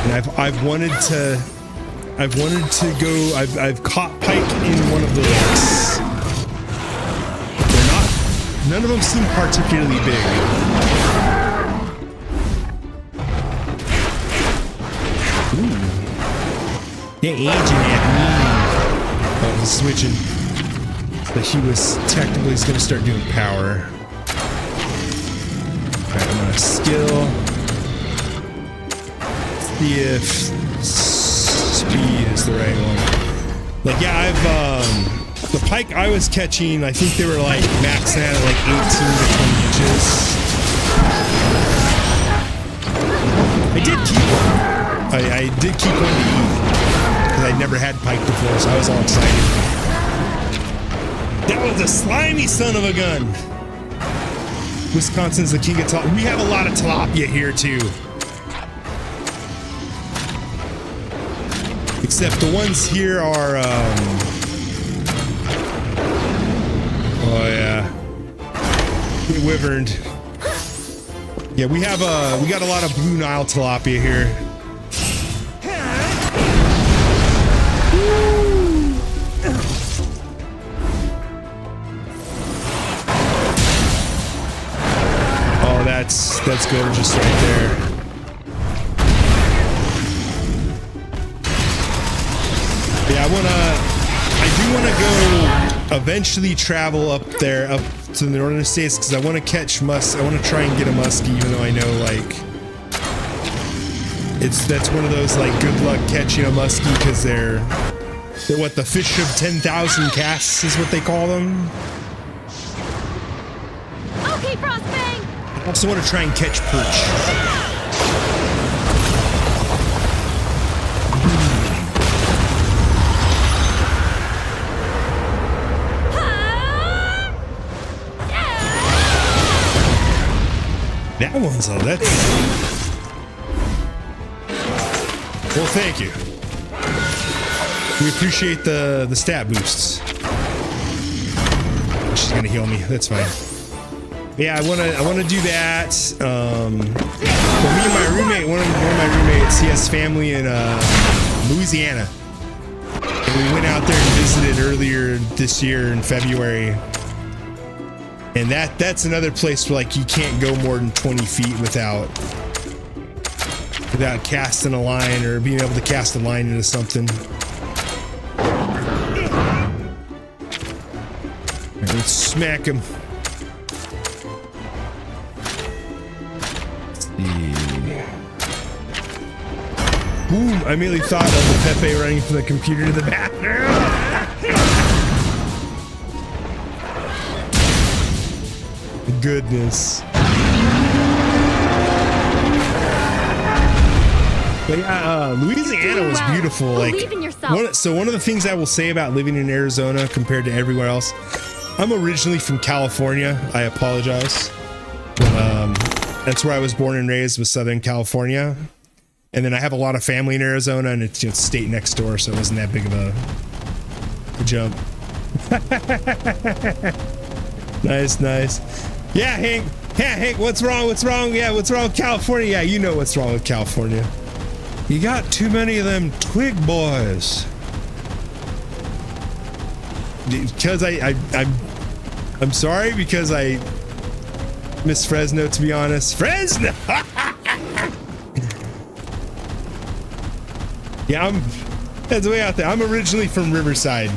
And I've wanted to go. I've caught pike in one of the lakes. None of them seem particularly big. Ooh. Yeah, Anjaneth. Oh, he's switching. But he was technically he's gonna start doing power. Alright, I'm gonna skill. See if speed is the right one. Like, yeah, I've the pike I was catching, I think they were like maxing out at like 18 to 20 inches. I did keep one. I did keep one to eat because I'd never had pike before, so I was all excited. That was a slimy son of a gun. Wisconsin's the king of tilapia. We have a lot of tilapia here too. Except the ones here are, oh yeah, wyverned. Yeah, we got a lot of Blue Nile tilapia here. Oh, that's gorgeous right there. Yeah, I do want to go eventually travel up there, up to the northern states, because I want to catch I want to try and get a muskie, even though I know, like, that's one of those, like, good luck catching a muskie, because they're what, the fish of 10,000 casts is what they call them. Okay, Frostbang! I also want to try and catch perch. That one's that's. Well, thank you. We appreciate the stat boosts. She's gonna heal me. That's fine. Yeah, I wanna do that. Well, me and my roommate, one of my roommates, he has family in Louisiana. And We went out there and visited earlier this year in February. And that's another place where like you can't go more than 20 feet without casting a line or being able to cast a line into something. Let's smack him. Boom! I immediately thought of the Pepe running from the computer to the bathroom. Goodness. But yeah, Louisiana was beautiful. Like, one of the things I will say about living in Arizona compared to everywhere else, I'm originally from California. I apologize. That's where I was born and raised, was Southern California. And then I have a lot of family in Arizona, and it's state next door, so it wasn't that big of a jump. Nice. Yeah, Hank. Yeah, Hank, what's wrong? Yeah, what's wrong with California? Yeah, you know what's wrong with California. You got too many of them twig boys. Because I'm sorry, because I miss Fresno, to be honest. Fresno! Yeah, that's way out there. I'm originally from Riverside.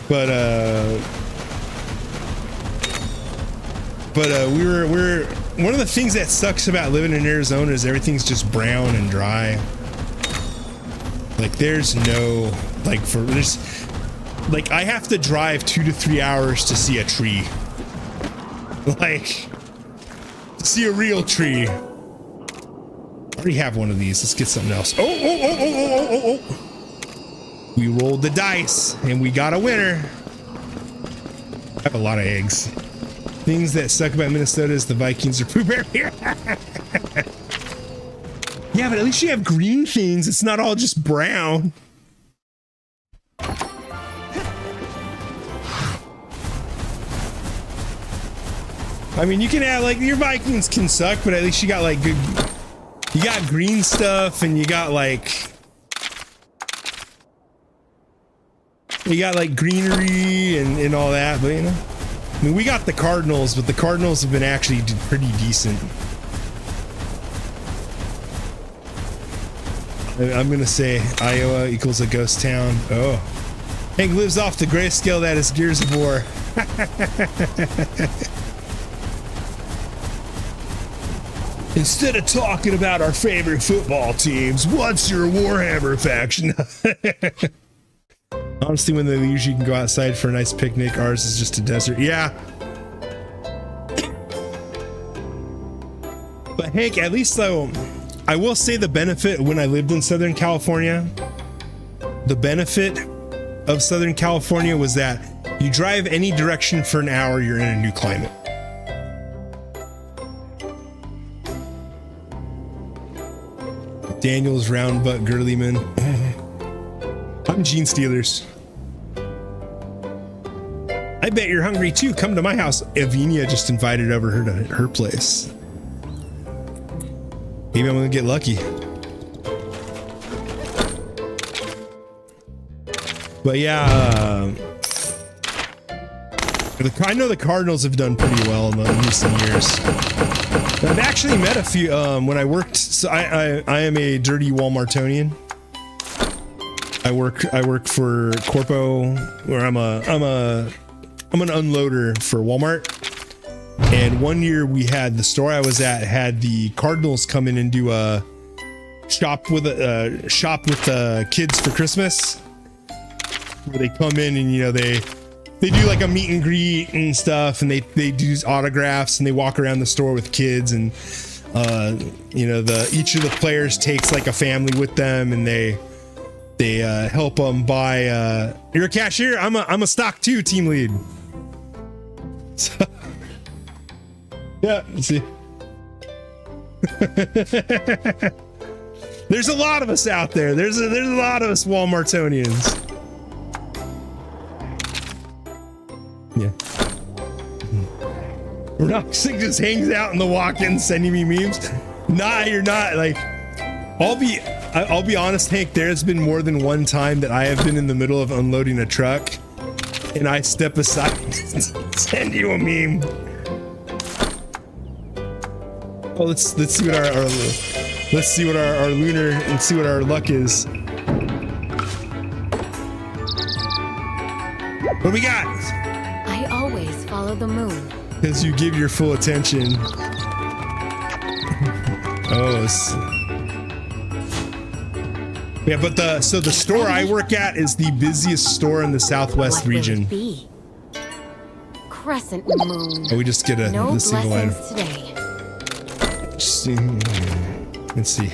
But we're one of the things that sucks about living in Arizona is everything's just brown and dry. Like there's no I have to drive 2 to 3 hours to see a tree. Like to see a real tree. I already have one of these. Let's get something else. Oh. We rolled the dice and we got a winner. I have a lot of eggs. Things that suck about Minnesota is the Vikings are poop here. Yeah, but at least you have green things. It's not all just brown. I mean, you can have like your Vikings can suck, but at least you got like good. You got green stuff, and you got like greenery and all that. But you know, I mean, we got the Cardinals, but the Cardinals have been actually pretty decent. I'm gonna say Iowa equals a ghost town. Oh, Hank lives off the grayscale that is Gears of War. Instead of talking about our favorite football teams, what's your Warhammer faction? Honestly, when they usually can go outside for a nice picnic, ours is just a desert. Yeah. But Hank, at least though, I will say the benefit when I lived in Southern California, the benefit of Southern California was that you drive any direction for an hour, you're in a new climate. Daniel's round butt girly man. I'm Gene Steelers. I bet you're hungry too. Come to my house. Evinia just invited over her to her place. Maybe I'm gonna get lucky. But yeah, I know the Cardinals have done pretty well in the recent years. I've actually met a few when I worked. So I am a dirty Walmartonian. I work for Corpo, where I'm an unloader for Walmart. And one year we had the store I was at had the Cardinals come in and do a shop with kids for Christmas, where they come in and they do like a meet and greet and stuff, and they do autographs and they walk around the store with kids, and each of the players takes like a family with them, and they help them buy. You're a cashier. I'm a stock 2 team lead. So, yeah, see. There's a lot of us out there. There's a lot of us Walmartonians. Yeah. Roxic just hangs out in the walk-in sending me memes. Nah, you're not. Like, I'll be honest, Hank, there's been more than one time that I have been in the middle of unloading a truck and I step aside and send you a meme. Oh, let's see what our lunar, let's see what our luck is. What do we got? I always follow the moon. Because you give your full attention. Oh, yeah, but the store I work at is the busiest store in the Southwest region. What will it be? Crescent moon. Oh, we just get no single item. Today. Let's see.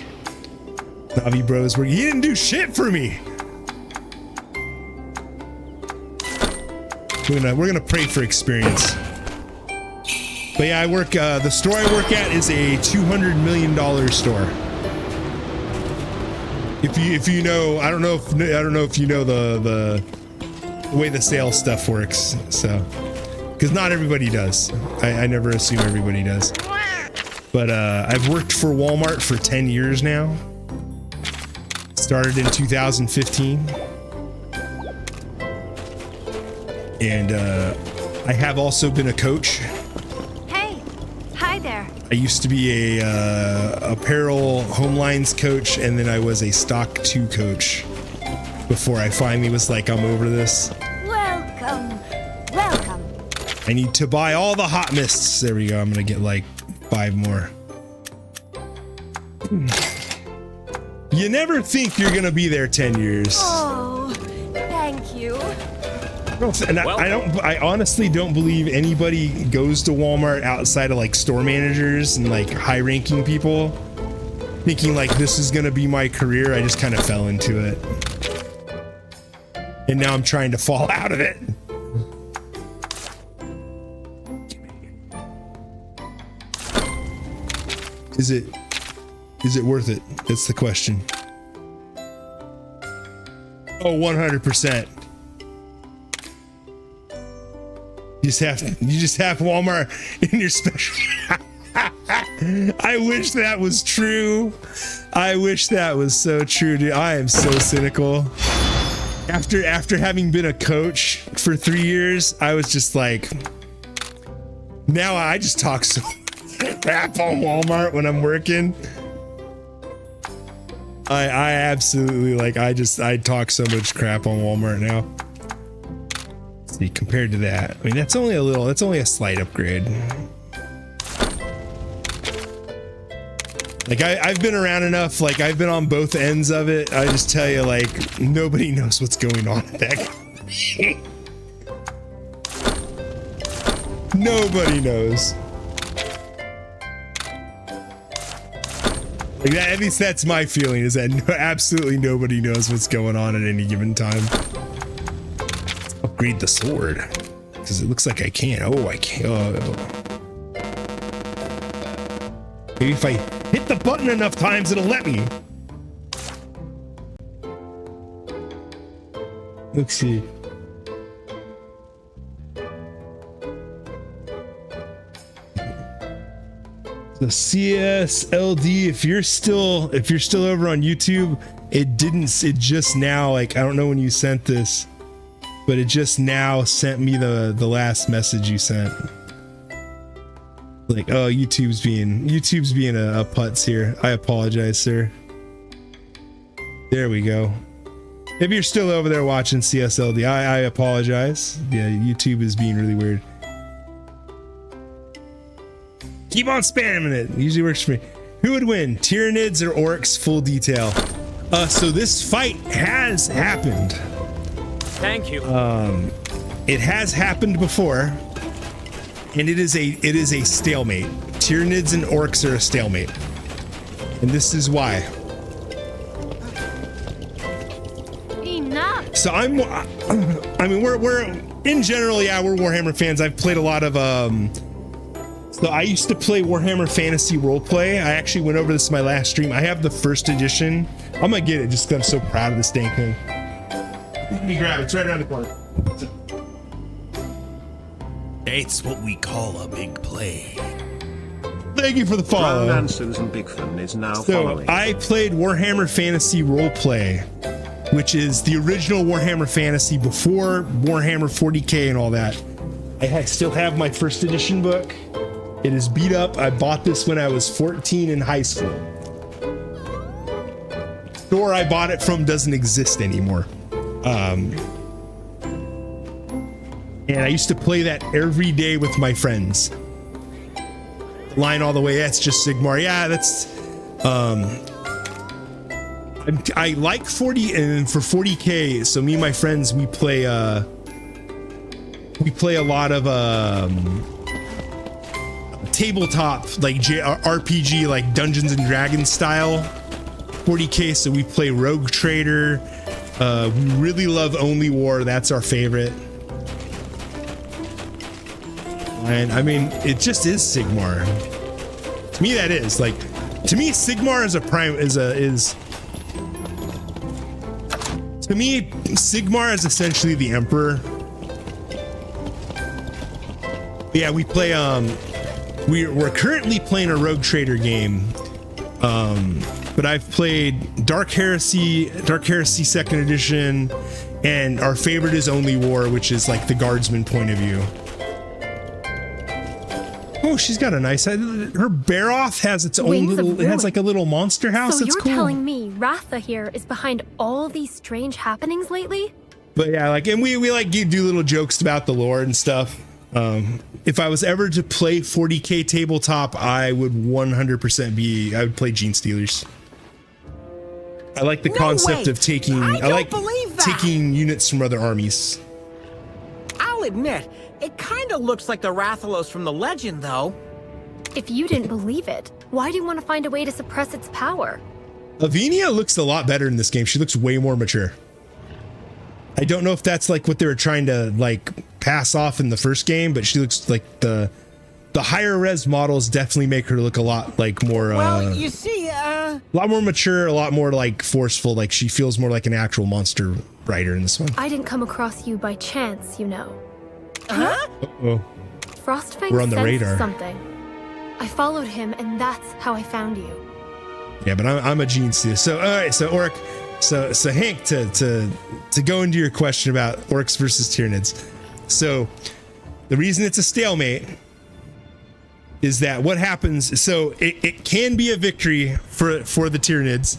Navi Bros, he didn't do shit for me. We're gonna pray for experience. But yeah, I work. The store I work at is a $200 million store. If you know, I don't know if you know the way the sales stuff works. So, because not everybody does. I never assume everybody does. But I've worked for Walmart for 10 years now. Started in 2015. And I have also been a coach. Hey, hi there. I used to be a apparel home lines coach, and then I was a stock 2 coach before I finally was like, I'm over this. Welcome. Welcome. I need to buy all the hot mists. There we go. I'm gonna get like 5 more. You never think you're gonna be there 10 years. Oh, thank you. And I honestly don't believe anybody goes to Walmart outside of like store managers and like high-ranking people thinking like this is gonna be my career. I just kind of fell into it. And now I'm trying to fall out of it. Is it worth it? That's the question. Oh, 100%. You just have Walmart in your special. I wish that was true. I wish that was so true, dude. I am so cynical. After having been a coach for 3 years, I was just like, now I just talk so crap on Walmart when I'm working. I absolutely like, I talk so much crap on Walmart now. See, compared to that, I mean, that's only a slight upgrade. Like I've been around enough, like I've been on both ends of it. I just tell you, like, nobody knows what's going on at that company. Nobody knows. Like that, at least that's my feeling, is that absolutely nobody knows what's going on at any given time. Let's upgrade the sword, because it looks like I can. Oh, I can. Oh. Maybe if I hit the button enough times, it'll let me. Let's see. The CSLD, if you're still over on YouTube, it just now, like, I don't know when you sent this, but it just now sent me the last message you sent. Like, oh, YouTube's being a putz here. I apologize, sir. There we go. If you're still over there watching CSLD, I apologize. Yeah, YouTube is being really weird. Keep on spamming it. Usually works for me. Who would win, Tyranids or Orcs? Full detail. So this fight has happened. Thank you. It has happened before, and it is a stalemate. Tyranids and Orcs are a stalemate, and this is why. Enough. So I mean, we're in general, yeah, we're Warhammer fans. I've played a lot of So I used to play Warhammer Fantasy Roleplay. I actually went over this in my last stream. I have the first edition. I'm gonna get it just because I'm so proud of this dang thing. Let me grab it. It's right around the corner. It's what we call a big play. Thank you for the follow. Nansons and Big Fun is now So following. I played Warhammer Fantasy Roleplay, which is the original Warhammer Fantasy before Warhammer 40k and all that. I still have my first edition book. It is beat up. I bought this when I was 14 in high school. The store I bought it from doesn't exist anymore. And I used to play that every day with my friends. Line all the way, that's just Sigmar. Yeah, that's I like 40, and for 40k, so me and my friends, we play a lot of tabletop, like JRPG, like Dungeons and Dragons style 40k. So we play Rogue Trader. We really love Only War. That's our favorite. And I mean, it just is Sigmar. To me, that is like, to me, Sigmar is to me, Sigmar is essentially the Emperor. Yeah, we play, we're currently playing a Rogue Trader game. But I've played Dark Heresy 2nd edition, and our favorite is Only War, which is like the guardsman point of view. Oh, she's got a nice, her Baroth has its own little, it has like a little monster house. So That's you're cool. telling me Ratha here is behind all these strange happenings lately? But yeah, like, and we like do little jokes about the lore and stuff. If I was ever to play 40k tabletop, I would 100% I would play Gene Stealers. I like the concept of taking, I like taking units from other armies. I'll admit, it kind of looks like the Rathalos from the legend, though. If you didn't believe it, why do you want to find a way to suppress its power? Lavinia looks a lot better in this game. She looks way more mature. I don't know if that's like what they were trying to like pass off in the first game, but she looks like the higher res models definitely make her look a lot like more Well, you see, a lot more mature, a lot more like forceful. Like she feels more like an actual monster rider in this one. I didn't come across you by chance, you know. Huh? Uh-oh. Frostfang We're on the sensed radar. something. I followed him, and that's how I found you. Yeah, but I'm a Gene Stealer. So all right, so Orc, so Hank, to go into your question about orcs versus Tyranids. So the reason it's a stalemate is that what happens, so it can be a victory for the Tyranids,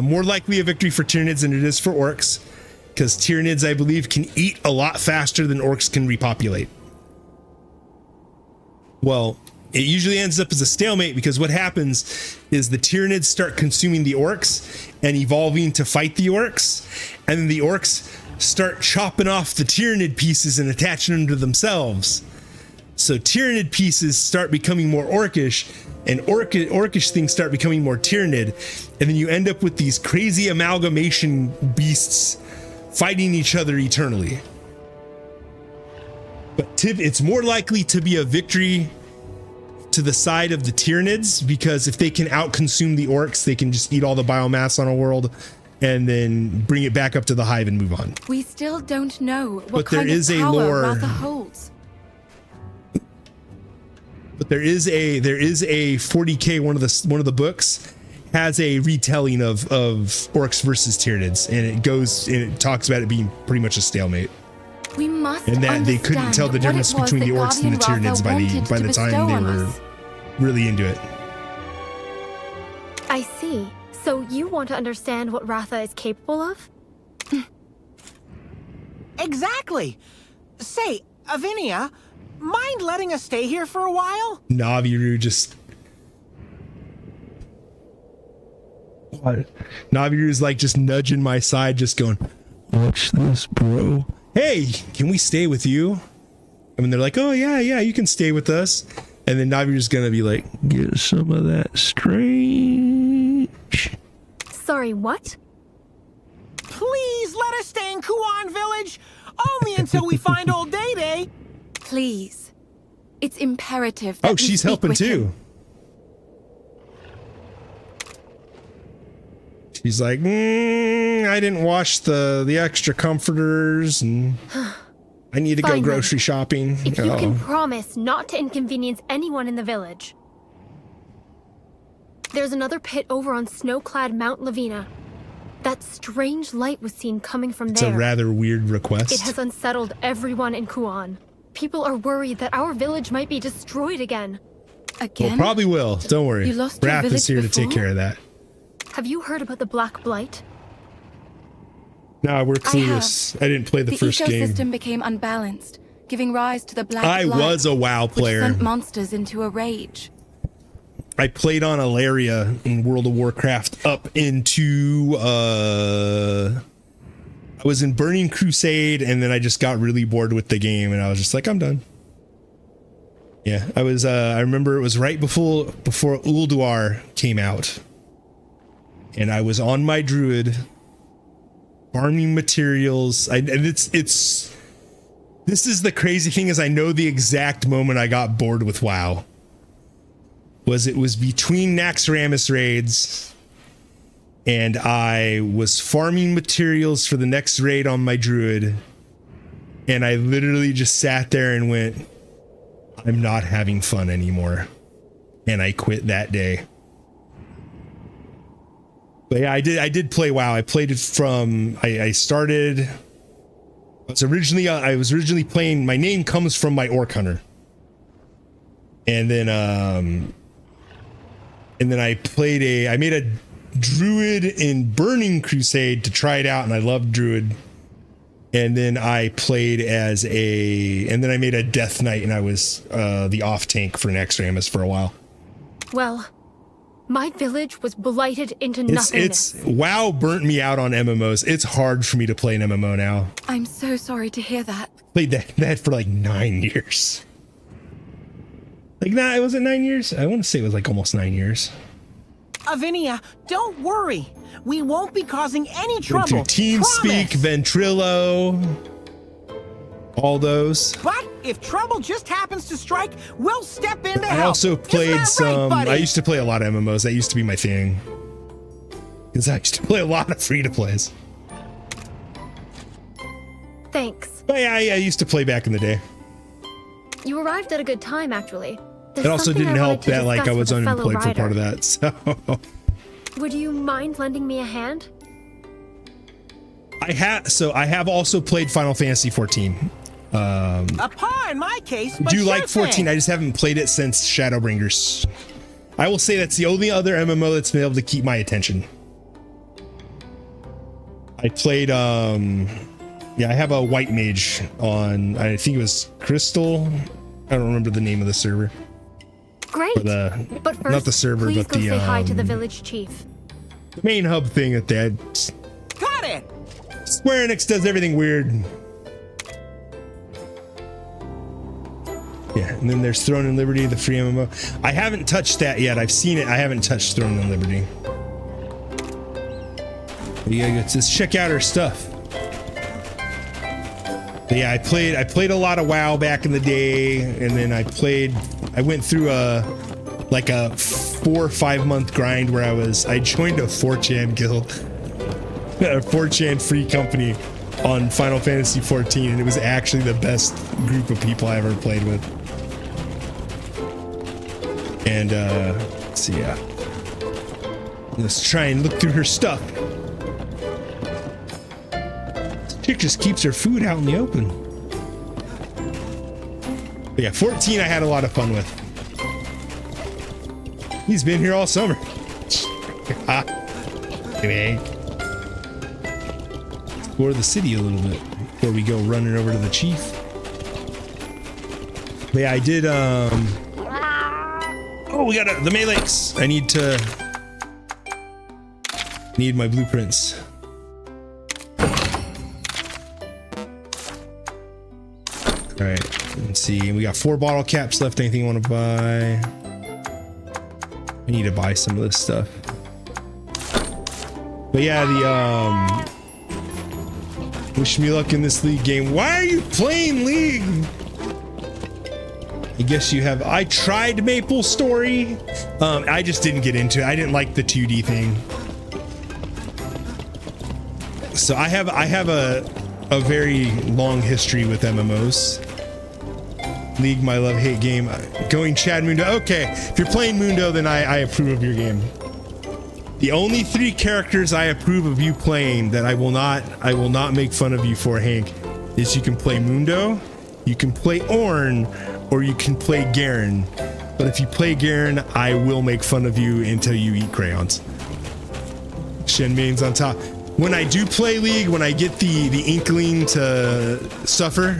more likely a victory for Tyranids than it is for orcs, because Tyranids, I believe, can eat a lot faster than orcs can repopulate. Well, it usually ends up as a stalemate because what happens is the Tyranids start consuming the orcs and evolving to fight the orcs, and then the orcs start chopping off the Tyranid pieces and attaching them to themselves. So Tyranid pieces start becoming more orcish, and orcish things start becoming more Tyranid, and then you end up with these crazy amalgamation beasts fighting each other eternally. But it's more likely to be a victory to the side of the Tyranids, because if they can out-consume the orcs, they can just eat all the biomass on a world and then bring it back up to the hive and move on. We still don't know what But there kind is of a power lore. Ratha holds. But there is a 40k, one of the books has a retelling of orcs versus Tyranids, and it talks about it being pretty much a stalemate. We must And that they couldn't tell the difference between the orcs and the Tyranids by the time they were really into it. I see. So you want to understand what Ratha is capable of? Exactly. Say, Avinia, mind letting us stay here for a while? Navirou just... What? Navirou's like just nudging my side, just going, watch this, bro. Hey, can we stay with you? I mean, they're like, oh, yeah, you can stay with us. And then Navirou's gonna be like, get some of that strange. Sorry, what? Please let us stay in Kuan Village. Only until we find old Day-Day. Please. It's imperative that Oh, we she's speak helping with too. him. She's like, I didn't wash the extra comforters, and I need to go Fine, grocery shopping. If you can promise not to inconvenience anyone in the village. There's another pit over on snow-clad Mount Lavina. That strange light was seen coming from It's there. a rather weird request. It has unsettled everyone in Kuan. People are worried that our village might be destroyed again. Again? Well, probably will. Don't worry. You lost your Raph is village here to before? take care of that. Have you heard about the Black Blight? No, we're clueless. I didn't play the first game. The ecosystem became unbalanced, giving rise to the Black I Blight, was a WoW player. which sent monsters into a rage. I played on Alaria in World of Warcraft up into I was in Burning Crusade, and then I just got really bored with the game, and I was just like, I'm done. Yeah, I was I remember it was right before Ulduar came out, and I was on my druid farming materials. And it's this is the crazy thing, is I know the exact moment I got bored with WoW. It was between Naxxramas raids, and I was farming materials for the next raid on my druid, and I literally just sat there and went, I'm not having fun anymore, and I quit that day. But yeah, I did play WoW. I played it from I was originally playing, my name comes from my orc hunter, and then I made a druid in Burning Crusade to try it out, and I loved druid. And then I played and then I made a death knight, and I was the off tank for Naxxramas for a while. Well, my village was blighted into nothingness. WoW burnt me out on MMOs. It's hard for me to play an MMO now. I'm so sorry to hear that. Played that for like 9 years. Like, nah, it wasn't 9 years. I want to say it was like almost 9 years. Avinia, don't worry. We won't be causing any trouble. Went through TeamSpeak, Ventrilo, all those. But if trouble just happens to strike, we'll step in to help. I also played some. Right, I used to play a lot of MMOs. That used to be my thing. Because I used to play a lot of free-to-plays. Thanks. But yeah, I used to play back in the day. You arrived at a good time, actually. It also didn't help that like I was unemployed for part of that. So would you mind lending me a hand? I have also played Final Fantasy 14. A paw in my case. I do like 14. I just haven't played it since Shadowbringers. I will say that's the only other MMO that's been able to keep my attention. I played I have a white mage on, I think it was Crystal. I don't remember the name of the server. Great. But first, not the server, please but go the say hi to the village chief. The main hub thing that they had. Got it. Square Enix does everything weird. Yeah, and then there's Throne and Liberty, the free MMO. I haven't touched that yet. I've seen it. I haven't touched Throne and Liberty. But yeah, let's check out her stuff. But yeah, I played a lot of WoW back in the day, and then I went through a 4 or 5 month grind where I joined a 4chan guild, a 4chan free company on Final Fantasy 14, and it was actually the best group of people I ever played with. And so yeah, let's try and look through her stuff. Chick just keeps her food out in the open. But yeah, 14 I had a lot of fun with. He's been here all summer. Anyway, explore the city a little bit before we go running over to the chief. But yeah, I did oh, we got the melees. I need my blueprints. All right, let's see. We got 4 bottle caps left. Anything you want to buy? I need to buy some of this stuff. But yeah, wish me luck in this League game. Why are you playing League? I guess you have. I tried Maple Story. I just didn't get into it. I didn't like the 2D thing. So I have a very long history with MMOs. League, my love-hate game. Going Chad Mundo. Okay, if you're playing Mundo, then I approve of your game. The only 3 characters I approve of you playing that I will not make fun of you for, Hank, is you can play Mundo, you can play Ornn, or you can play Garen. But if you play Garen, I will make fun of you until you eat crayons. Shenming's on top. When I do play League, when I get the inkling to suffer,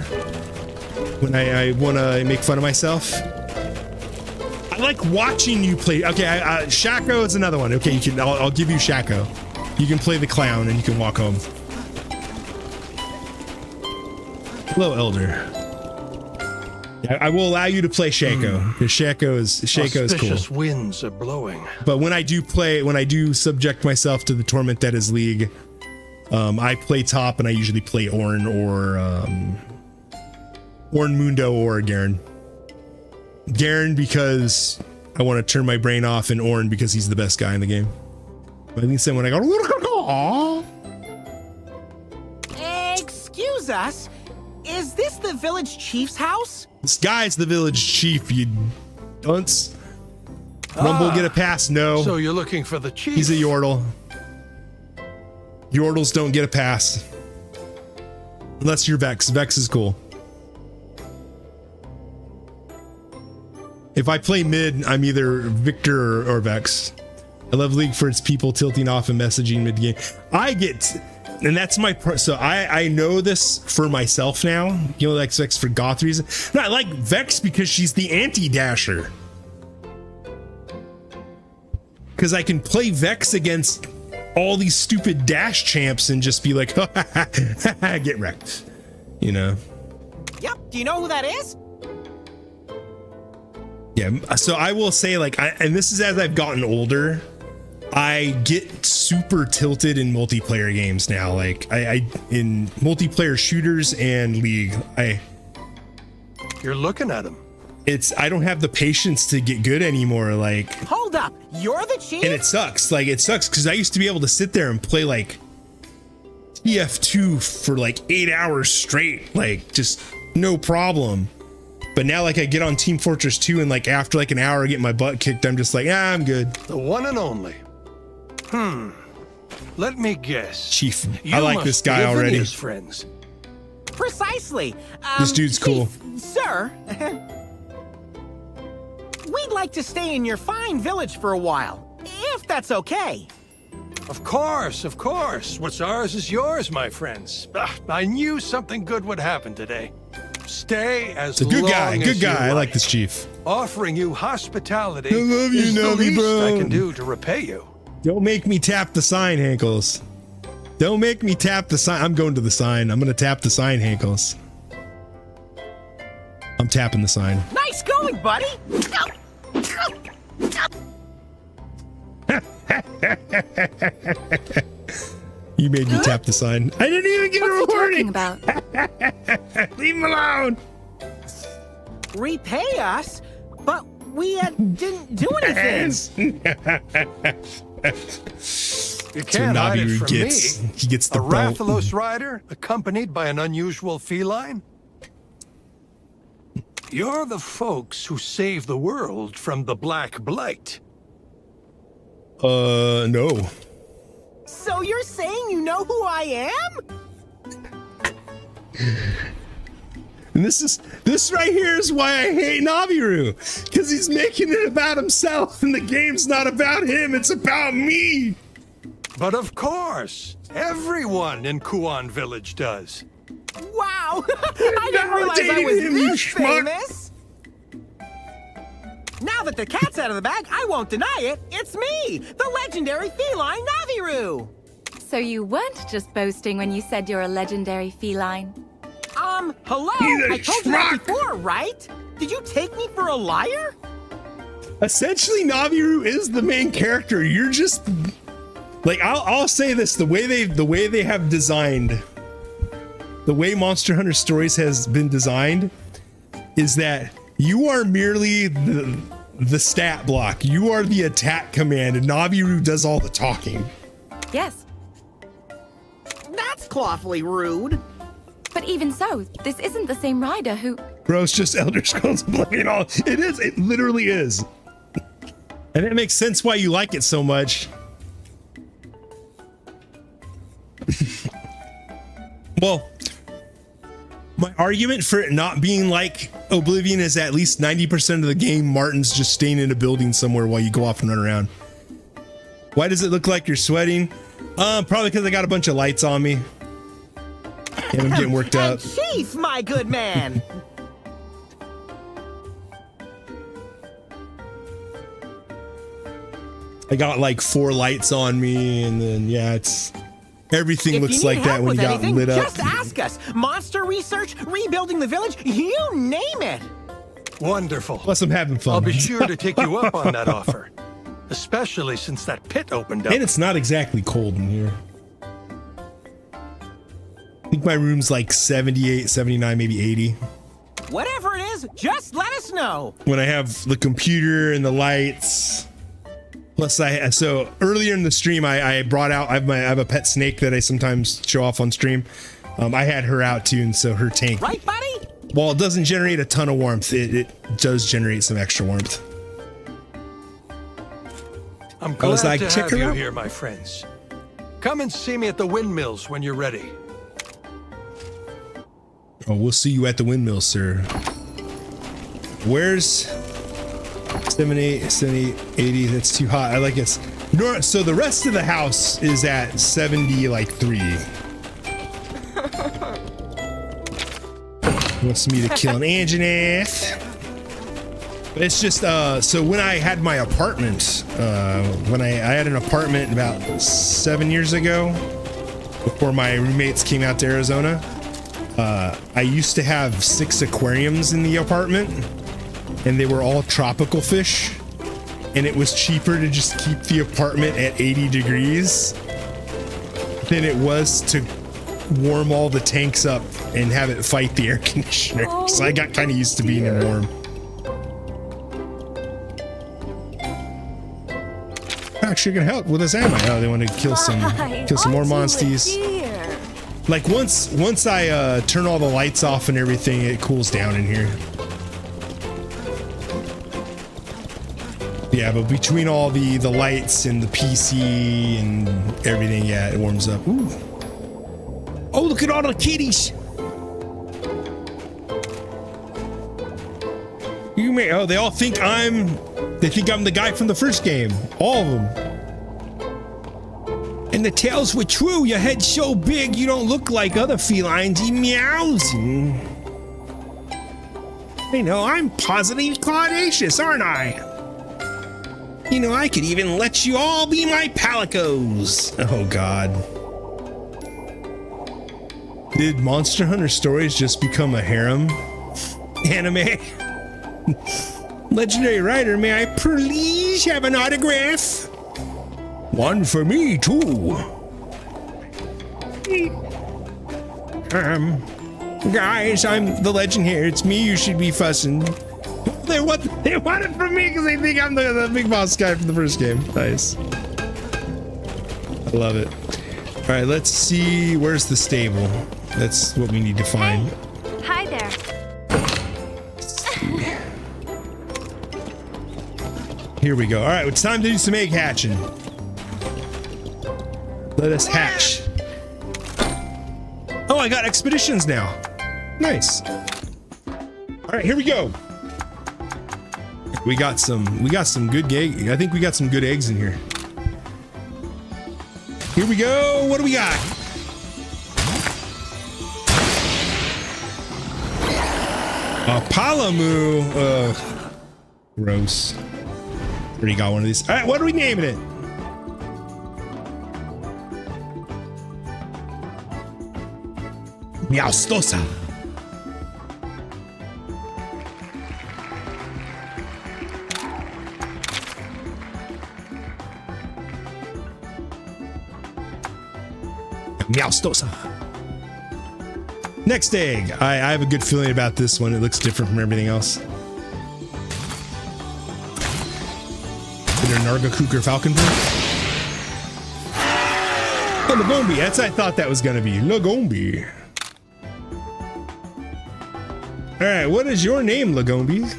when I want to make fun of myself, I like watching you play. Okay, Shaco is another one. Okay, I'll give you Shaco. You can play the clown and you can walk home. Hello, Elder. I will allow you to play Shaco because Shaco is cool. Auspicious winds are blowing. But when I do subject myself to the torment that is League, I play top and I usually play Ornn or Mundo or Garen. Garen because I want to turn my brain off, and Ornn because he's the best guy in the game. But at least when I go, aww. Excuse us, is this the village chief's house? This guy's the village chief, you dunce. Rumble get a pass? No. So you're looking for the chief? He's a Yordle. Yordles don't get a pass. Unless you're Vex. Vex is cool. If I play mid, I'm either Victor or Vex. I love League for its people tilting off and messaging mid-game. And that's my so I know this for myself now. You know, like Vex for goth reason. No, I like Vex because she's the anti-dasher. Because I can play Vex against all these stupid dash champs and just be like, get wrecked. You know? Yep, do you know who that is? Yeah, so I will say, like, and this is as I've gotten older, I get super tilted in multiplayer games now. Like, I in multiplayer shooters and League, You're looking at him. I don't have the patience to get good anymore. Like, hold up, you're the chief? And it sucks. Like, it sucks because I used to be able to sit there and play like TF2 for like 8 hours straight, like just no problem. But now, like, I get on Team Fortress 2 and like after like an hour I get my butt kicked, I'm just like, I'm good. The one and only. Let me guess. Chief, I like this guy already. Friends. Precisely. This dude's cool. Sir, we'd like to stay in your fine village for a while, if that's okay. Of course, of course. What's ours is yours, my friends. I knew something good would happen today. Stay as long as you like. Good guy. I like this chief. Offering you hospitality I love you, is the Navi, least bro. I can do to repay you. Don't make me tap the sign, Hankles. Don't make me tap the sign. I'm going to the sign. I'm going to tap the sign, Hankles. I'm tapping the sign. Nice going, buddy. You made me tap the sign. I didn't even get a warning. About? Leave him alone. Repay us? But we didn't do anything. You can't hide it from gets. me. He gets the a belt. Rathalos rider accompanied by an unusual feline? You're the folks who saved the world from the Black Blight. No. So you're saying you know who I am? And this right here is why I hate Navirou, because he's making it about himself, and the game's not about him, it's about me. But of course, everyone in Kuan Village does. Wow, I didn't realize I was this famous. Now that the cat's out of the bag, I won't deny it. It's me, the legendary feline Navirou. So you weren't just boasting when you said you're a legendary feline? Hello? I told you that before, right? Did you take me for a liar? Essentially, Navirou is the main character. You're just like, I'll say this: the way they have designed, the way Monster Hunter Stories has been designed, is that you are merely the stat block. You are the attack command, and Navirou does all the talking. Yes. That's clawfully rude. But even so, this isn't the same rider who... Bro, it's just Elder Scrolls Oblivion. It is. It literally is. And it makes sense why you like it so much. Well, my argument for it not being like Oblivion is at least 90% of the game, Martin's just staying in a building somewhere while you go off and run around. Why does it look like you're sweating? Probably because I got a bunch of lights on me. And I'm getting worked up. Chief, my good man. I got like 4 lights on me, and then yeah, it's everything looks like that when you got lit up. Just ask us. Monster research, rebuilding the village, you name it. Wonderful. Plus, I'm having fun. I'll be sure to take you up on that offer, especially since that pit opened up. And it's not exactly cold in here. I think my room's like 78, 79, maybe 80. Whatever it is, just let us know. When I have the computer and the lights. Plus, so earlier in the stream, I brought out, I have a pet snake that I sometimes show off on stream. I had her out too, and so her tank. Right, buddy? While it doesn't generate a ton of warmth, it does generate some extra warmth. I'm glad to have you here, my friends. Come and see me at the windmills when you're ready. Oh, we'll see you at the windmill, sir. Where's 78, 80? That's too hot. I like it. So the rest of the house is at 70, like 3. Wants me to kill an Anjanath. But it's just, so when I had my apartment, when I had an apartment about 7 years ago, before my roommates came out to Arizona, I used to have 6 aquariums in the apartment, and they were all tropical fish, and it was cheaper to just keep the apartment at 80 degrees than it was to warm all the tanks up and have it fight the air conditioner. So I got kind of used to being in warm. Actually gonna help with this ammo. Oh, they want to kill some more monsties. Like once I turn all the lights off and everything, it cools down in here. Yeah, but between all the lights and the PC and everything, yeah, it warms up. Ooh. Oh, look at all the kitties. They all think they think I'm the guy from the first game. All of them. And the tales were true. Your head's so big, you don't look like other felines. He meows. I know, I'm positively audacious, aren't I? You know, I could even let you all be my palicos. Oh, God. Did Monster Hunter Stories just become a harem anime? Legendary writer, may I please have an autograph? One for me, too. Guys, I'm the legend here. It's me you should be fussing. They want it from me because they think I'm the big boss guy from the first game. Nice. I love it. All right, let's see. Where's the stable? That's what we need to find. Hey. Hi there. Here we go. All right, it's time to do some egg hatching. Let us hatch. Oh, I got expeditions now. Nice. All right, here we go. We got some good egg. I think we got some good eggs in here. Here we go. What do we got? A Palamu. Gross. Already got one of these. All right, what are we naming it? Meowstosa. Meowstosa. Next egg. I have a good feeling about this one. It looks different from everything else. Is there Nargacook or Falconbird? Oh, Lagombi. That's what I thought that was going to be. Lagombi. All right, what is your name, Lagombi?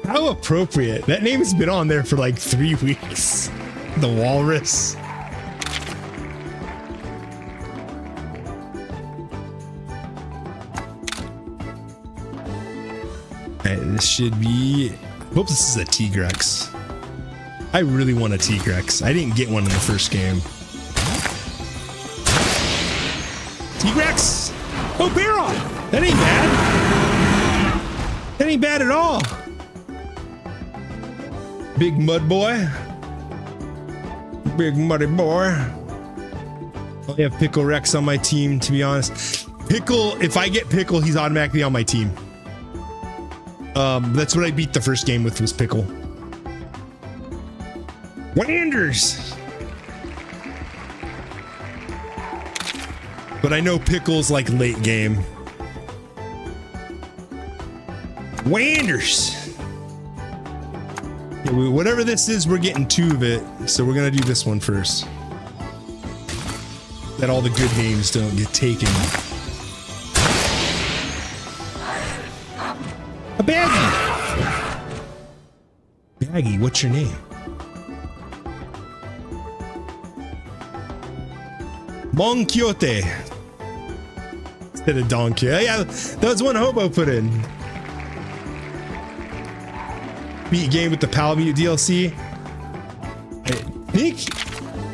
How appropriate. That name has been on there for like 3 weeks. The Walrus. Alright, this should be... I hope this is a Tigrex. I really want a Tigrex. I didn't get one in the first game. Tigrex! Oh, Barrel! That ain't bad. That ain't bad at all. Big mud boy. Big muddy boy. I only have Pickle Rex on my team, to be honest. Pickle, if I get Pickle, he's automatically on my team. That's what I beat the first game with, was Pickle. Wanders! But I know Pickle's like late game. Wanders! Yeah, whatever this is, we're getting 2 of it, so we're gonna do this one first. That all the good names don't get taken. A Baggy! Baggy, what's your name? Mon Quixote. Instead of Don Quixote. Yeah, that was one Hobo put in. Beat game with the Palamute DLC.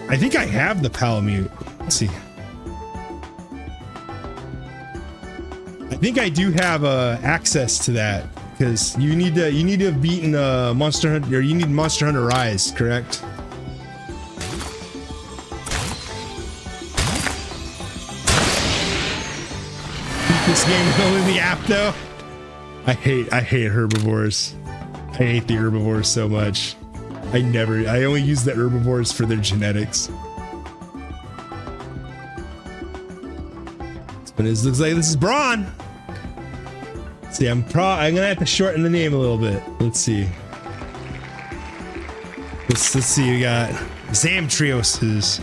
I think I have the Palamute. Let's see. I think I do have access to that, because you need to have beaten Monster Hunter, or you need Monster Hunter Rise, correct? Beat this game in the app though. I hate herbivores. I hate the herbivores so much. I only use the herbivores for their genetics. But it looks like this is Braun. See, I'm gonna have to shorten the name a little bit. Let's see. Let's see. We got Zamtrioses.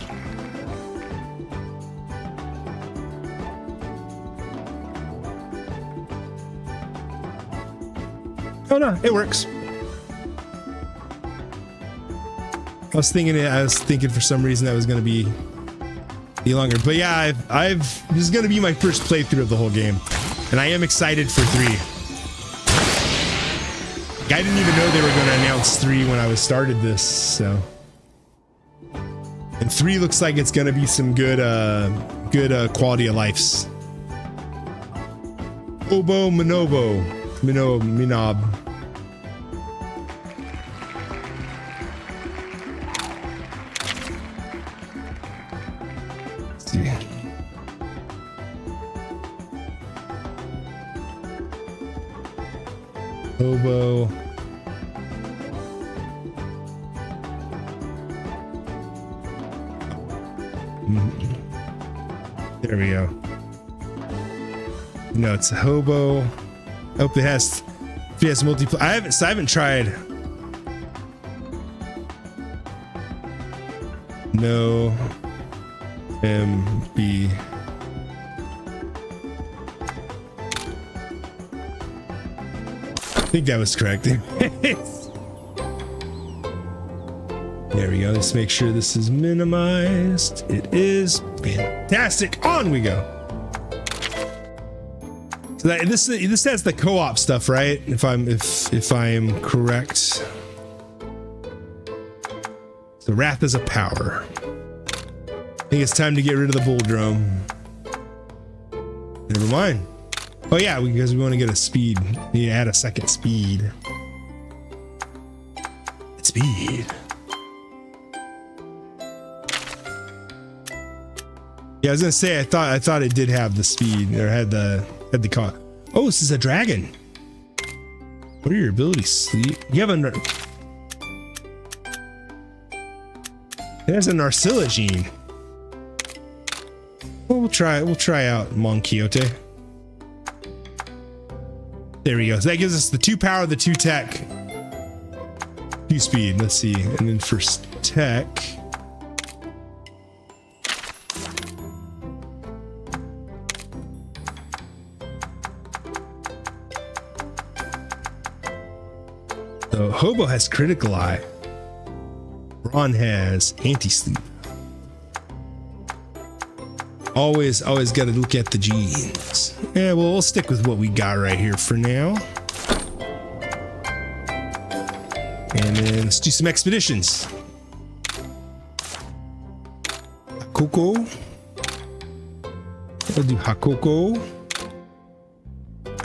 Oh no, it works. I was thinking for some reason that was gonna be longer, but yeah, this is gonna be my first playthrough of the whole game, and I am excited for 3. I didn't even know they were gonna announce 3 when I started this, so. And 3 looks like it's gonna be some good quality of lives. Obo Minobo. Minob. Let's see. Obo. There we go. No, it's a hobo. I hope it has multiplayer. I haven't tried. No. MB. I think that was correct. There we go. Let's make sure this is minimized. It is fantastic. On we go. So this has the co-op stuff, right? If I'm correct. So Wrath is a power. I think it's time to get rid of the bull drum. Never mind. Oh yeah, because we want to get a speed. We need to add a second speed. Speed. Yeah, I was gonna say I thought it did have the speed, or had the car. Oh, this is a dragon. What are your abilities? Sleep. You have a. It has a Narcilla. Well, we'll try out Mon Quixote. There we go. So that gives us the 2 power, the 2 tech, 2 speed. Let's see. And then for tech. So Hobo has critical eye. Ron has anti-sleep. Always got to look at the genes. Yeah, well, we'll stick with what we got right here for now. And then let's do some expeditions. Hakoko. I'll do Hakoko.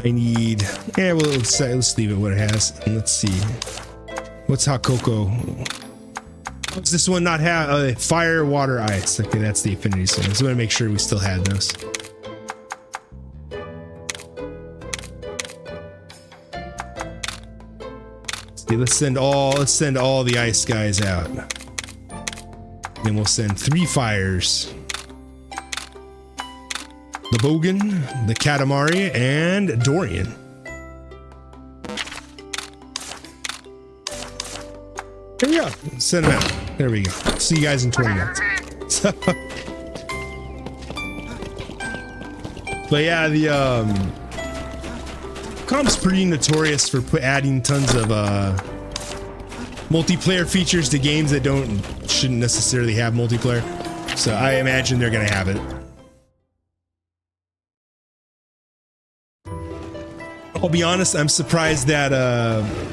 I need, yeah, well, let's leave it what it has. And let's see. What's Hakoko? What's this one not have? Fire, water, ice. Okay, that's the affinity zone. I just want to make sure we still had those. See, let's send all the ice guys out. Then we'll send 3 fires. The Bogan, the Katamari, and Dorian. There we go. Send them out. There we go. See you guys in 20 minutes. But yeah, the comp's pretty notorious for adding tons of multiplayer features to games that shouldn't necessarily have multiplayer. So I imagine they're gonna have it. I'll be honest, I'm surprised that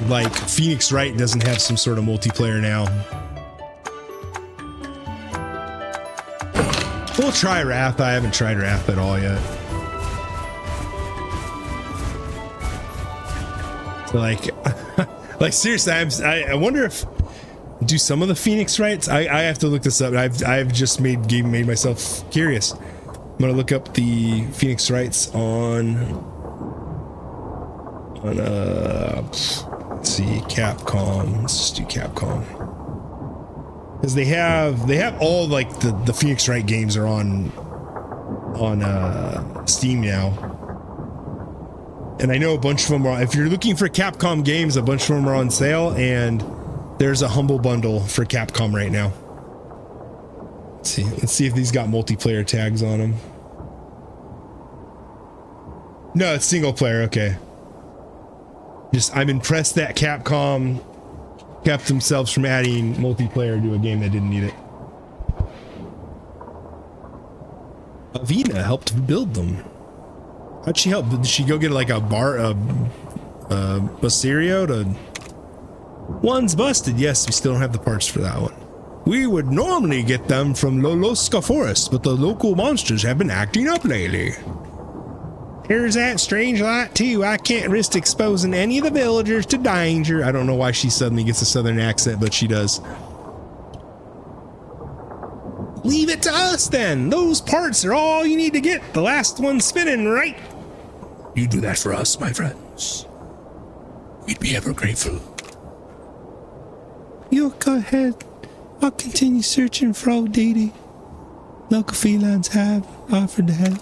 like Phoenix Wright doesn't have some sort of multiplayer now. We'll try Wrath. I haven't tried Wrath at all yet. So like seriously, I wonder if do some of the Phoenix Wrights. I have to look this up. I've just made myself curious. I'm gonna look up the Phoenix Wrights on let's see, Capcom. Let's just do Capcom, because they have all like the Phoenix Wright games are on Steam now, and I know a bunch of them are. If you're looking for Capcom games, a bunch of them are on sale, and there's a humble bundle for Capcom right now. Let's see if these got multiplayer tags on them. No, it's single player. Okay. I'm impressed that Capcom kept themselves from adding multiplayer to a game that didn't need it. Avina helped build them. How'd she help? Did she go get like a Baserio to... One's busted. Yes, we still don't have the parts for that one. We would normally get them from Loloska Forest, but the local monsters have been acting up lately. Here's that strange light too. I can't risk exposing any of the villagers to danger. I don't know why she suddenly gets a southern accent, but she does. Leave it to us then. Those parts are all you need to get the last one spinning, right? You do that for us, my friends. We'd be ever grateful. You go ahead. I'll continue searching for old Dee. Local felines have offered to help.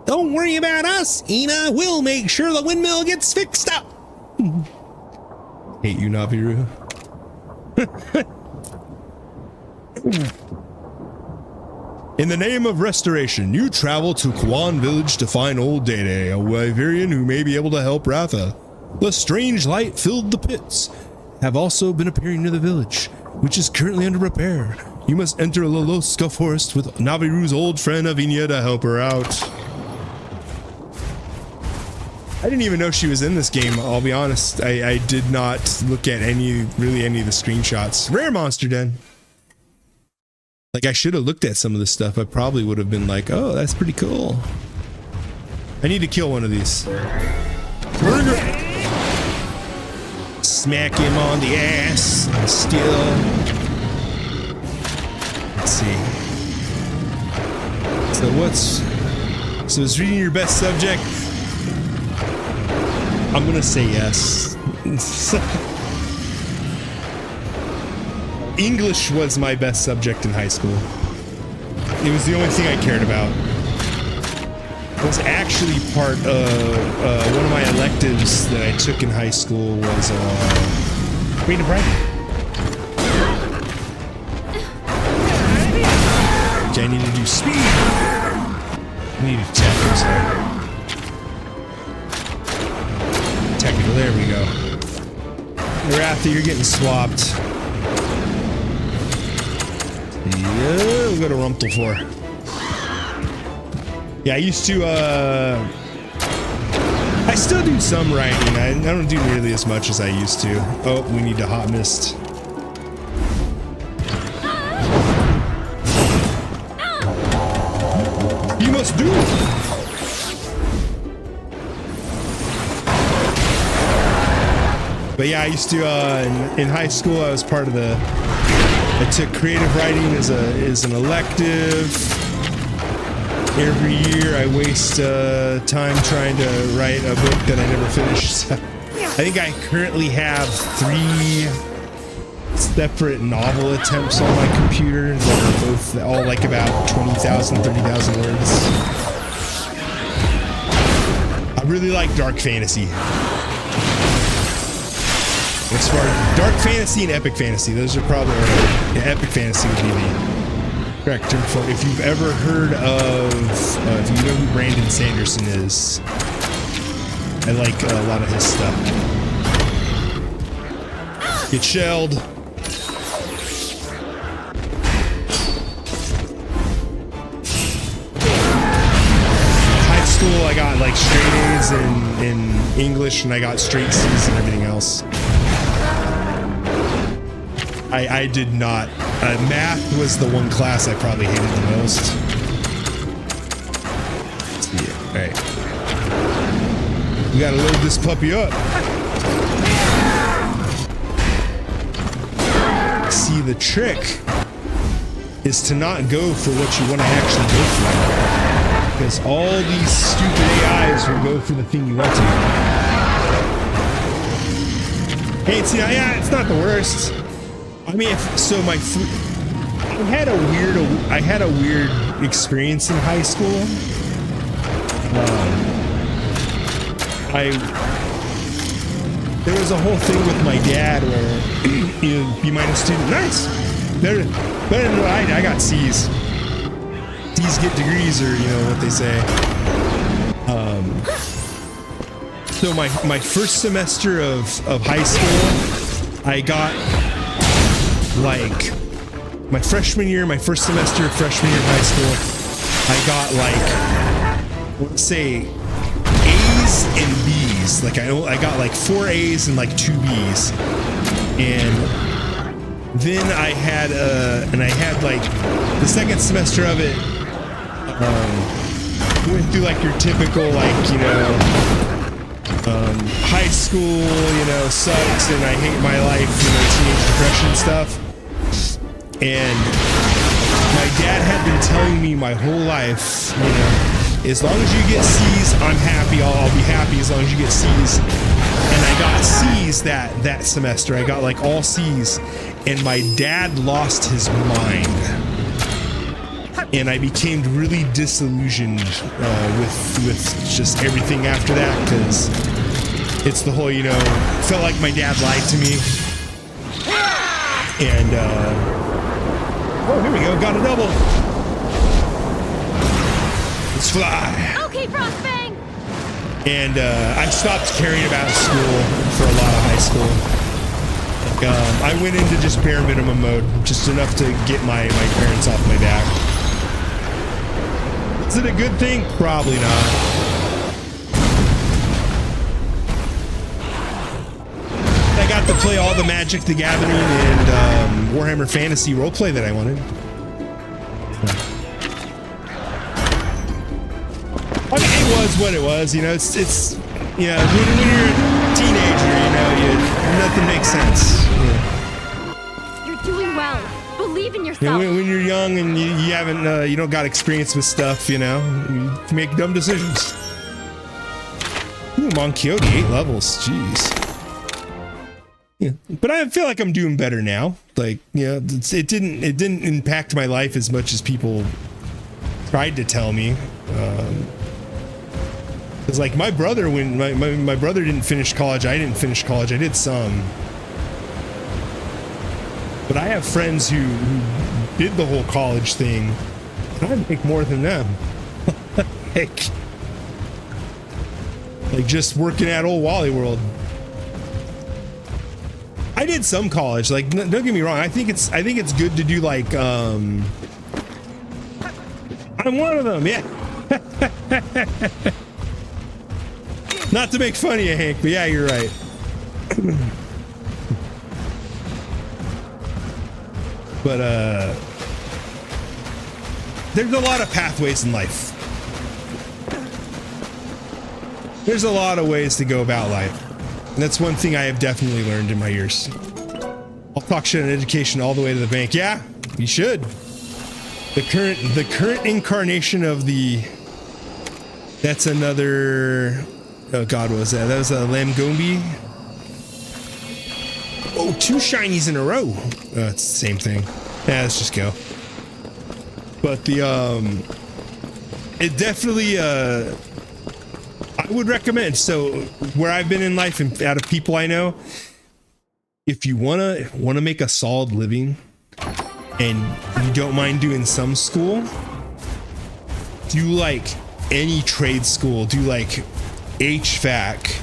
Don't worry about us, Ina. We'll make sure the windmill gets fixed up. Hate you, Navirou. In the name of restoration, you travel to Kwan Village to find old Dede, a Wyverian who may be able to help Ratha. The strange light filled the pits have also been appearing near the village, which is currently under repair. You must enter Loloska Forest with Navirou's old friend Avinia to help her out. I didn't even know she was in this game, I'll be honest. I did not look at any of the screenshots. Rare Monster Den. Like, I should have looked at some of this stuff. I probably would have been like, oh, that's pretty cool. I need to kill one of these. Smack him on the ass. Still. Let's see. So is reading your best subject? I'm gonna say yes. English was my best subject in high school. It was the only thing I cared about. It was actually part of one of my electives that I took in high school was read and write. Okay, I need to do speed. I need to attack, I'm sorry. Technical, there we go. Ratha, you're getting swapped. Yeah, we'll go to Rumpel for. Yeah, I used to, I still do some writing. I don't do nearly as much as I used to. Oh, we need to hot mist. You must do it. But yeah, I used to, in high school, I was part of the, I took creative writing as an elective. Every year I waste time trying to write a book that I never finished. I think I currently have 3 separate novel attempts on my computer that are both all like about 20,000, 30,000 words. I really like dark fantasy. As far as dark fantasy and epic fantasy, those are probably, epic fantasy would be the correct term for it. If you've ever heard of, if you know who Brandon Sanderson is, I like a lot of his stuff. Get shelled. High school, I got like straight A's in English, and I got straight C's and everything else. I did not. Math was the one class I probably hated the most. Yeah, all right. We gotta load this puppy up. See, the trick is to not go for what you want to actually go for. Because all these stupid AIs will go for the thing you want to. Hey, see, yeah, it's not the worst. I mean, I had a weird experience in high school. There was a whole thing with my dad where you B- student, nice. Better than what I got C's. C's get degrees, or you know what they say. So my first semester of high school, I got like my freshman year, my first semester of freshman year of high school, I got like, let's say, A's and B's. Like I got like 4 A's and like 2 B's. And then I had like the second semester of it, went through like your typical, like, you know, high school, you know, sucks and I hate my life, you know, teenage depression stuff. And my dad had been telling me my whole life, you know, as long as you get C's, I'm happy. I'll be happy as long as you get C's. And I got C's that semester. I got like all C's. And my dad lost his mind. And I became really disillusioned with just everything after that, because it's the whole, you know, felt like my dad lied to me. And oh, here we go, got a double. Let's fly. Okay, Frostbang. And I stopped caring about school for a lot of high school. Like, I went into just bare minimum mode, just enough to get my parents off my back. Is it a good thing? Probably not. I got to play all the Magic the Gathering and Warhammer Fantasy roleplay that I wanted. I mean, it was what it was, you know. It's you know, when you're a teenager, you know, nothing makes sense. Yeah. You're doing well. Believe in yourself. You know, when you're young and you haven't, you don't got experience with stuff, you know, you make dumb decisions. Ooh, Mon Quixote, 8 levels, jeez. Yeah, but I feel like I'm doing better now. Like, you know, it didn't impact my life as much as people tried to tell me. Because like my brother, when my brother didn't finish college, I didn't finish college. I did some. But I have friends who did the whole college thing, and I make more than them. like just working at old Wally World. I did some college. Like, don't get me wrong. I think it's good to do like I'm one of them. Yeah. Not to make fun of you, Hank, but yeah, you're right. But there's a lot of pathways in life. There's a lot of ways to go about life. And that's one thing I have definitely learned in my years. I'll talk shit on education all the way to the bank. Yeah, you should. The current incarnation of the... That's another... Oh God, what was that? That was a Lamgombi. Oh, 2 shinies in a row. It's the same thing. Yeah, let's just go. But the it definitely I would recommend. So where I've been in life and out of people I know, if you wanna make a solid living and you don't mind doing some school, do like any trade school. Do like HVAC.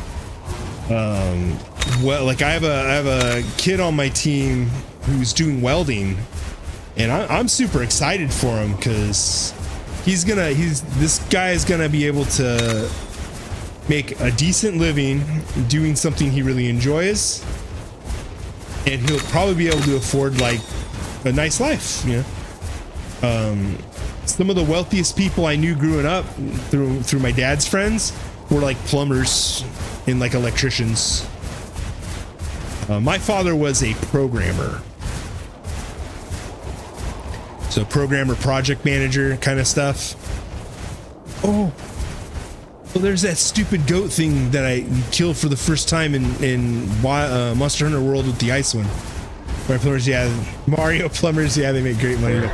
Well, like I have a kid on my team who's doing welding, and I'm super excited for him because this guy is gonna be able to make a decent living doing something he really enjoys, and he'll probably be able to afford like a nice life, you know. Some of the wealthiest people I knew growing up through my dad's friends were like plumbers and like electricians. My father was a programmer. So programmer, project manager kind of stuff. Oh, well, there's that stupid goat thing that I killed for the first time in Monster Hunter World with the ice one. Mario plumbers, yeah. Mario plumbers, yeah, they make great money.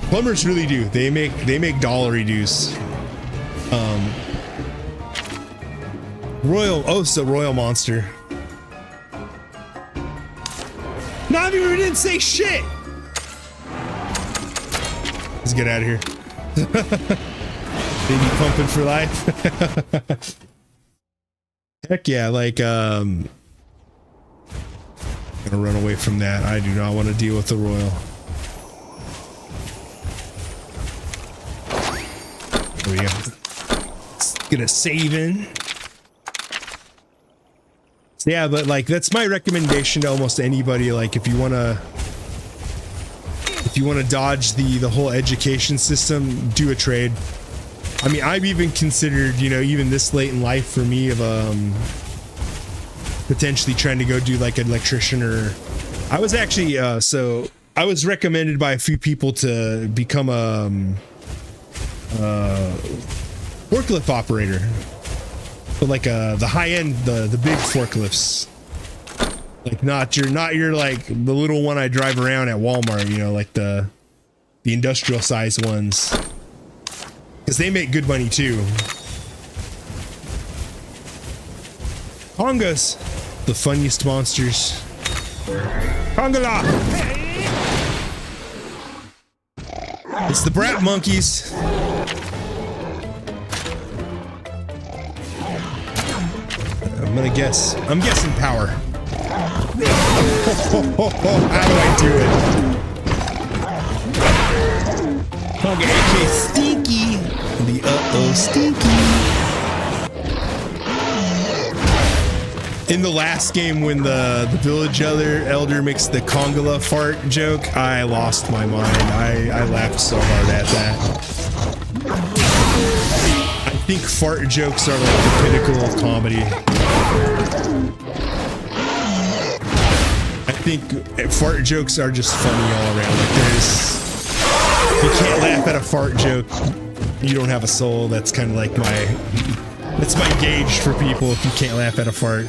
Plumbers really do. They make dollary dues. Royal Monster. Navirou didn't say shit. Let's get out of here. Baby pumping for life. Heck yeah, like gonna run away from that. I do not want to deal with the Royal. There we go. Let's get a save in. Yeah, but like that's my recommendation to almost anybody. Like if you wanna dodge the whole education system, do a trade. I mean, I've even considered, you know, even this late in life for me of potentially trying to go do like an electrician, or I was actually so I was recommended by a few people to become a forklift operator. But like the high end, the big forklifts, like not your like the little one I drive around at Walmart, you know, like the industrial size ones, because they make good money too. Kongas, the funniest monsters. Kongala! It's the brat monkeys. I'm guessing power. How do I do it? Okay, AK Stinky. The Stinky. In the last game when the village elder makes the Kongala fart joke, I lost my mind. I laughed so hard at that. I think fart jokes are like the pinnacle of comedy. I think fart jokes are just funny all around. Like you can't laugh at a fart joke, you don't have a soul. That's kind of like that's my gauge for people. If you can't laugh at a fart,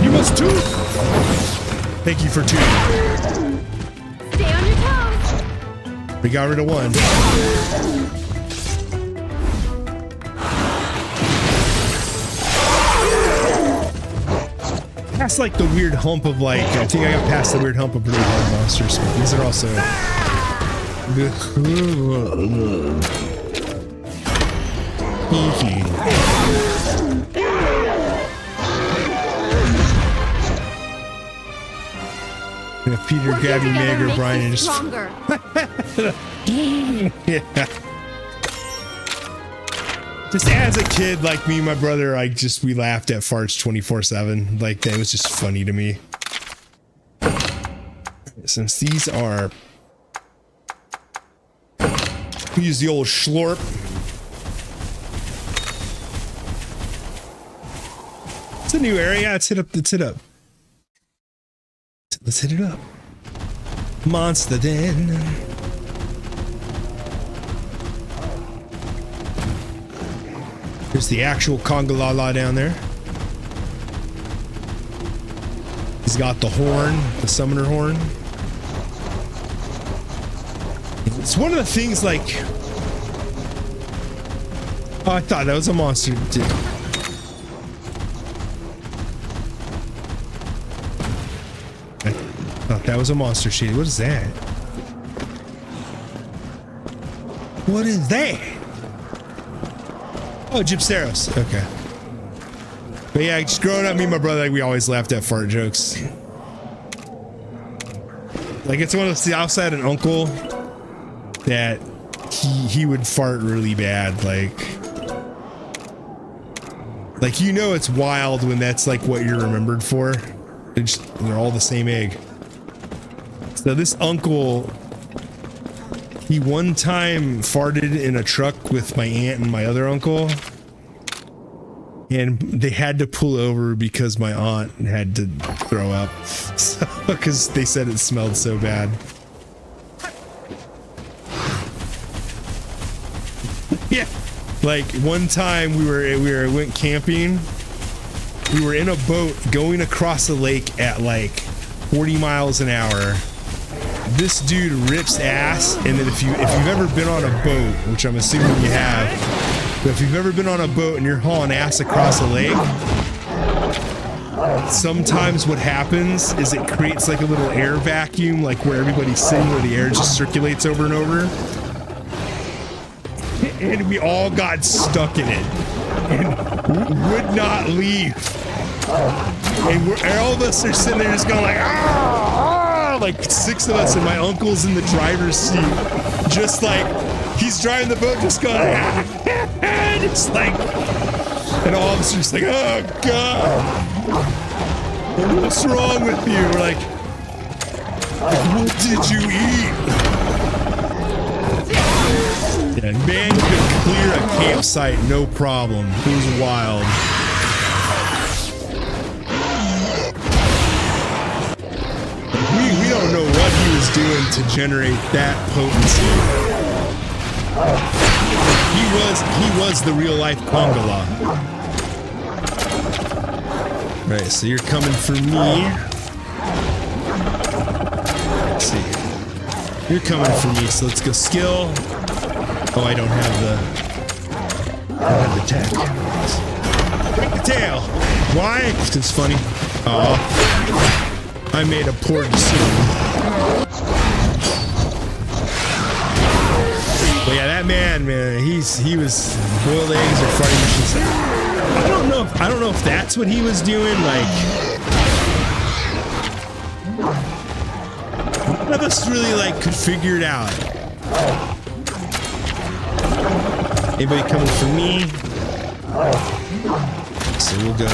you must too. Thank you for tuning. Stay on your toes. We got rid of one. Past like the weird hump of like, I think I got past the weird hump of really hard monsters, but these are also Peter grabbing Meg or Brian and just stronger. yeah. Just as a kid, like me and my brother, we laughed at farts 24/7. Like that was just funny to me. Since these are, we use the old schlorp. It's a new area. Let's hit up. Let's hit up. Let's hit it up. Monster Den. There's the actual Congalala down there. He's got the horn, the summoner horn. It's one of the things like... Oh, I thought that was a monster. I thought that was a monster shade. What is that? What is that? Oh, Gypseros. Okay. But yeah, just growing up, me and my brother, like, we always laughed at fart jokes. Like, it's one of the outside an uncle that he would fart really bad. Like you know it's wild when that's like what you're remembered for. They're all the same egg. So this uncle, he one time farted in a truck with my aunt and my other uncle, and they had to pull over because my aunt had to throw up, because they said it smelled so bad. Yeah, like one time we went camping. We were in a boat going across a lake at like 40 miles an hour. This dude rips ass, and then if you've ever been on a boat, which I'm assuming you have, but if you've ever been on a boat and you're hauling ass across a lake, sometimes what happens is it creates like a little air vacuum, like where everybody's sitting, where the air just circulates over and over. And we all got stuck in it and would not leave. And all of us are sitting there just going like, ah, like 6 of us, and my uncle's in the driver's seat, just like he's driving the boat, just going, just like, and all of us are just like, oh god, what's wrong with you? We're like, what did you eat? Yeah, man, you could clear a campsite, no problem. It was wild. We don't know what he was doing to generate that potency. He was the real life Kongala. Right, so you're coming for me. Let's see. You're coming for me, so let's go skill. Oh, I don't have the tech. Break the tail. Why? It's funny. Oh, I made a poor decision. But yeah, that man, he was boiled eggs or farting machines. I don't know if that's what he was doing. Like, none of us really like could figure it out. Anybody coming for me? So we'll go.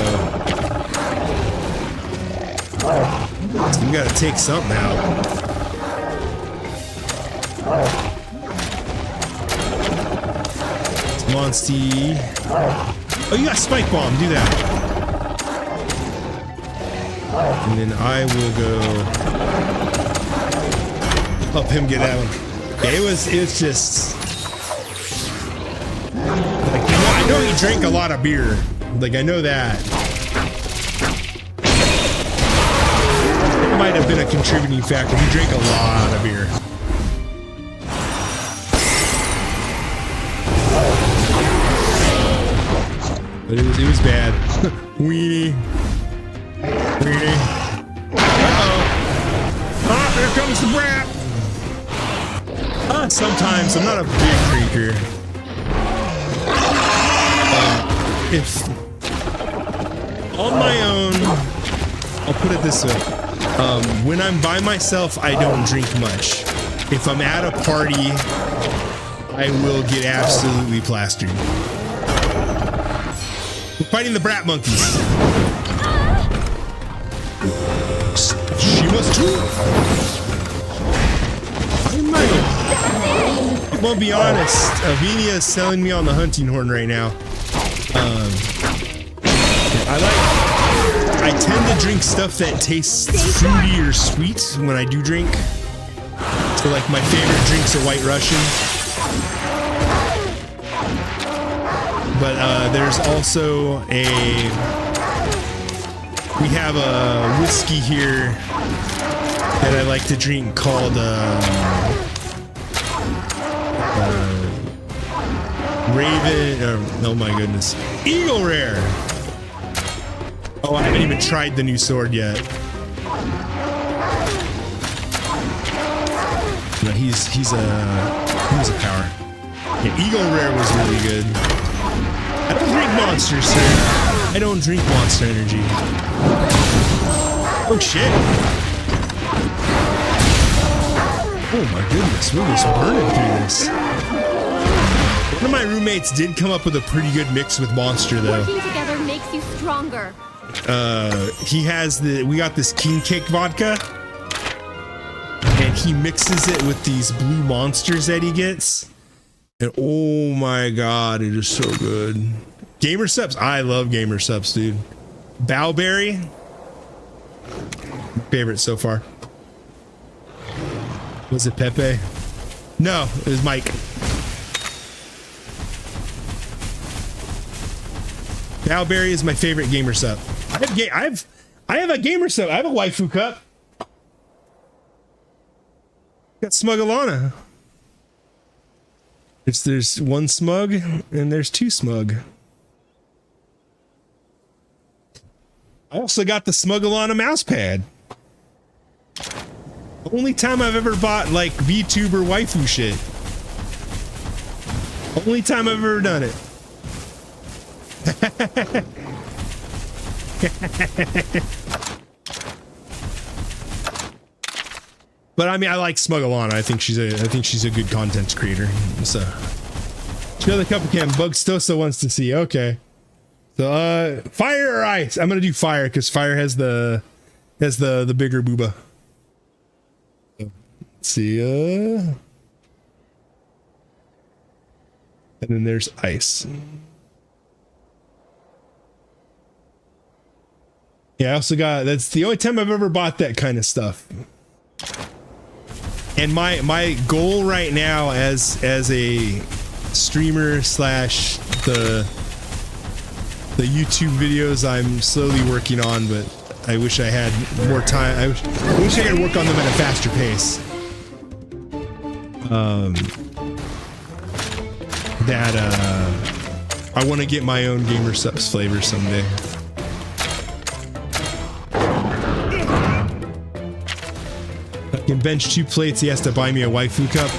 So we gotta take something out. Monsty. Oh, you got Spike Bomb. Do that. And then I will go help him get that one. Yeah, it was just. Like, I know he drank a lot of beer. Like, I know that. It might have been a contributing factor. He drank a lot of beer. But it was bad. Weenie. Weenie. Uh-oh. Ah, here comes the brat. Sometimes I'm not a big drinker. If on my own, I'll put it this way. When I'm by myself, I don't drink much. If I'm at a party, I will get absolutely plastered. We're fighting the brat monkeys. She must too. I'm gonna be honest. Avinia is selling me on the hunting horn right now. I tend to drink stuff that tastes fruity or sweet when I do drink. So like my favorite drink's a White Russian. But there's also we have a whiskey here that I like to drink called Raven, oh my goodness, Eagle Rare. Oh, I haven't even tried the new sword yet. No, he's a power. Yeah, Eagle Rare was really good. I don't drink monsters, sir. I don't drink Monster Energy. Oh shit! Oh my goodness, we're just burning through this. One of my roommates did come up with a pretty good mix with Monster, though. Working together makes you stronger. We got this King Cake vodka, and he mixes it with these blue monsters that he gets. And oh my god, it is so good. Gamer Subs, I love Gamer Subs, dude. Bowberry, favorite so far. Was it Pepe? No, it was Mike. Bowberry is my favorite Gamer Sub. I have a Gamer Sub. I have a waifu cup. Got Smug-Alana. There's one smug and there's two smug. I also got the Smug-Alana mouse pad. Only time I've ever bought like VTuber waifu shit. Only time I've ever done it. But I mean, I like Smug-Alana. I think she's a good content creator. So, show the couple cam. Bugstosa wants to see. Okay. So, fire or ice? I'm gonna do fire because fire has the bigger booba. Let's see. And then there's ice. Yeah, I also got, that's the only time I've ever bought that kind of stuff. And my goal right now as a streamer slash the YouTube videos I'm slowly working on, but I wish I had more time. I wish I could work on them at a faster pace. I want to get my own Gamer Subs flavor someday. I can bench 2 plates. He has to buy me a waifu cup.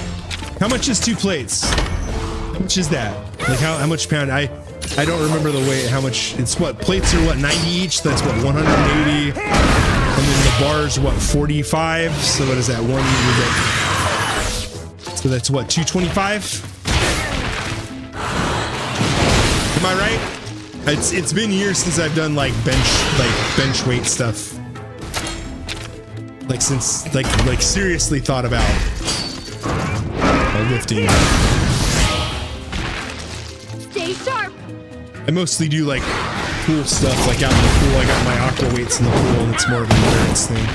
How much is 2 plates? How much is that? Like how much pound? I don't remember the weight. How much? It's what, plates are what, 90 each? That's what, 180. And then the bars, what, 45? So what is that? So that's what, 225? Am I right? It's been years since I've done like bench weight stuff. Like since like seriously thought about lifting. Stay sharp. I mostly do like pool stuff, like out in the pool. I got my aqua weights in the pool, and it's more of an endurance thing.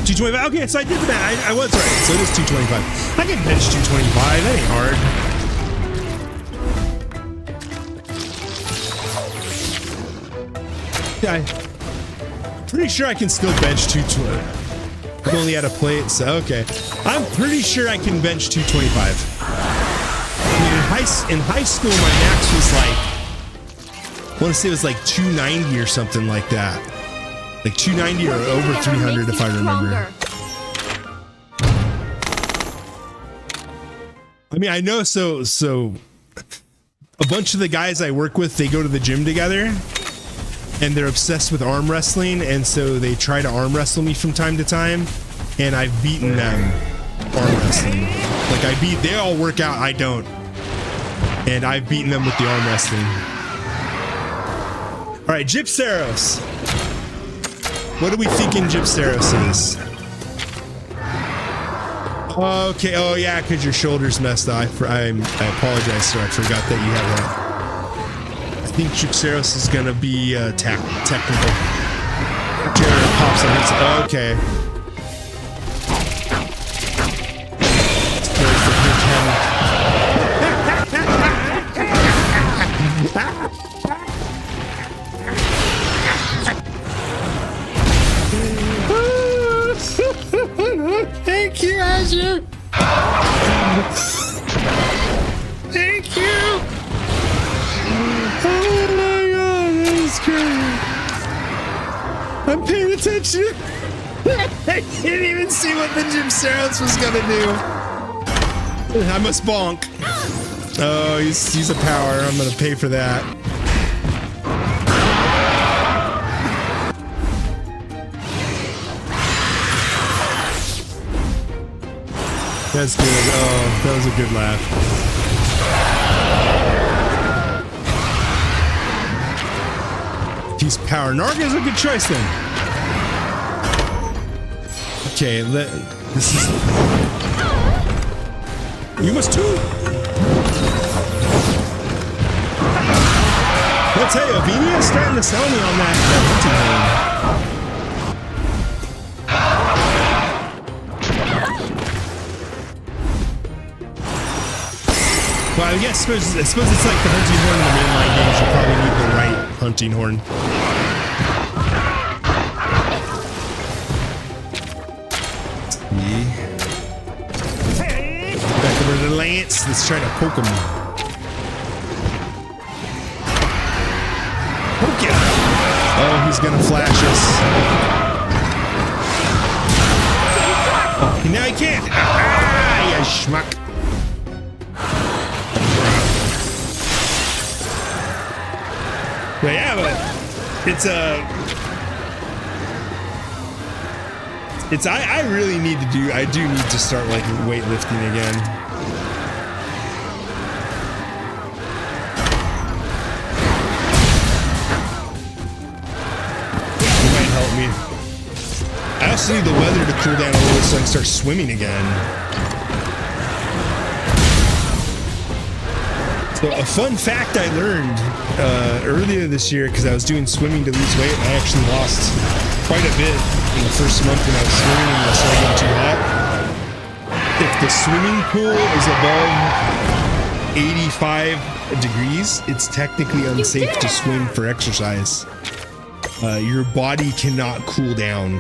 225. Okay, so I did that. I was right. So it is 225. I can bench 225. That ain't hard. Yeah, I'm pretty sure I can still bench 220. I'm only at a plate, so okay. I'm pretty sure I can bench 225. I mean, in high school, my max was like, I want to say it was like 290 or something like that. Like 290 or over 300 if I remember. I mean, I know, so a bunch of the guys I work with, they go to the gym together. and they're obsessed with arm wrestling, and so they try to arm wrestle me from time to time, and I've beaten them arm wrestling. Like they all work out, I don't. And I've beaten them with the arm wrestling. All right, Gypsaros. What are we thinking Gypsaros is? Okay, oh yeah, because your shoulder's messed up. I apologize, sir. I forgot that you have that. I think Gypsaros is gonna be technical. Jared pops on his. Okay. Thank you, Azure. Thank you. Oh my god, that is great. I'm paying attention. I didn't even see what the Gypsaros was gonna do. I must bonk. Oh, he's a power. I'm gonna pay for that. That's good. Oh, that was a good laugh. He's power. Narga's a good choice then. Okay, this is. You must too. I'll tell you, Avenia's starting to sell me on that hunting game. Well, I suppose it's like the hunting horn in the mainline games. You probably need the right hunting horn. Back over to the Lance. Let's try to poke him. Poke him. Oh, he's gonna flash us. Oh, now he can't. Ah, you schmuck. But yeah, but I really need to do, I do need to start like weightlifting again. It might help me. I also need the weather to cool down a little so I can start swimming again. So a fun fact I learned earlier this year, because I was doing swimming to lose weight, I actually lost quite a bit in the first month when I was swimming and I started getting too hot. If the swimming pool is above 85 degrees, it's technically unsafe to swim for exercise. Your body cannot cool down.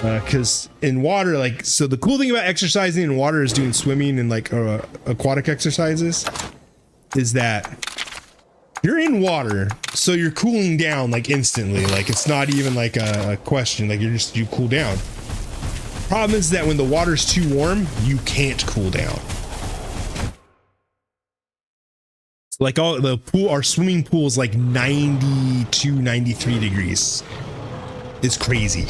Because in water, like, so the cool thing about exercising in water is doing swimming and like aquatic exercises is that you're in water, so you're cooling down like instantly. Like it's not even like a question. Like you cool down. Problem is that when the water's too warm, you can't cool down. Like all the pool, our swimming pool is like 92, 93 degrees. It's crazy.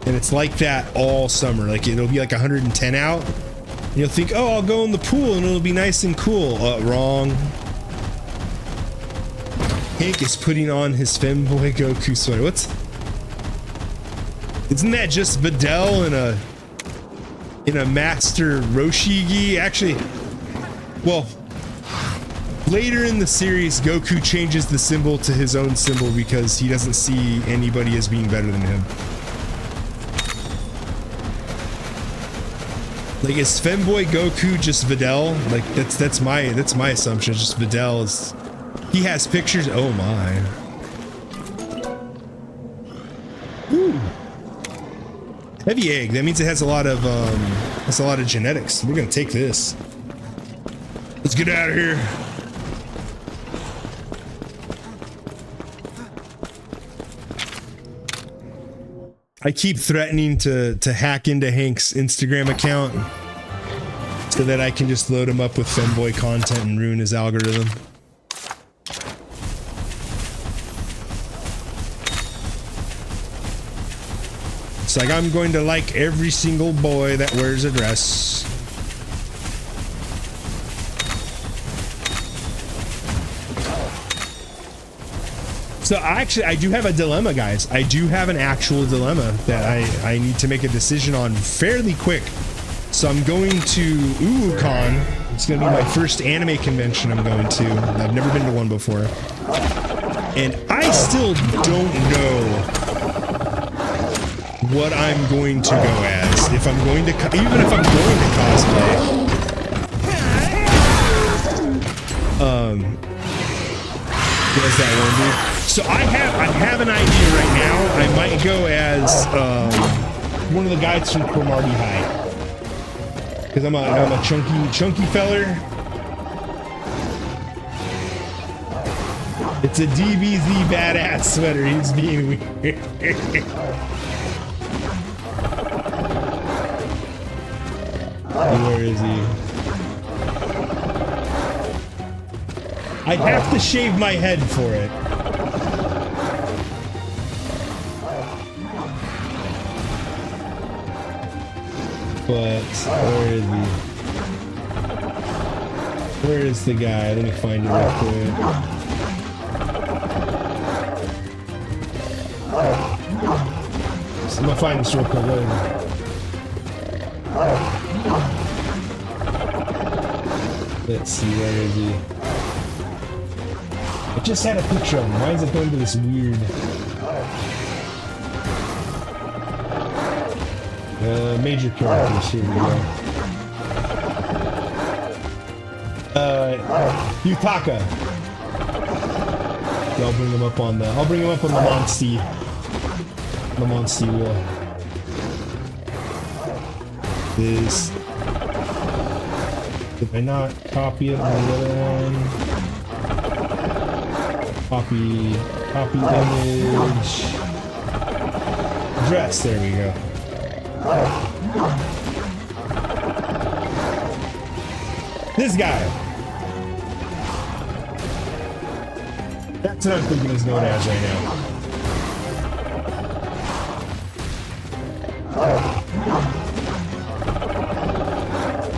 And it's like that all summer. Like it'll be like 110 out. And you'll think, oh, I'll go in the pool and it'll be nice and cool. Wrong. Hank is putting on his femboy Goku sweater. Isn't that just Videl in a Master Roshi gi? Actually, well, later in the series, Goku changes the symbol to his own symbol because he doesn't see anybody as being better than him. Like, is Femboy Goku just Videl? Like, that's my assumption. Just Videl is. He has pictures. Oh my. Ooh. Heavy egg. That means it has a lot of genetics. We're gonna take this. Let's get out of here. I keep threatening to hack into Hank's Instagram account so that I can just load him up with femboy content and ruin his algorithm. It's like I'm going to like every single boy that wears a dress. So I do have a dilemma, guys. I do have an actual dilemma that I need to make a decision on fairly quick. So I'm going to UwuCon. It's going to be my first anime convention I'm going to. I've never been to one before. And I still don't know what I'm going to go as. If I'm going to, even if I'm going to cosplay. What's that one, dude? So I have an idea right now. I might go as one of the guys from Cromartie High, because I'm a chunky feller. It's a DBZ badass sweater. He's being weird. Where is he? I'd have to shave my head for it. But where is he? Where is the guy? Let me find him real quick. So I'm gonna find this real quick. Let's see, where is he? I just had a picture of him. Why is it going to this weird? Major characters, here we go. Yutaka. I'll bring him up on the Monstie wheel. This. Did I not copy it on the other one? Copy image. Dress, there we go. This guy. That's what I'm thinking is going as right now.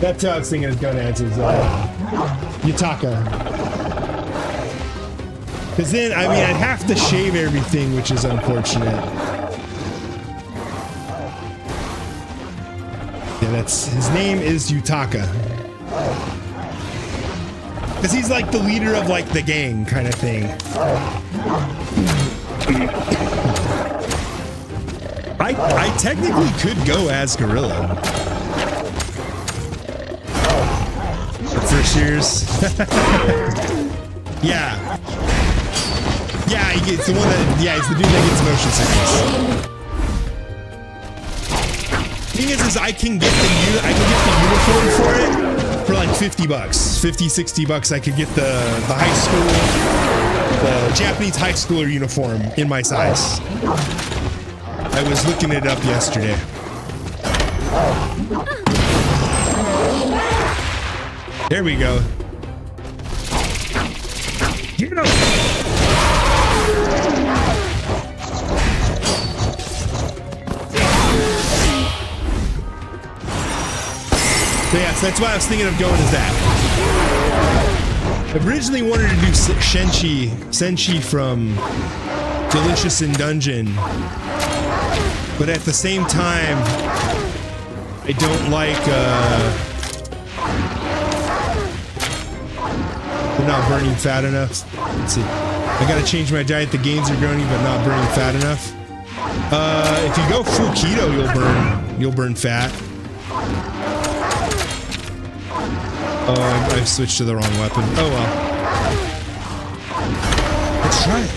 That's how I was thinking is going as is Yutaka. Because then, I mean, I'd have to shave everything, which is unfortunate. His name is Yutaka. Because he's like the leader of like the gang kind of thing. I technically could go as Gorilla. First years. Yeah. Yeah, it's the one that, yeah, it's the dude that gets motion sickness. Thing is I can get the uniform for it for like $50, 50, 60 bucks. I could get the high school, the Japanese high schooler uniform in my size. I was looking it up yesterday. There we go. Get him! So yeah, so that's why I was thinking of going as that. I originally wanted to do Senshi from Delicious in Dungeon, but at the same time, I don't like they're not burning fat enough. Let's see. I gotta change my diet. The gains are growing, but not burning fat enough. If you go full keto, you'll burn fat. Oh, I've switched to the wrong weapon. Oh well. Let's try it.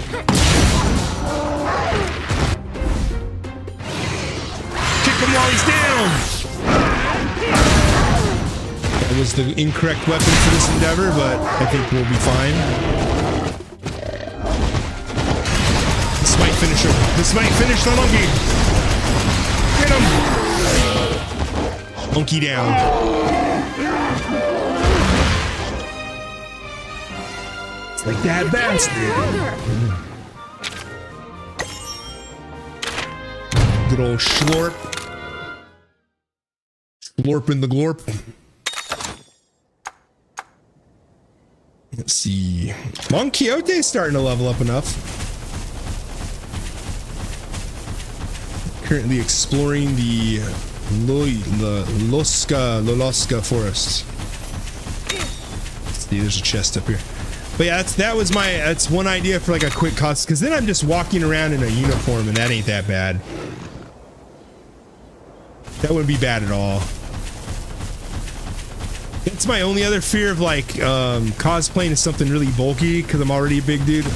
Kick him while he's down! That was the incorrect weapon for this endeavor, but I think we'll be fine. This might finish him. This might finish the monkey! Get him! Monkey down. Like that bastard. Good old Schlorp. Glorping the glorp. Let's see. Mon Quixote's starting to level up enough. Currently exploring the Losca forest. Let's see, there's a chest up here. But yeah, that's one idea for like a quick cost, because then I'm just walking around in a uniform and that ain't that bad. That wouldn't be bad at all. It's my only other fear of like cosplaying is something really bulky, because I'm already a big dude.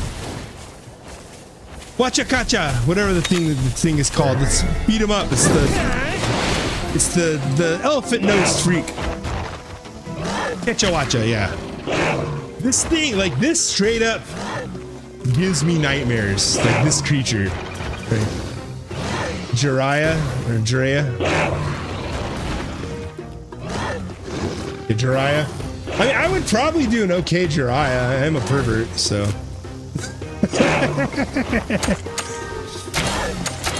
Wacha-kacha, whatever the thing is called. Let's beat him up. It's the elephant-nosed freak. Kecha-wacha, yeah. This thing, like this, straight up gives me nightmares. Like this creature, right? Jiraiya. I mean, I would probably do an okay Jiraiya. I am a pervert, so.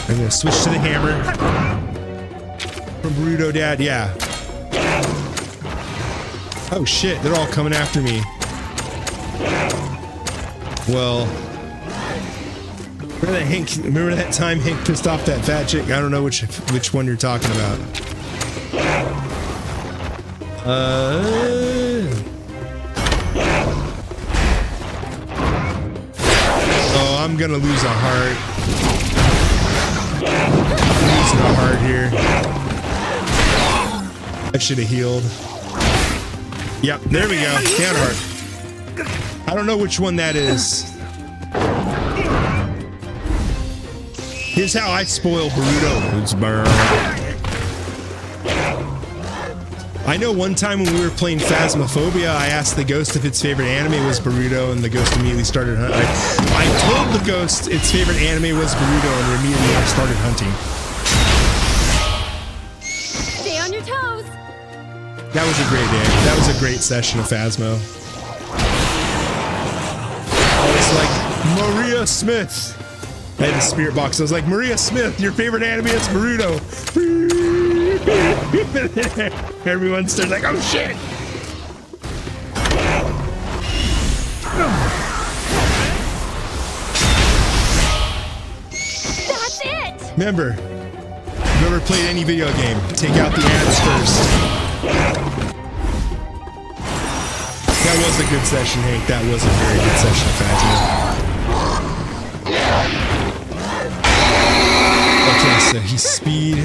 I'm gonna switch to the hammer from Navirou Dad. Yeah. Oh shit! They're all coming after me. Well, remember that time Hank pissed off that fat chick? I don't know which one you're talking about. Oh, I'm gonna lose a heart. I'm losing a heart here. I should have healed. Yep, there we go. Down heart. I don't know which one that is. Here's how I spoil Boruto. It's burn. I know one time when we were playing Phasmophobia, I asked the ghost if its favorite anime was Boruto, and the ghost immediately started hunting. I told the ghost its favorite anime was Boruto, and immediately started hunting. Stay on your toes. That was a great day. That was a great session of Phasmo. I was like, Maria Smith. I had the spirit box. I was like, Maria Smith, your favorite anime is Boruto. Everyone started like, oh shit. That's it. Remember, if you've ever played any video game, take out the ads first. That was a good session, Hank. That was a very good session, Phasmo. Okay, so he's speed.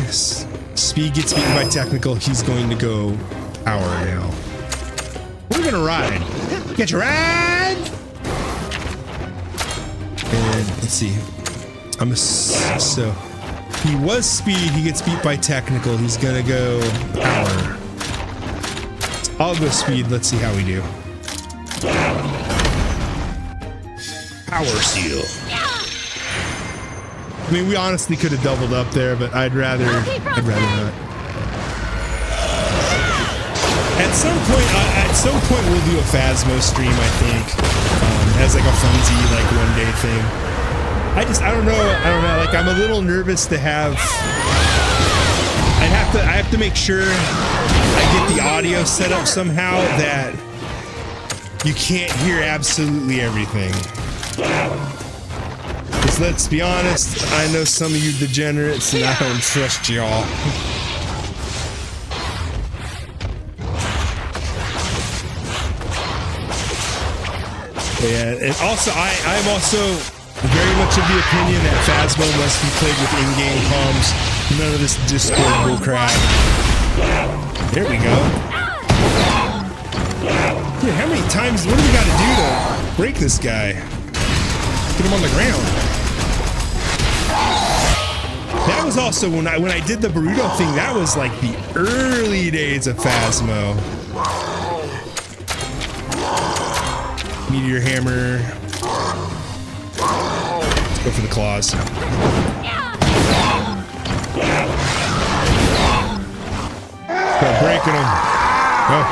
Speed gets beaten by technical. He's going to go power now. We're gonna ride. Get your ride. And let's see. So he was speed. He gets beat by technical. He's gonna go power. I'll go speed. Let's see how we do. Power seal. I mean, we honestly could have doubled up there, but I'd rather not. At some point, we'll do a Phasmo stream. I think as like a funsy, like one day thing. I don't know. Like, I'm a little nervous to have. I have to make sure I get the audio set up somehow that you can't hear absolutely everything. Because let's be honest, I know some of you degenerates and I don't trust y'all. Yeah, and also I'm also very much of the opinion that Phasmo must be played with in-game comms. None of this Discord bullcrap. There we go. Dude, how many times? What do we got to do to break this guy? Get him on the ground. That was also when I did the Boruto thing. That was like the early days of Phasmo. Meteor hammer. Let's go for the claws. Start breaking him. Oh.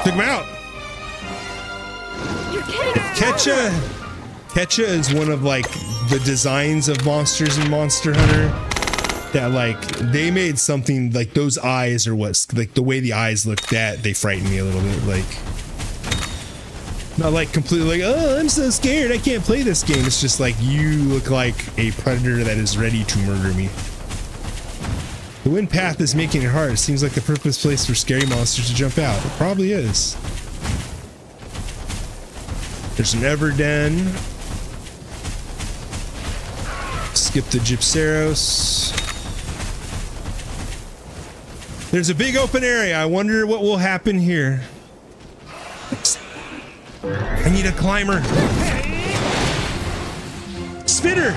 Took him out. You're kidding. Ketcha is one of like the designs of monsters in Monster Hunter that like they made something like those eyes or what's like the way the eyes look, that they frighten me a little bit. Like not like completely like, oh, I'm so scared I can't play this game. It's just like you look like a predator that is ready to murder me. The wind path is making it hard. It seems like the perfect place for scary monsters to jump out. It probably is. There's an Everden. Skip the Gypceros. There's a big open area. I wonder what will happen here. I need a climber. Spitter.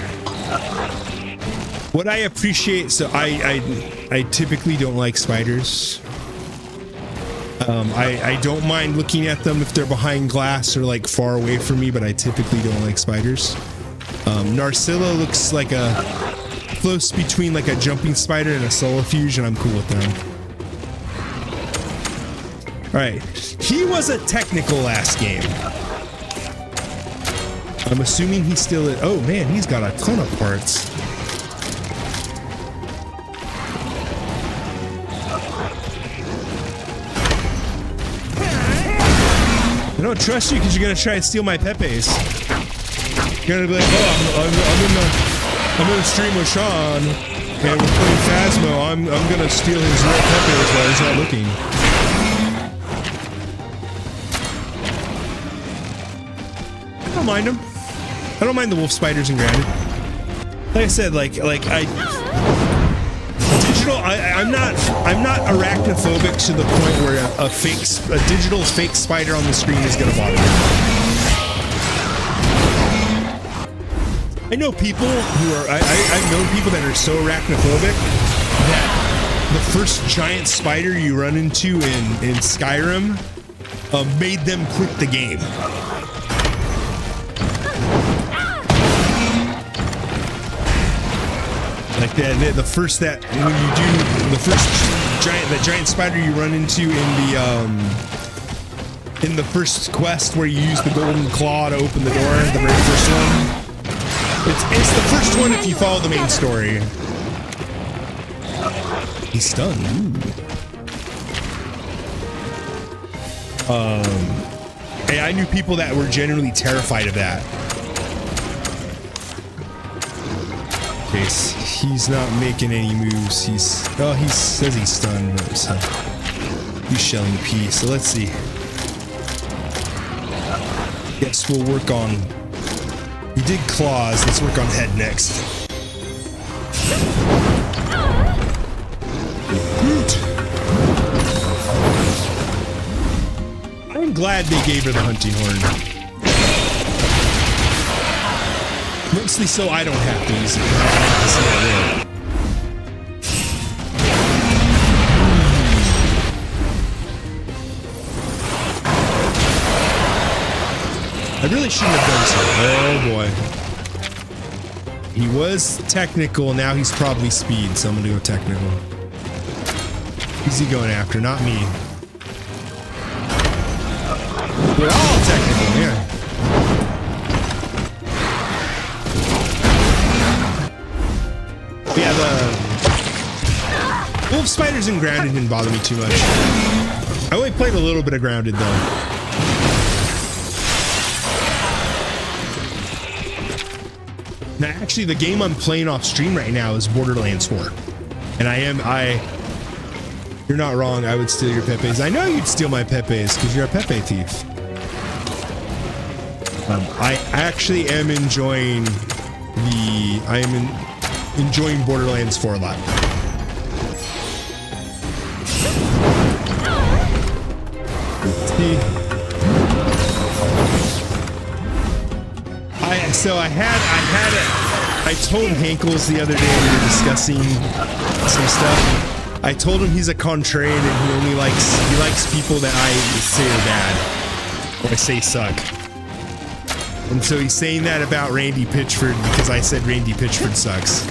What I appreciate, so I typically don't like spiders. I don't mind looking at them if they're behind glass or like far away from me, but I typically don't like spiders. Narcilla looks like a close between like a jumping spider and a Solifuge, and I'm cool with them. All right, he was a technical last game. I'm assuming he's still at, oh man, he's got a ton of parts. I don't trust you because you're gonna try and steal my Pepes. You're gonna be like, oh, I'm in a stream with Sean, and we're playing Phasmo. I'm gonna steal his real Pepes while he's not looking. I don't mind him. I don't mind the wolf spiders in Grounded. Like I said, I'm not arachnophobic to the point where a digital fake spider on the screen is gonna bother me. I know people who are I've known people that are so arachnophobic that the first giant spider you run into in Skyrim made them quit the game. Like the first that when you do the first giant spider you run into in the first quest where you use the golden claw to open the door, the very first one. It's the first one if you follow the main story. He's stunned. Hey, I knew people that were genuinely terrified of that. He's not making any moves. He says he's stunned, so he's shelling P. So let's see. Guess we'll work on. We did claws. Let's work on head next. Hoot. I'm glad they gave her the hunting horn. Mostly so I don't have to use it. I really shouldn't have done so. Oh boy. He was technical, now he's probably speed, so I'm gonna go technical. Who's he going after? Not me. We're all technical, yeah. Yeah, the wolf spiders in Grounded didn't bother me too much. I only played a little bit of Grounded though. Now actually the game I'm playing off stream right now is Borderlands 4. And you're not wrong, I would steal your Pepes. I know you'd steal my Pepes because you're a Pepe thief. I actually am enjoying enjoying Borderlands 4 a lot. I told Hankles the other day we were discussing some stuff. I told him he's a contrarian and he likes people that I say are bad or I say suck. And so he's saying that about Randy Pitchford because I said Randy Pitchford sucks.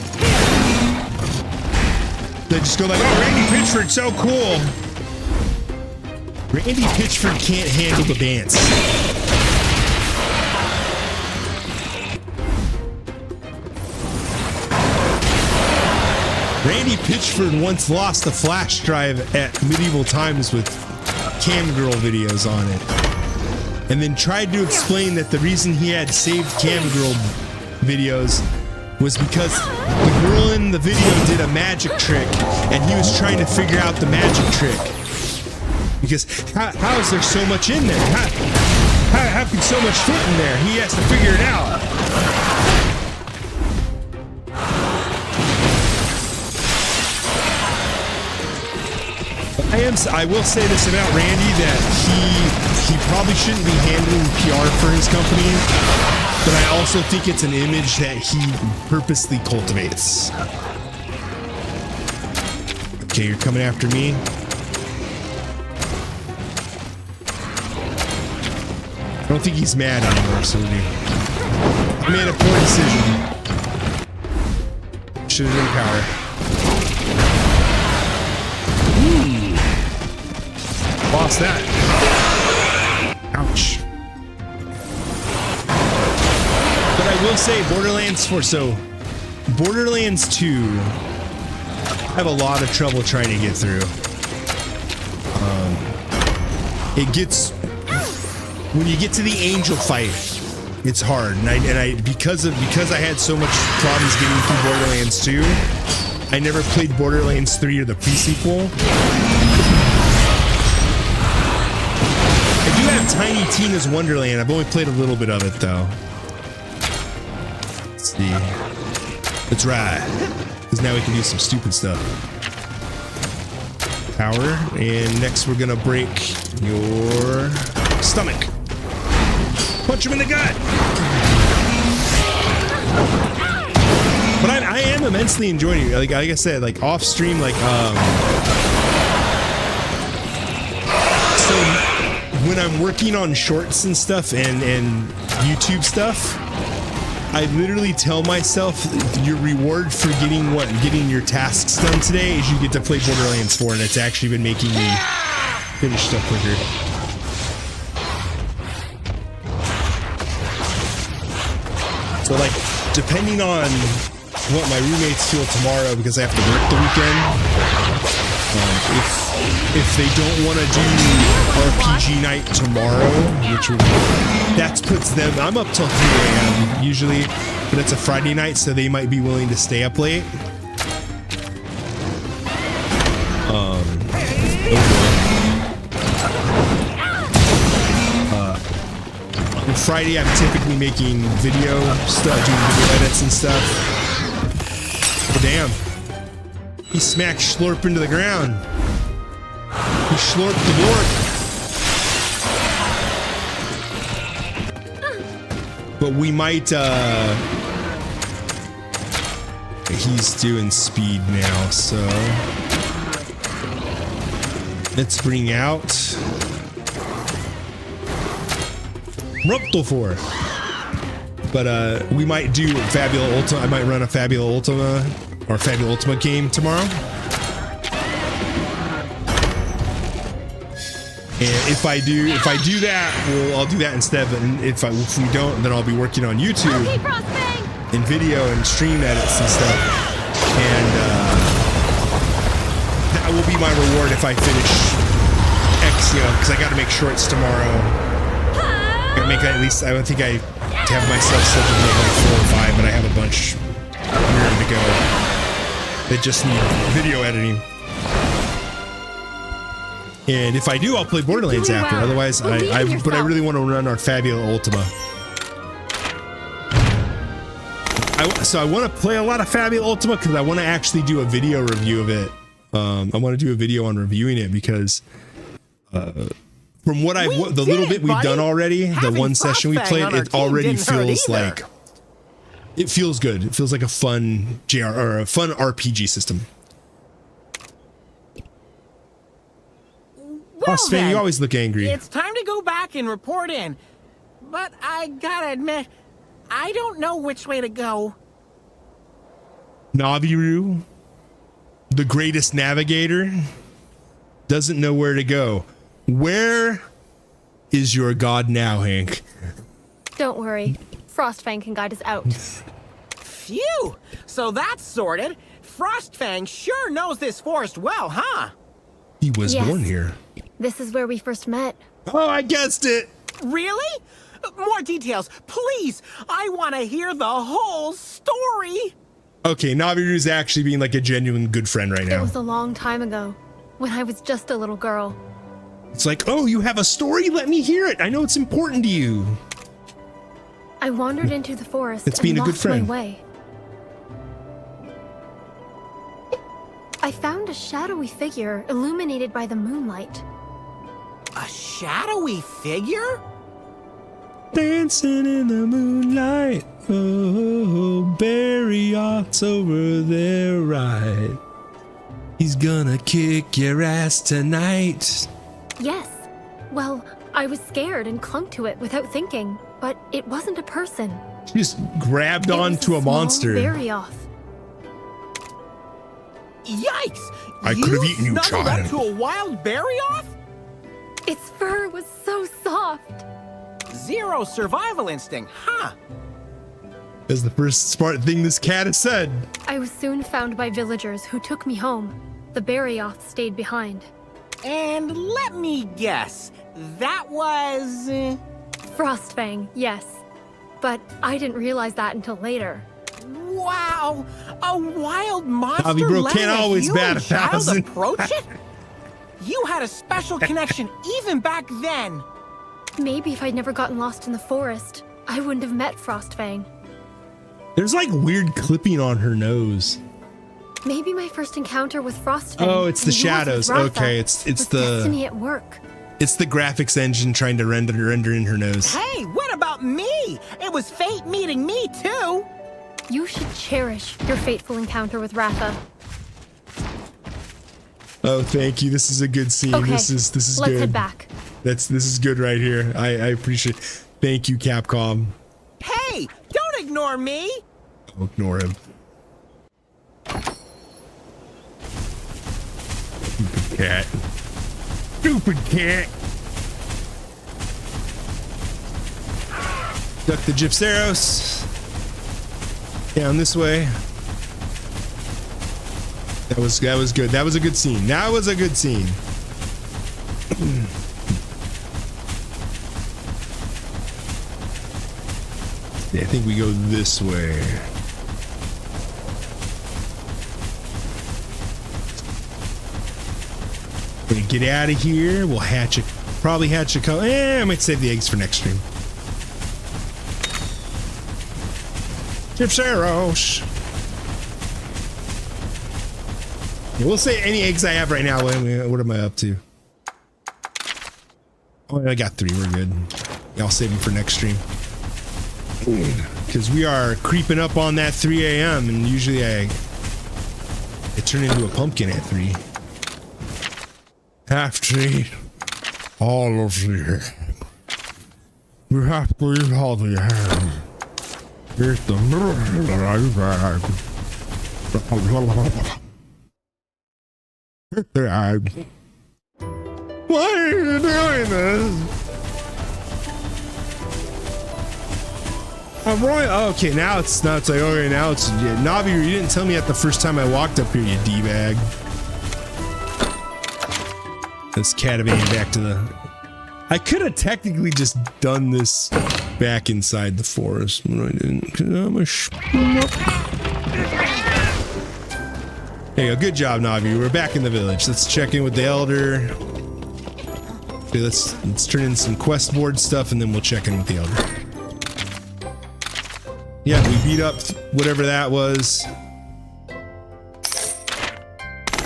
They just go like, oh, Randy Pitchford's so cool. Randy Pitchford can't handle the dance. Randy Pitchford once lost a flash drive at medieval times with camgirl videos on it, and then tried to explain that the reason he had saved camgirl videos was because the girl in the video did a magic trick, and he was trying to figure out the magic trick. Because how is there so much in there? How can so much fit in there? He has to figure it out. I will say this about Randy, that he probably shouldn't be handling PR for his company, but I also think it's an image that he purposely cultivates. Okay, you're coming after me. I don't think he's mad anymore, so I made a poor decision. Should have been power. Lost that. Ouch. But I will say Borderlands 4, so Borderlands 2, I have a lot of trouble trying to get through. It gets, when you get to the angel fight, it's hard, and I because I had so much problems getting through Borderlands 2, I never played Borderlands 3 or the pre-sequel. I do have Tiny Tina's Wonderland. I've only played a little bit of it though. Let's see. Let's ride, because now we can do some stupid stuff. Power, and next we're gonna break your stomach. Punch him in the gut. But I am immensely enjoying it. Like I said, like off stream, like so when I'm working on shorts and stuff and YouTube stuff, I literally tell myself your reward for getting your tasks done today is you get to play Borderlands 4, and it's actually been making me finish stuff quicker. So like, depending on what my roommates feel tomorrow, because I have to work the weekend, if they don't want to do RPG night tomorrow, which would, that puts them, I'm up till 3 a.m. usually, but it's a Friday night, so they might be willing to stay up late. On Friday, I'm typically making video stuff, doing video edits and stuff. Oh, damn. He smacked Schlorp into the ground. He schlorped the board. But we might, he's doing speed now, so let's bring out Ruptelfor. But we might do Fabula Ultima. I might run a Fabula Ultima or Fabula Ultima game tomorrow. And if I do that, I'll do that instead. But if we don't, then I'll be working on YouTube and video and stream edits and stuff. And that will be my reward if I finish X, because I got to make shorts tomorrow. I make at least, I don't think I have myself scheduled to make like 4 or 5, but I have a bunch ready to go that just need video editing. And if I do, I'll play Borderlands after. Otherwise, but I really want to run our Fabula Ultima. So I want to play a lot of Fabula Ultima because I want to actually do a video review of it. I want to do a video on reviewing it because from what the little bit we've done already, the one session we played, it already feels like it feels good. It feels like a fun or a fun RPG system. Well, Sven, you always look angry. It's time to go back and report in. But I gotta admit, I don't know which way to go. Navirou, the greatest navigator, doesn't know where to go. Where is your god now, Hank? Don't worry. Frostfang can guide us out. Phew! So that's sorted. Frostfang sure knows this forest well, huh? He was Yes. born here. This is where we first met. Oh, I guessed it. Really? More details, please. I want to hear the whole story. Okay, Navirou's actually being like a genuine good friend right It now. was a long time ago, when I was just a little girl. It's like, oh, you have a story? Let me hear it. I know it's important to you. I wandered into the forest It's being and a good lost friend. my way. I found a shadowy figure illuminated by the moonlight. A shadowy figure? Dancing in the moonlight. Oh, Barry Ott's over there, right? He's gonna kick your ass tonight. Yes. Well, I was scared and clung to it without thinking, but it wasn't a person. She just grabbed onto a small monster. berry off. Yikes! I could have eaten you, snuggled child. up to a wild berry off? Its fur was so soft. Zero survival instinct, huh? That's the first smart thing this cat has said. I was soon found by villagers who took me home. The berry off stayed behind. And let me guess, that was... Frostfang, yes. But I didn't realize that until later. Wow! A wild monster Navirou letting can't a always human bat a child thousand. approach it? You had a special connection even back then. Maybe if I'd never gotten lost in the forest, I wouldn't have met Frostfang. There's like weird clipping on her nose. Maybe my first encounter with Frostfang. Oh, it's the and yours with shadows. Ratha Okay, it's was the destiny at work. it's the graphics engine trying to render in her nose. Hey, what about me? It was fate meeting me too. You should cherish your fateful encounter with Ratha. Oh, thank you. This is a good scene. Okay, This is let's good. head back. This is good right here. I appreciate. Thank you, Capcom. Hey, don't ignore me. I'll ignore him. Stupid cat. Stupid cat. Duck the Gypseros. Down this way. That was good. That was a good scene. That was a good scene. I think we go this way. We're gonna get out of here. We'll probably hatch a couple. I might save the eggs for next stream. Gypseros. Yeah, we'll say any eggs I have right now. What am I up to? Oh, I got 3. We're good. Yeah, I'll save them for next stream. Because we are creeping up on that 3 a.m. and usually I turn into a pumpkin at 3. Have to eat all of the egg. You have to eat all the egg. Eat the egg. Eat the egg. Why are you doing this? I'm right. Okay, now it's like, okay, now it's Navi. You didn't tell me that the first time I walked up here, you d-bag. Let's catavan back to the. I could have technically just done this back inside the forest, but I didn't because I'm a schmuck. There you go. Good job, Navi. We're back in the village. Let's check in with the elder. Okay, let's turn in some quest board stuff, and then we'll check in with the elder. Yeah, we beat up whatever that was.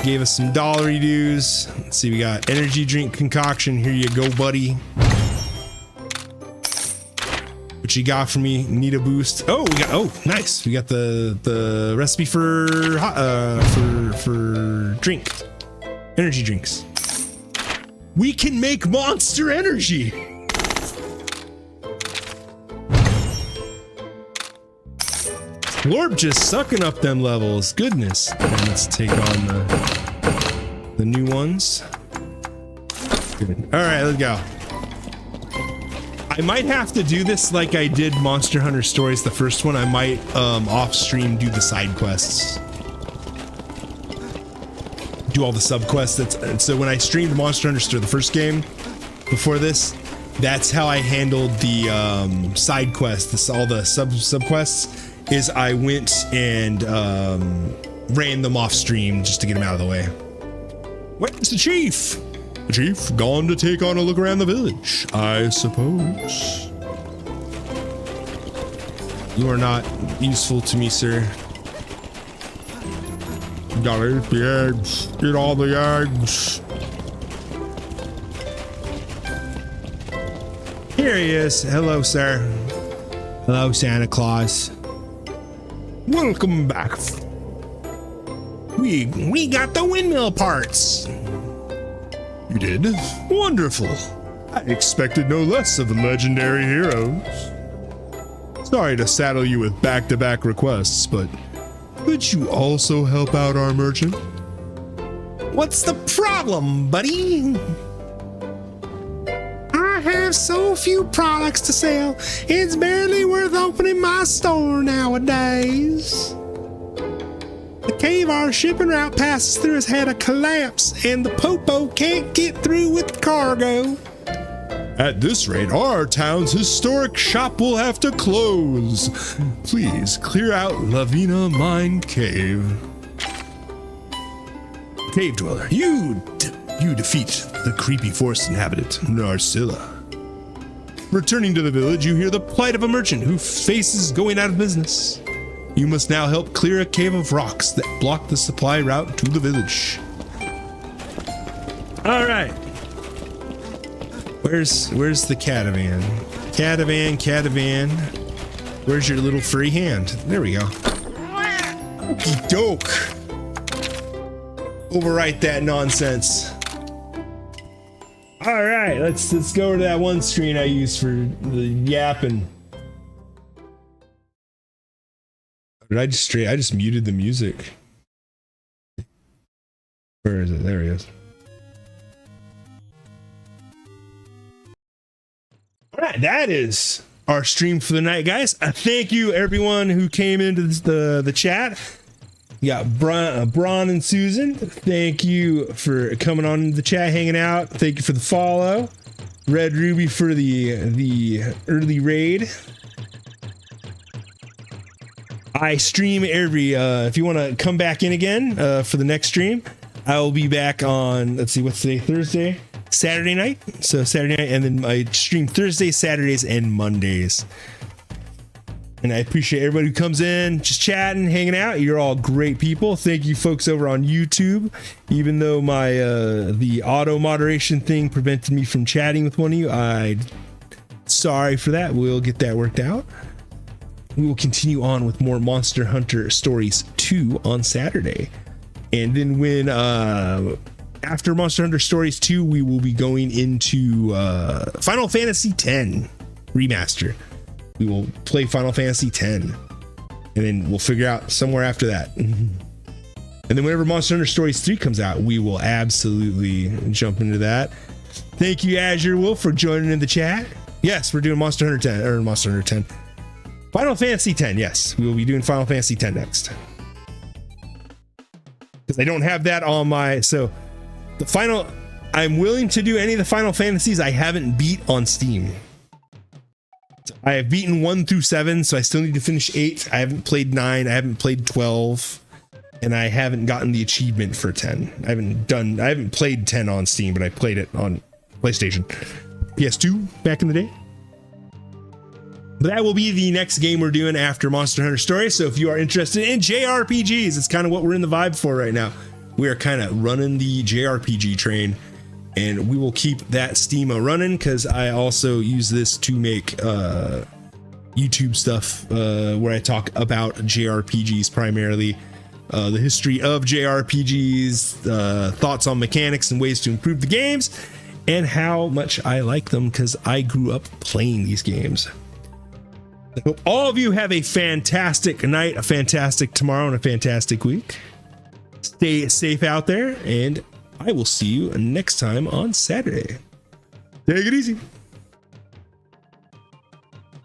Gave us some dollary dues. Let's see, we got energy drink concoction. Here you go, buddy. What you got for me? Need a boost? Oh, we got. Oh, nice. We got the recipe for drink, energy drinks. We can make monster energy. Lorb just sucking up them levels. Goodness. And let's take on the new ones. Good. All right, let's go. I might have to do this like I did Monster Hunter Stories, the first one. I might off stream do the side quests. do all the subquests. So when I streamed Monster Hunter, the first game before this, that's how I handled the side quests, all the subquests, is I went and ran them off stream just to get them out of the way. Where's the chief? The chief gone to take on a look around the village, I suppose. You are not useful to me, sir. Gotta eat the eggs. Eat all the eggs. Here he is. Hello, sir. Hello, Santa Claus. Welcome back. We got the windmill parts. You did? Wonderful. I expected no less of the legendary heroes. Sorry to saddle you with back-to-back requests, but could you also help out our merchant? What's the problem, buddy? I have so few products to sell, it's barely worth opening my store nowadays. The cave our shipping route passes through has had a collapse, and the popo can't get through with cargo. At this rate, our town's historic shop will have to close. Please clear out Lavina Mine Cave. Cave dweller, you defeat the creepy forest inhabitant, Narcilla. Returning to the village, you hear the plight of a merchant who faces going out of business. You must now help clear a cave of rocks that block the supply route to the village. All right. Where's the catavan? Catavan. Where's your little free hand? There we go. Okey doke. Overwrite that nonsense. All right, let's go to that one screen I used for the yapping. I just muted the music. Where is it? There he is. All right, that is our stream for the night, guys. Thank you everyone who came into the chat. You got Bron and Susan. Thank you for coming on the chat, hanging out. Thank you for the follow. Red Ruby for the early raid. I stream every if you want to come back in again for the next stream, I will be back on, let's see, what's today? Thursday? Saturday night. So Saturday night, and then I stream Thursdays, Saturdays, and Mondays. And I appreciate everybody who comes in, just chatting, hanging out. You're all great people. Thank you folks over on YouTube. Even though my the auto moderation thing prevented me from chatting with one of you, I'm sorry for that. We'll get that worked out. We will continue on with more Monster Hunter Stories 2 on Saturday. And then when after Monster Hunter Stories 2, we will be going into Final Fantasy X Remaster. We will play Final Fantasy X, and then we'll figure out somewhere after that. And then whenever Monster Hunter Stories 3 comes out, we will absolutely jump into that. Thank you, Azure Wolf, for joining in the chat. Yes, we're doing Monster Hunter 10, or Monster Hunter 10. Final Fantasy X, yes. We will be doing Final Fantasy X next. Because I don't have that on my... So, the final... I'm willing to do any of the Final Fantasies I haven't beat on Steam. I have beaten 1 through 7, so I still need to finish 8. I haven't played 9, I haven't played 12, and I haven't gotten the achievement for 10. I haven't played 10 on Steam, but I played it on PlayStation. PS2 back in the day. But that will be the next game we're doing after Monster Hunter Stories. So if you are interested in JRPGs, it's kind of what we're in the vibe for right now. We are kind of running the JRPG train, and we will keep that steam running because I also use this to make YouTube stuff where I talk about JRPGs primarily, the history of JRPGs, thoughts on mechanics and ways to improve the games, and how much I like them because I grew up playing these games. I hope all of you have a fantastic night, a fantastic tomorrow, and a fantastic week. Stay safe out there, and I will see you next time on Saturday. Take it easy.